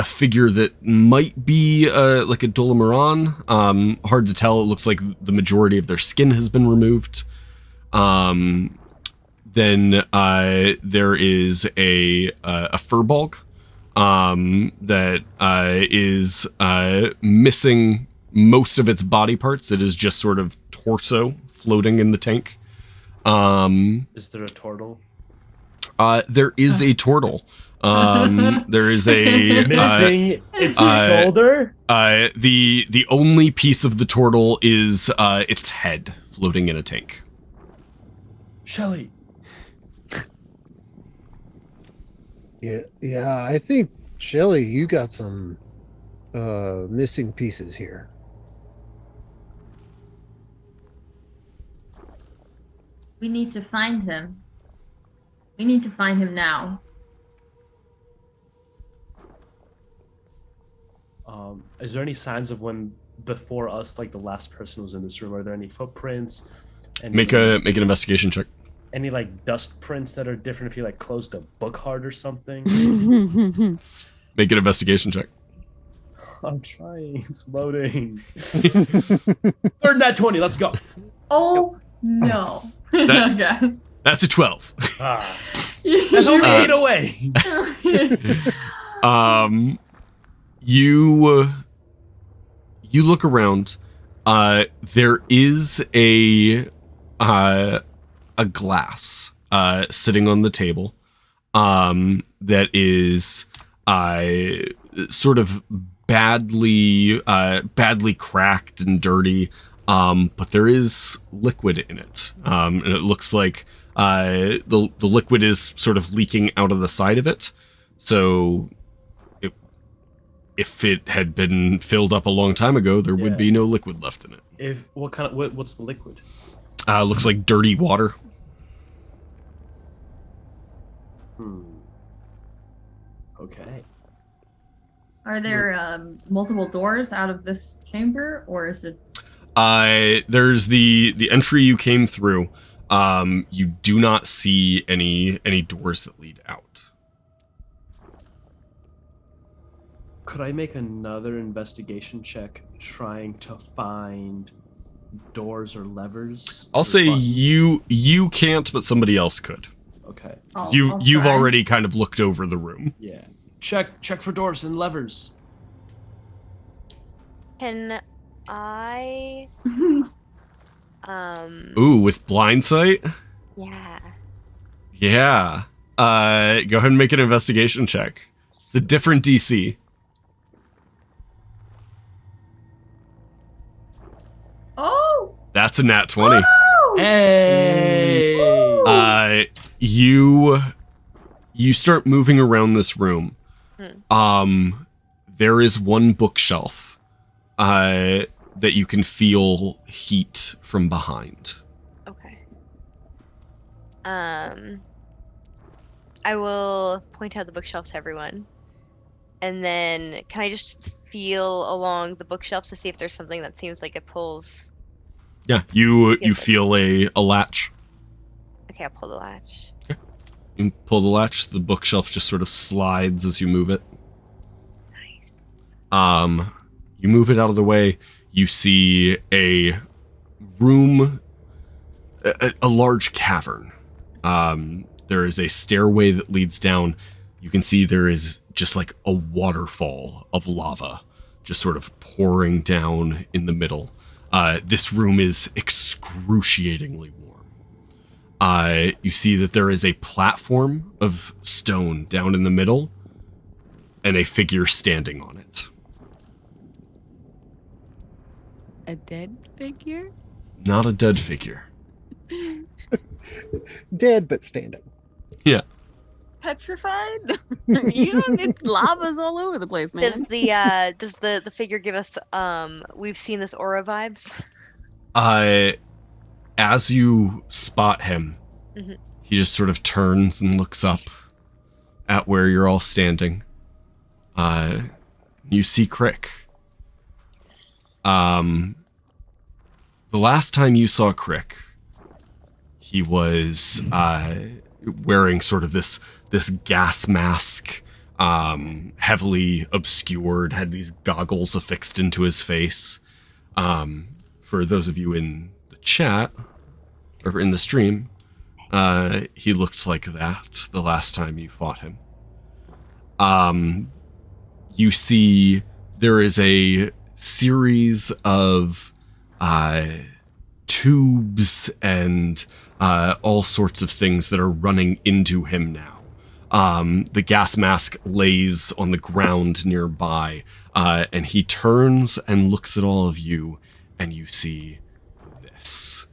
figure that might be like a Dolomaran. Hard to tell. It looks like the majority of their skin has been removed. Then there is a furbolg that is missing most of its body parts. It is just sort of torso floating in the tank. Is there a turtle? There is a turtle. There is a missing its shoulder. The only piece of the turtle is its head floating in a tank. Shelly. Yeah, I think Shelly, you got some missing pieces here. We need to find him. We need to find him now. Is there any signs of when before us, like the last person was in this room? Are there any footprints? Make an investigation check. Any like dust prints that are different if you like closed a book hard or something? Make an investigation check. I'm trying. It's loading. Third nat 20. Let's go. Oh no. That's a 12. There's only 8 away. You look around. There is a glass sitting on the table that is sort of badly cracked and dirty, but there is liquid in it, and it looks like the liquid is sort of leaking out of the side of it. So if it had been filled up a long time ago, there would be no liquid left in it. What's the liquid? Looks like dirty water. Okay. Are there multiple doors out of this chamber, or is it? There's the entry you came through. You do not see any doors that lead out. Could I make another investigation check trying to find doors or levers? I'll say buttons? you can't, but somebody else could. Okay. You've already kind of looked over the room. Yeah. Check for doors and levers. Can I Ooh, with blind sight? Yeah. Yeah. Go ahead and make an investigation check. It's a different DC. Oh That's a nat 20. Hey! You start moving around this room. There is one bookshelf that you can feel heat from behind. Okay. I will point out the bookshelf to everyone. And then can I just feel along the bookshelf to see if there's something that seems like it pulls? Yeah, you feel a latch. Okay, I'll pull the latch. You pull the latch, the bookshelf just sort of slides as you move it. Nice. You move it out of the way, you see a room, a large cavern. There is a stairway that leads down. You can see there is just like a waterfall of lava just sort of pouring down in the middle. This room is excruciatingly warm. You see that there is a platform of stone down in the middle and a figure standing on it. A dead figure? Not a dead figure. Dead but standing. Yeah. Petrified? You don't. It's lava's all over the place, man. Does the figure give us we've seen this aura vibes? As you spot him, he just sort of turns and looks up at where you're all standing. You see Crick. The last time you saw Crick, he was wearing sort of this gas mask, heavily obscured, had these goggles affixed into his face. For those of you in the chat, or in the stream, he looked like that the last time you fought him. You see there is a series of tubes and all sorts of things that are running into him now. The gas mask lays on the ground nearby, and he turns and looks at all of you, and you see this.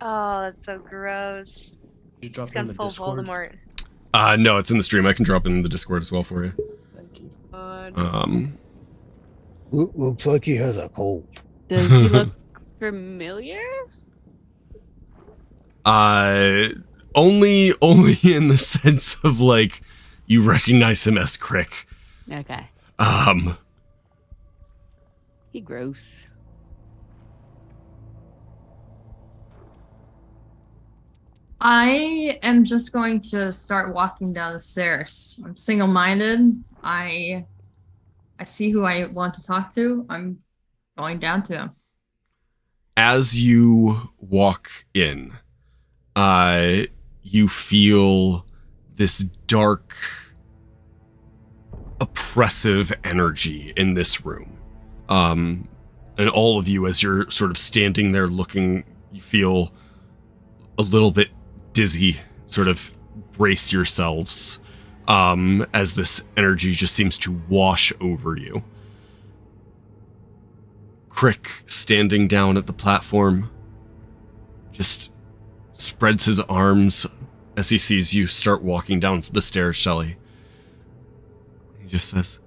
Oh, that's so gross. You drop It's in got the full Discord. Voldemort. No, it's in the stream. I can drop it in the Discord as well for you. Thank you. Looks like he has a cold. Does he look familiar? Only in the sense of like you recognize him as Crick. Okay. He gross. I am just going to start walking down the stairs. I'm single-minded. I see who I want to talk to. I'm going down to him. As you walk in, you feel this dark, oppressive energy in this room. And all of you, as you're sort of standing there looking, you feel a little bit dizzy. Sort of brace yourselves as this energy just seems to wash over you. Crick, standing down at the platform, just spreads his arms as he sees you start walking down the stairs, Shelley. He just says,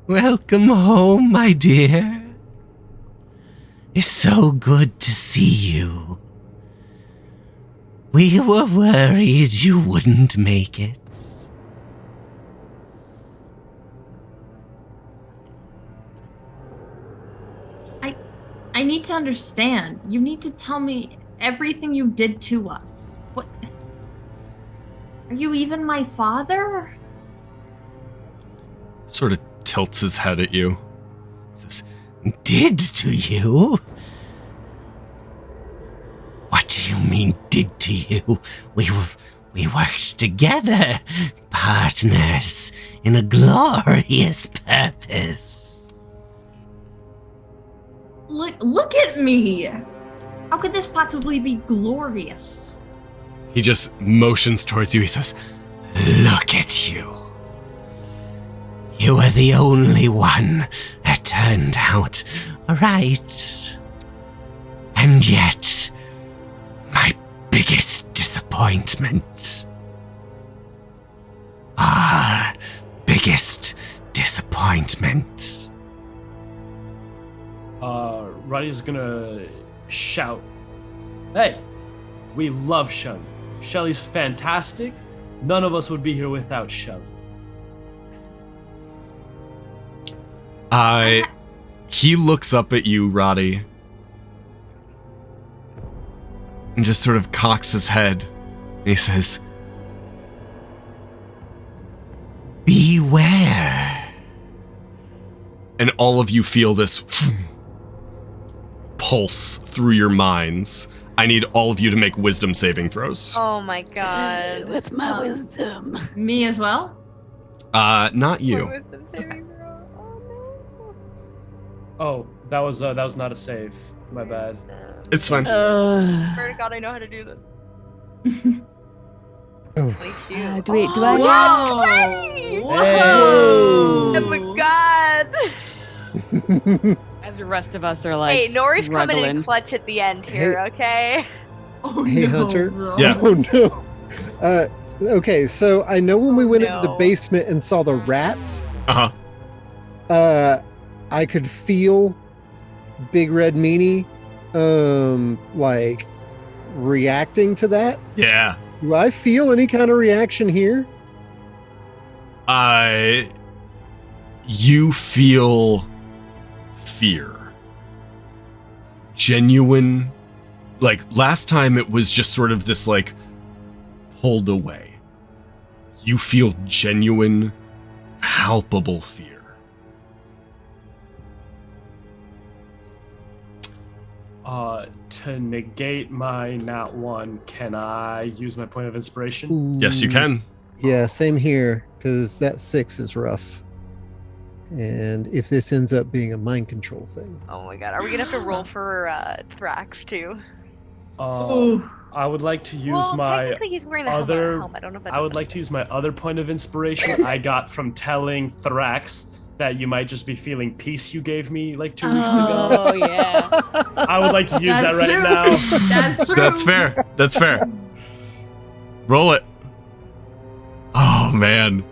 "Welcome home, my dear. It's so good to see you. We were worried you wouldn't make it." I need to understand. You need to tell me everything you did to us. What? Are you even my father? Sort of tilts his head at you. Says, "Did to you? What do you mean, did to you? We worked together, partners, in a glorious purpose." Look at me. How could this possibly be glorious? He just motions towards you. He says, "Look at you. You were the only one that turned out right. And yet, my biggest disappointment. Our biggest disappointment. Roddy's gonna shout, "Hey, we love Shelly. Shelly's fantastic. None of us would be here without Shelly." He looks up at you, Roddy, and just sort of cocks his head. And he says, Beware. and all of you feel this pulse through your minds. I need all of you to make wisdom saving throws. Oh my god. What's my wisdom? Me as well? Not you. My wisdom saving throw. Oh Oh, that was not a save. My bad. no. It's fine. Swear to God, I know how to do this. 22. Do I? Whoa! Hey. Whoa! Oh my god. As the rest of us are like, Hey, Nori's coming in struggling. clutch at the end here, okay? Oh, Hey, no, Hunter. bro. Yeah. Oh no. Okay, so I know when we went into the no. basement and saw the rats, Uh-huh. I could feel Big Red Meanie like reacting to that. Yeah. Do I feel any kind of reaction here? You feel fear. Genuine. Like, last time it was just sort of this, like, pulled away. You feel genuine, palpable fear. To negate my nat 1, can I use my point of inspiration? Yes, you can. Yeah, same here, because that 6 is rough. And if this ends up being a mind control thing. Oh my god. Are we gonna have to roll for Thrax too? Ooh. I would like to use Well, my technically he's wearing the other. helmet. I don't know if that I would does like to use my other point of inspiration I got from telling Thrax that you might just be feeling peace you gave me like 2 weeks ago. Oh yeah. I would like to use that That's right true. now. That's true. That's fair. That's fair. Roll it. Oh, man.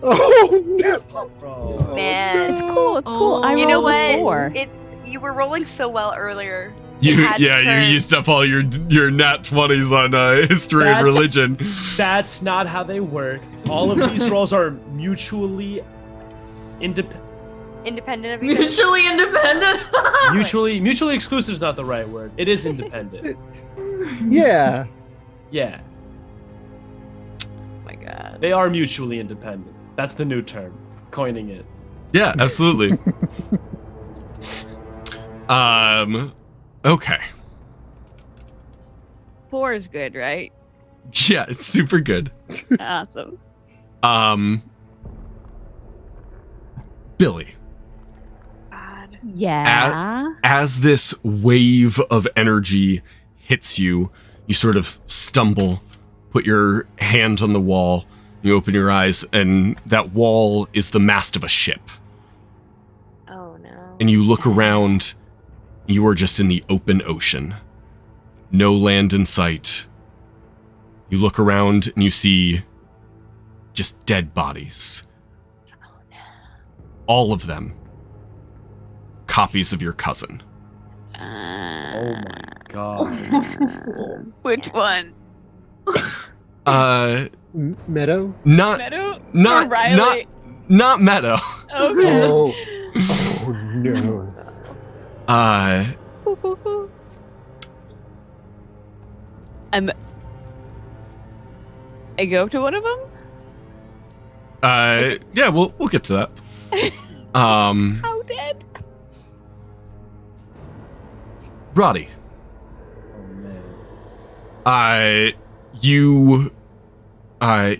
Oh no! Bro. Man. It's cool. It's cool. I You know rolled what? a 4. You were rolling so well earlier. You had you turns. used up all your nat 20s on history and That's- religion. That's not how they work. All of these rolls are mutually independent. Independent of each other. Mutually independent. Mutually exclusive is not the right word. It is independent. Yeah. Yeah, Oh my god. they are mutually independent. That's the new term. Coining it. Yeah, absolutely. Okay. 4 is good, right? Yeah, it's super good. Awesome. Billy, God. Yeah. as this wave of energy hits you, you sort of stumble, put your hand on the wall, you open your eyes, and that wall is the mast of a ship. Oh no. And you look around, you are just in the open ocean. No land in sight. You look around and you see just dead bodies. All of them copies of your cousin. Oh my god. Which one? Meadow? Not Meadow? not Or Riley? not Meadow. Okay. Oh. Oh no. I go up to one of them? Yeah, we'll get to that. How dead? Roddy, Oh man.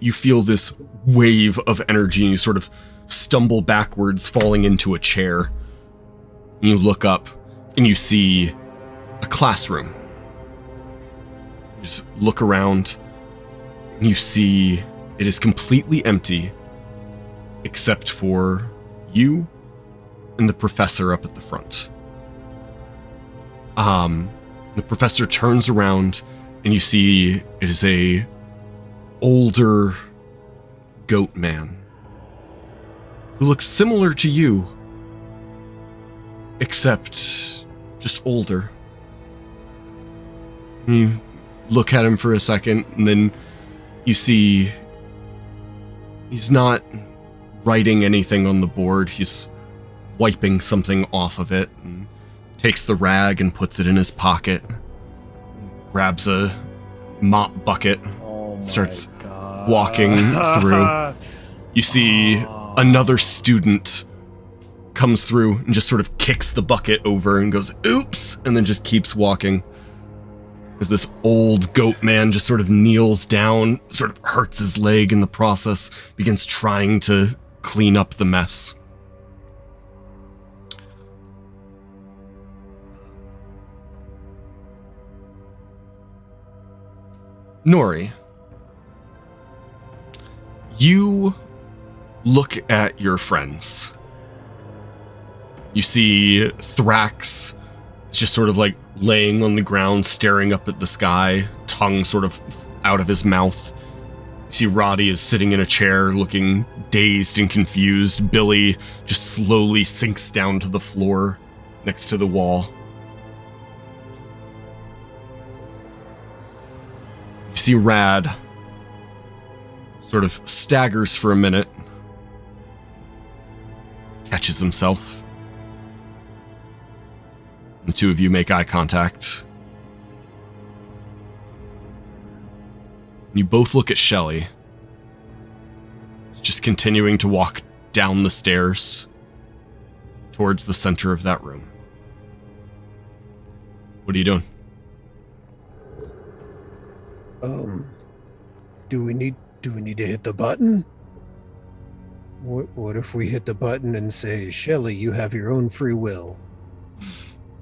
you feel this wave of energy and you sort of stumble backwards, falling into a chair. And you look up and you see a classroom. You just look around and you see it is completely empty except for you and the professor up at the front. The professor turns around and you see it is a older goat man who looks similar to you, except just older. You look at him for a second, and then you see he's not writing anything on the board. He's wiping something off of it, and takes the rag and puts it in his pocket, grabs a mop bucket, starts walking through. You see another student comes through and just sort of kicks the bucket over and goes, oops, and then just keeps walking. As this old goat man just sort of kneels down, sort of hurts his leg in the process, begins trying to clean up the mess. Nori, you look at your friends. You see Thrax is just sort of like laying on the ground, staring up at the sky, tongue sort of out of his mouth. You see Roddy is sitting in a chair, looking dazed and confused. Billy just slowly sinks down to the floor next to the wall. You see Rad sort of staggers for a minute, catches himself. The two of you make eye contact. You both look at Shelly, just continuing to walk down the stairs towards the center of that room. What are you doing? Do we need to hit the button? What if we hit the button and say, Shelly, you have your own free will?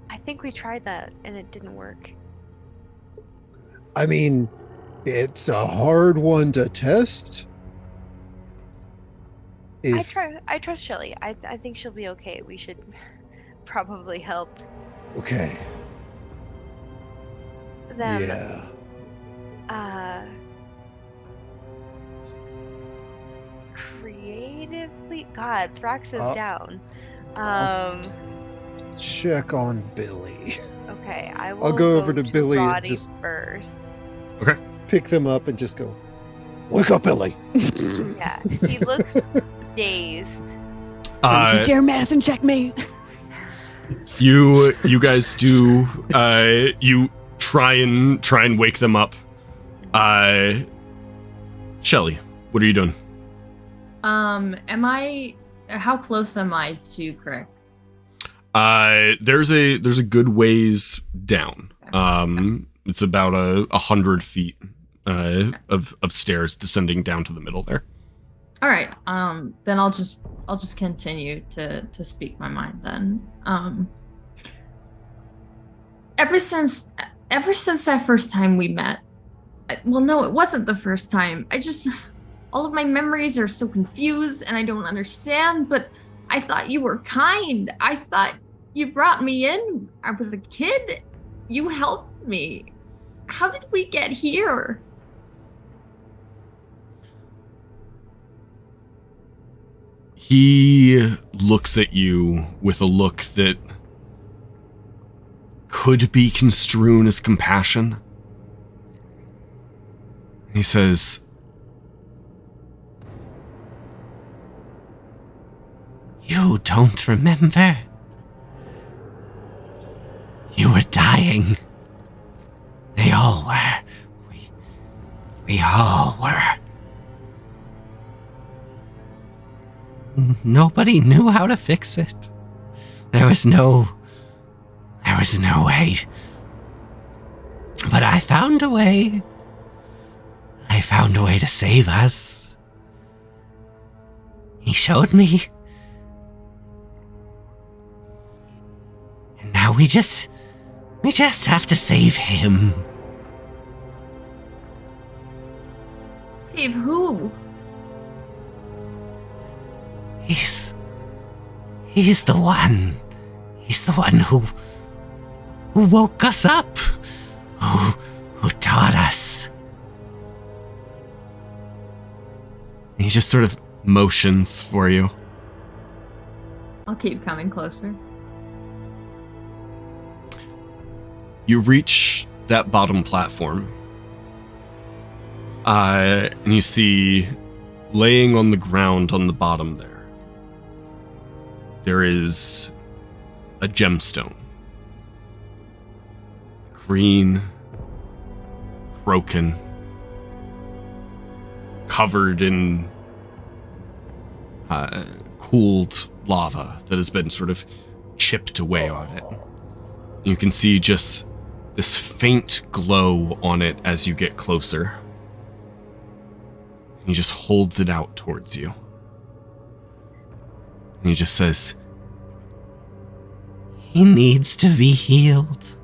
I think we tried that and it didn't work. I mean, it's a hard one to test. I trust Shelly. I think she'll be okay. We should probably help Okay. them. Yeah. Creatively, God, Thrax is down. Check on Billy. Okay, I will. I'll go over to Billy and Roddy just first. Okay. pick them up and just go, "Wake up, Billy." Yeah, he looks dazed. Don't you dare Madison checkmate. You guys do you try and wake them up. Shelly, what are you doing? How close am I to Crick? There's a good ways down. It's about 100 feet of stairs descending down to the middle there. All right. Then I'll just continue to speak my mind then. Ever since that first time we met, well, no, it wasn't the first time. All of my memories are so confused and I don't understand, but I thought you were kind. I thought you brought me in. I was a kid. You helped me. How did we get here? He looks at you with a look that could be construed as compassion. He says, "You don't remember? You were dying. They all were. We all were. Nobody knew how to fix it. There was no way. But I found a way. I found a way to save us. He showed me. And now we just have to save him." Save who? He's the one. He's the one who woke us up. Who taught us. He just sort of motions for you. I'll keep coming closer. You reach that bottom platform. And you see, laying on the ground on the bottom there is a gemstone. Green, broken, covered in cooled lava that has been sort of chipped away on it. You can see just this faint glow on it as you get closer. He just holds it out towards you. And he just says, He needs to be healed.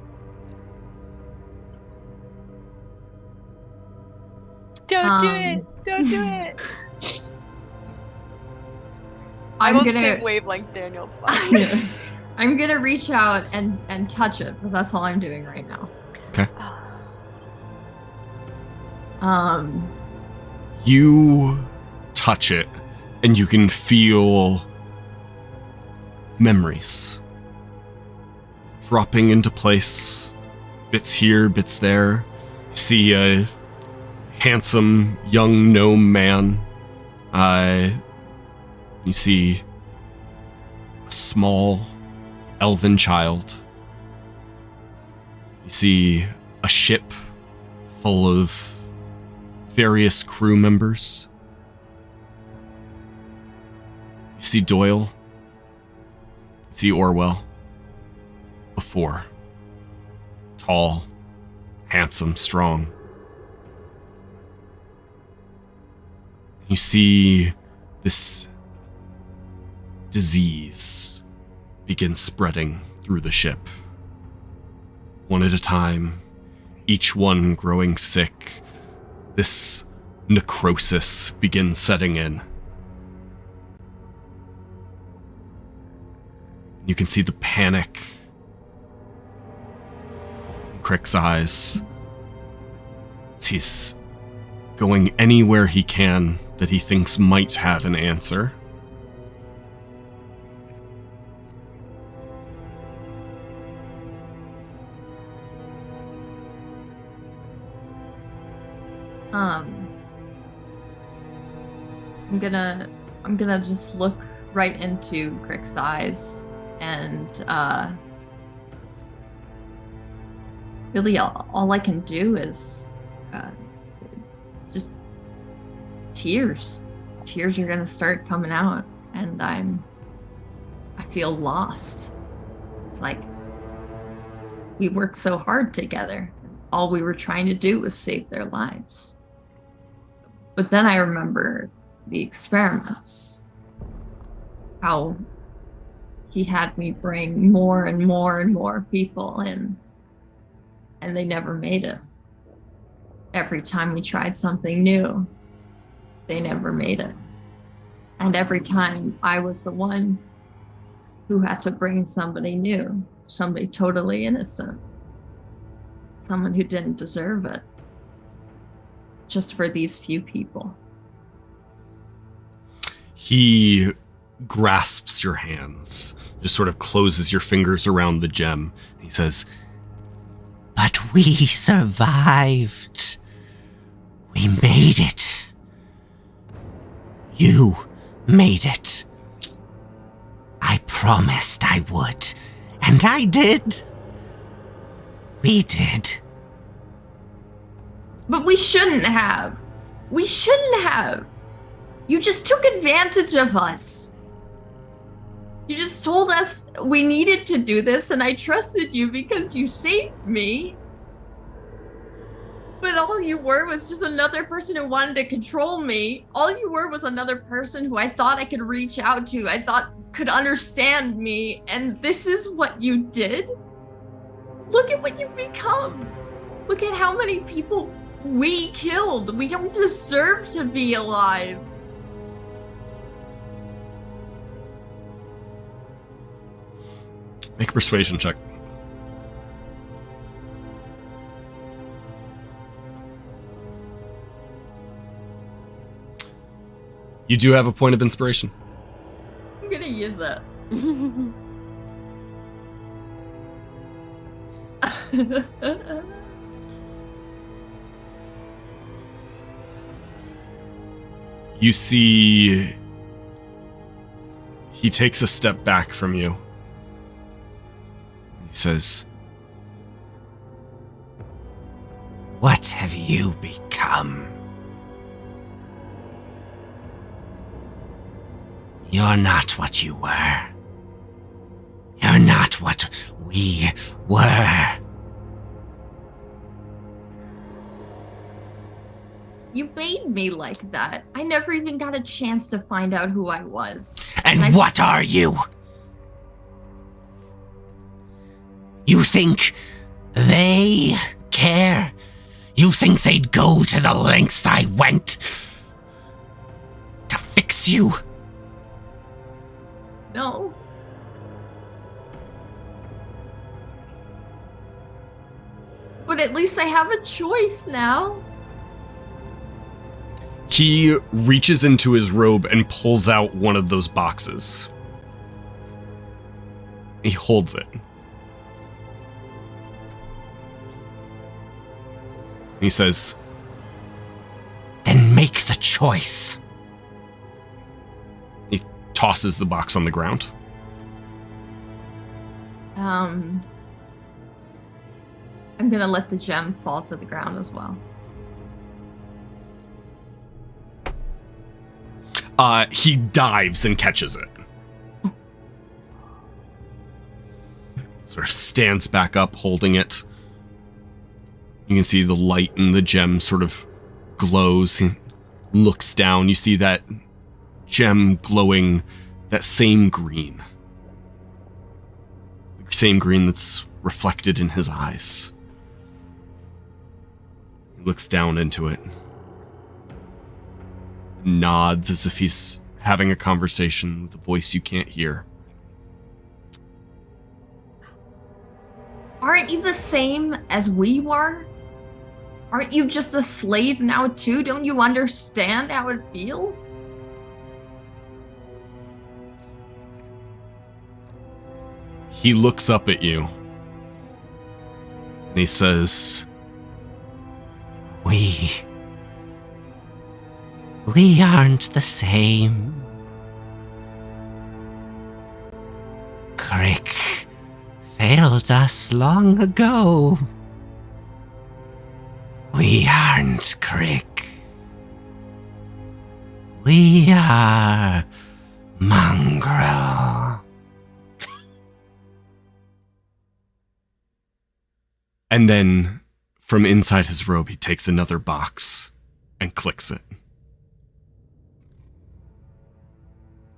Don't do it. Don't do it. I I'm don't gonna think wavelength Daniel fine. I'm gonna reach out and touch it, but that's all I'm doing right now. okay. You touch it, and you can feel memories dropping into place. Bits here, bits there. You see a handsome young gnome man. You see a small elven child. You see a ship full of various crew members. You see Doyle. You see Orwell. Before. Tall, handsome, strong. You see this disease begin spreading through the ship. One at a time, each one growing sick. This necrosis begins setting in. You can see the panic in Crick's eyes as he's going anywhere he can that he thinks might have an answer. I'm gonna just look right into Crick's eyes and really all I can do is just tears. Tears are gonna start coming out, and I feel lost. It's like we worked so hard together. All we were trying to do was save their lives. But then I remember the experiments. How he had me bring more and more and more people in, and they never made it. Every time we tried something new, they never made it. And every time I was the one who had to bring somebody new, somebody totally innocent, someone who didn't deserve it, just for these few people. He grasps your hands, just sort of closes your fingers around the gem. He says, But we survived. We made it. You made it. I promised I would, and I did. We did. But we shouldn't have. We shouldn't have. You just took advantage of us. You just told us we needed to do this, and I trusted you because you saved me. But all you were was just another person who wanted to control me. All you were was another person who I thought I could reach out to, I thought could understand me, and this is what you did? Look at what you've become. Look at how many people we killed. We don't deserve to be alive. Make a persuasion check. You do have a point of inspiration. I'm gonna use that. You see, he takes a step back from you. He says, What have you become? You're not what you were. You're not what we were. You made me like that. I never even got a chance to find out who I was. And what are you? You think they care? You think they'd go to the lengths I went to fix you? No. But at least I have a choice now. he reaches into his robe and pulls out one of those boxes. He holds it. He says, Then make the choice. He tosses the box on the ground. I'm gonna let the gem fall to the ground as well. He dives and catches it. Sort of stands back up, holding it. You can see the light in the gem sort of glows. He looks down. You see that gem glowing that same green. The same green that's reflected in his eyes. He looks down into it. Nods as if he's having a conversation with a voice you can't hear. Aren't you the same as we were? Aren't you just a slave now too? Don't you understand how it feels? He looks up at you. And he says, We aren't the same. Crick failed us long ago. We aren't Crick. We are Mongrel. and then from inside his robe, he takes another box and clicks it.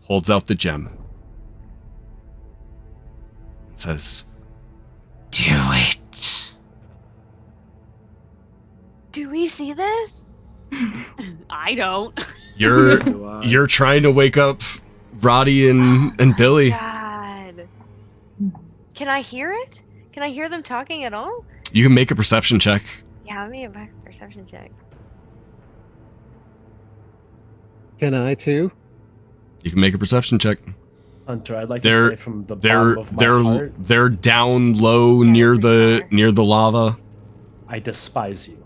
Holds out the gem. And says, Do it. Do we see this? I don't. You're trying to wake up Roddy and Billy. God. Can I hear it? Can I hear them talking at all? You can make a perception check. Yeah, let me make a perception check. Can I too? You can make a perception check. Hunter, I'd like to say from the bottom of my heart, they're down low near the lava. I despise you.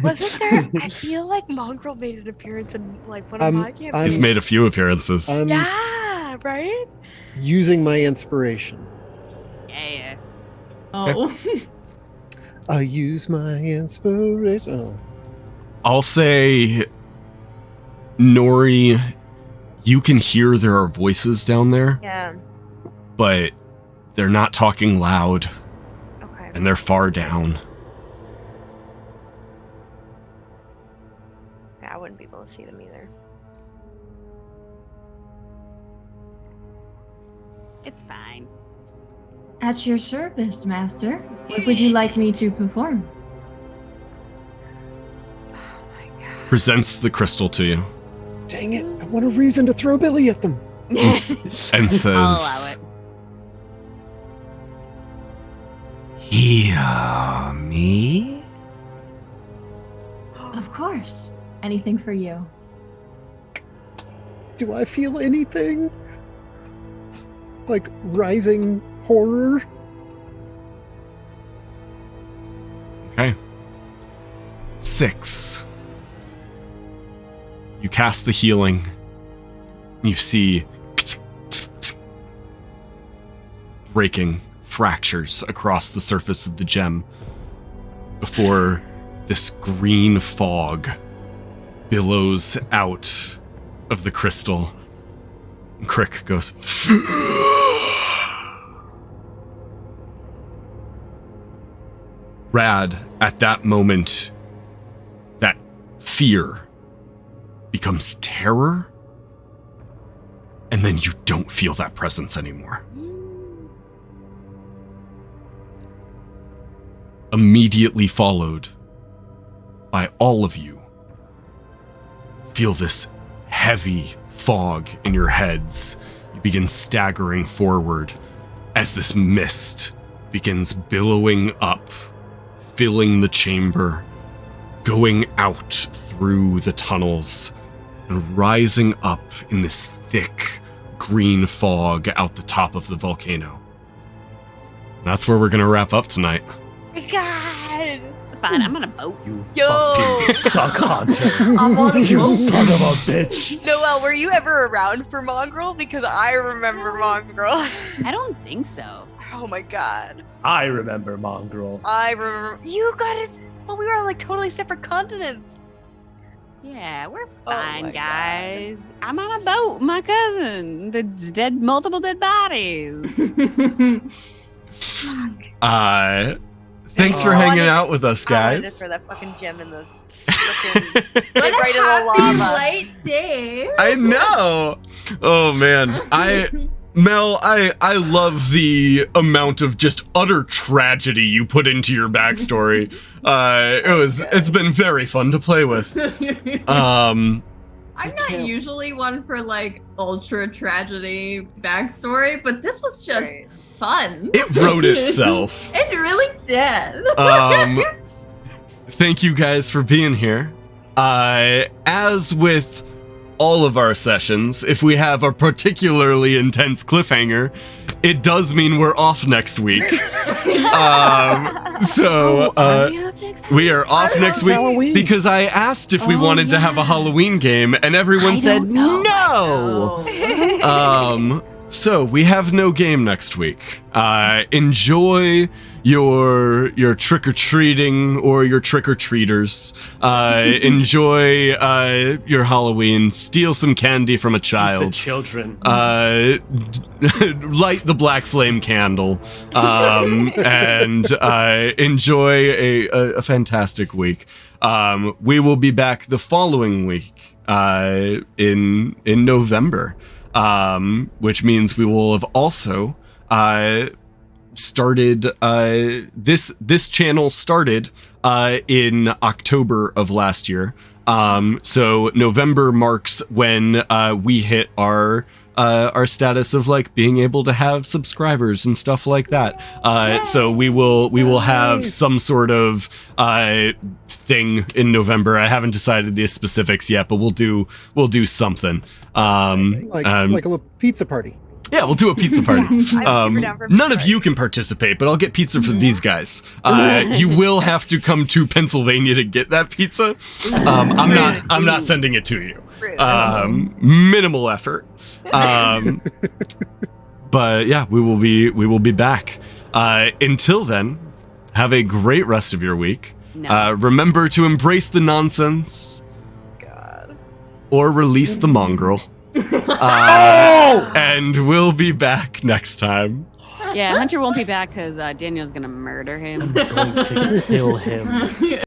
Wasn't there? I feel like Mongrel made an appearance in like one of my campaigns. He's made a few appearances. Yeah, right? Using my inspiration. Yeah. Oh. I use my inspiration. Oh. I'll say, Nori, you can hear there are voices down there. Yeah. But they're not talking loud. Okay. And they're far down. Yeah, I wouldn't be able to see them either. It's fine. At your service, Master. What would you like me to perform? Oh my god. Presents the crystal to you. Dang it, I want a reason to throw Billy at them. And says, I'll allow it. Hear me? Of course. Anything for you. Do I feel anything? Like rising horror? Okay. 6. You cast the healing. You see breaking fractures across the surface of the gem before this green fog billows out of the crystal. And Crick goes, Rad, at that moment, that fear becomes terror, and then you don't feel that presence anymore. Immediately followed by all of you feel this heavy fog in your heads. You begin staggering forward as this mist begins billowing up, filling the chamber, going out through the tunnels, and rising up in this thick green fog out the top of the volcano. That's where we're going to wrap up tonight. My God. Fine, I'm on a boat. You Yo. fucking suck, Hunter. I'm on a You boat. son of a bitch. Noelle, were you ever around for Mongrel? Because I remember Mongrel. I don't think so. Oh my God. I remember Mongrel. I remember. You got it. Well, we were on like totally separate continents. Yeah, we're Oh fine, my guys. I'm on a boat, with my cousin. The multiple dead bodies. Thanks for hanging out with us, I wanted to guys. throw that fucking gem in the fucking What right a in the happy lava. light day. I know. Oh man, Mel, I love the amount of just utter tragedy you put into your backstory. It's been very fun to play with. I'm not usually one for like ultra tragedy backstory, but this was just Right. fun. It wrote itself. It really did. Thank you guys for being here. As with all of our sessions, if we have a particularly intense cliffhanger, it does mean we're off next week. We are off next week Halloween. because I asked if we wanted to have a Halloween game, and everyone said no. So we have no game next week. Enjoy your trick-or-treating or your trick-or-treaters. Enjoy your Halloween. Steal some candy from a The child. children. Light the black flame candle. And enjoy a fantastic week. We will be back the following week in November. Which means we will have also started this channel started in October of last year. So November marks when we hit our status of like being able to have subscribers and stuff like that. So we will have some sort of thing in November. I haven't decided the specifics yet, but we'll do something. Like a little pizza party. Yeah, we'll do a pizza party. I'm super down for None of pizza. you can participate, but I'll get pizza for these guys. You will have to come to Pennsylvania to get that pizza. I'm not sending it to you. Rude. Minimal effort. But yeah, we will be back. Until then, have a great rest of your week. No. Remember to embrace the nonsense God. or release the mongrel. And we'll be back next time. Yeah, Hunter won't be back because Daniel's gonna murder him. I'm going to kill him.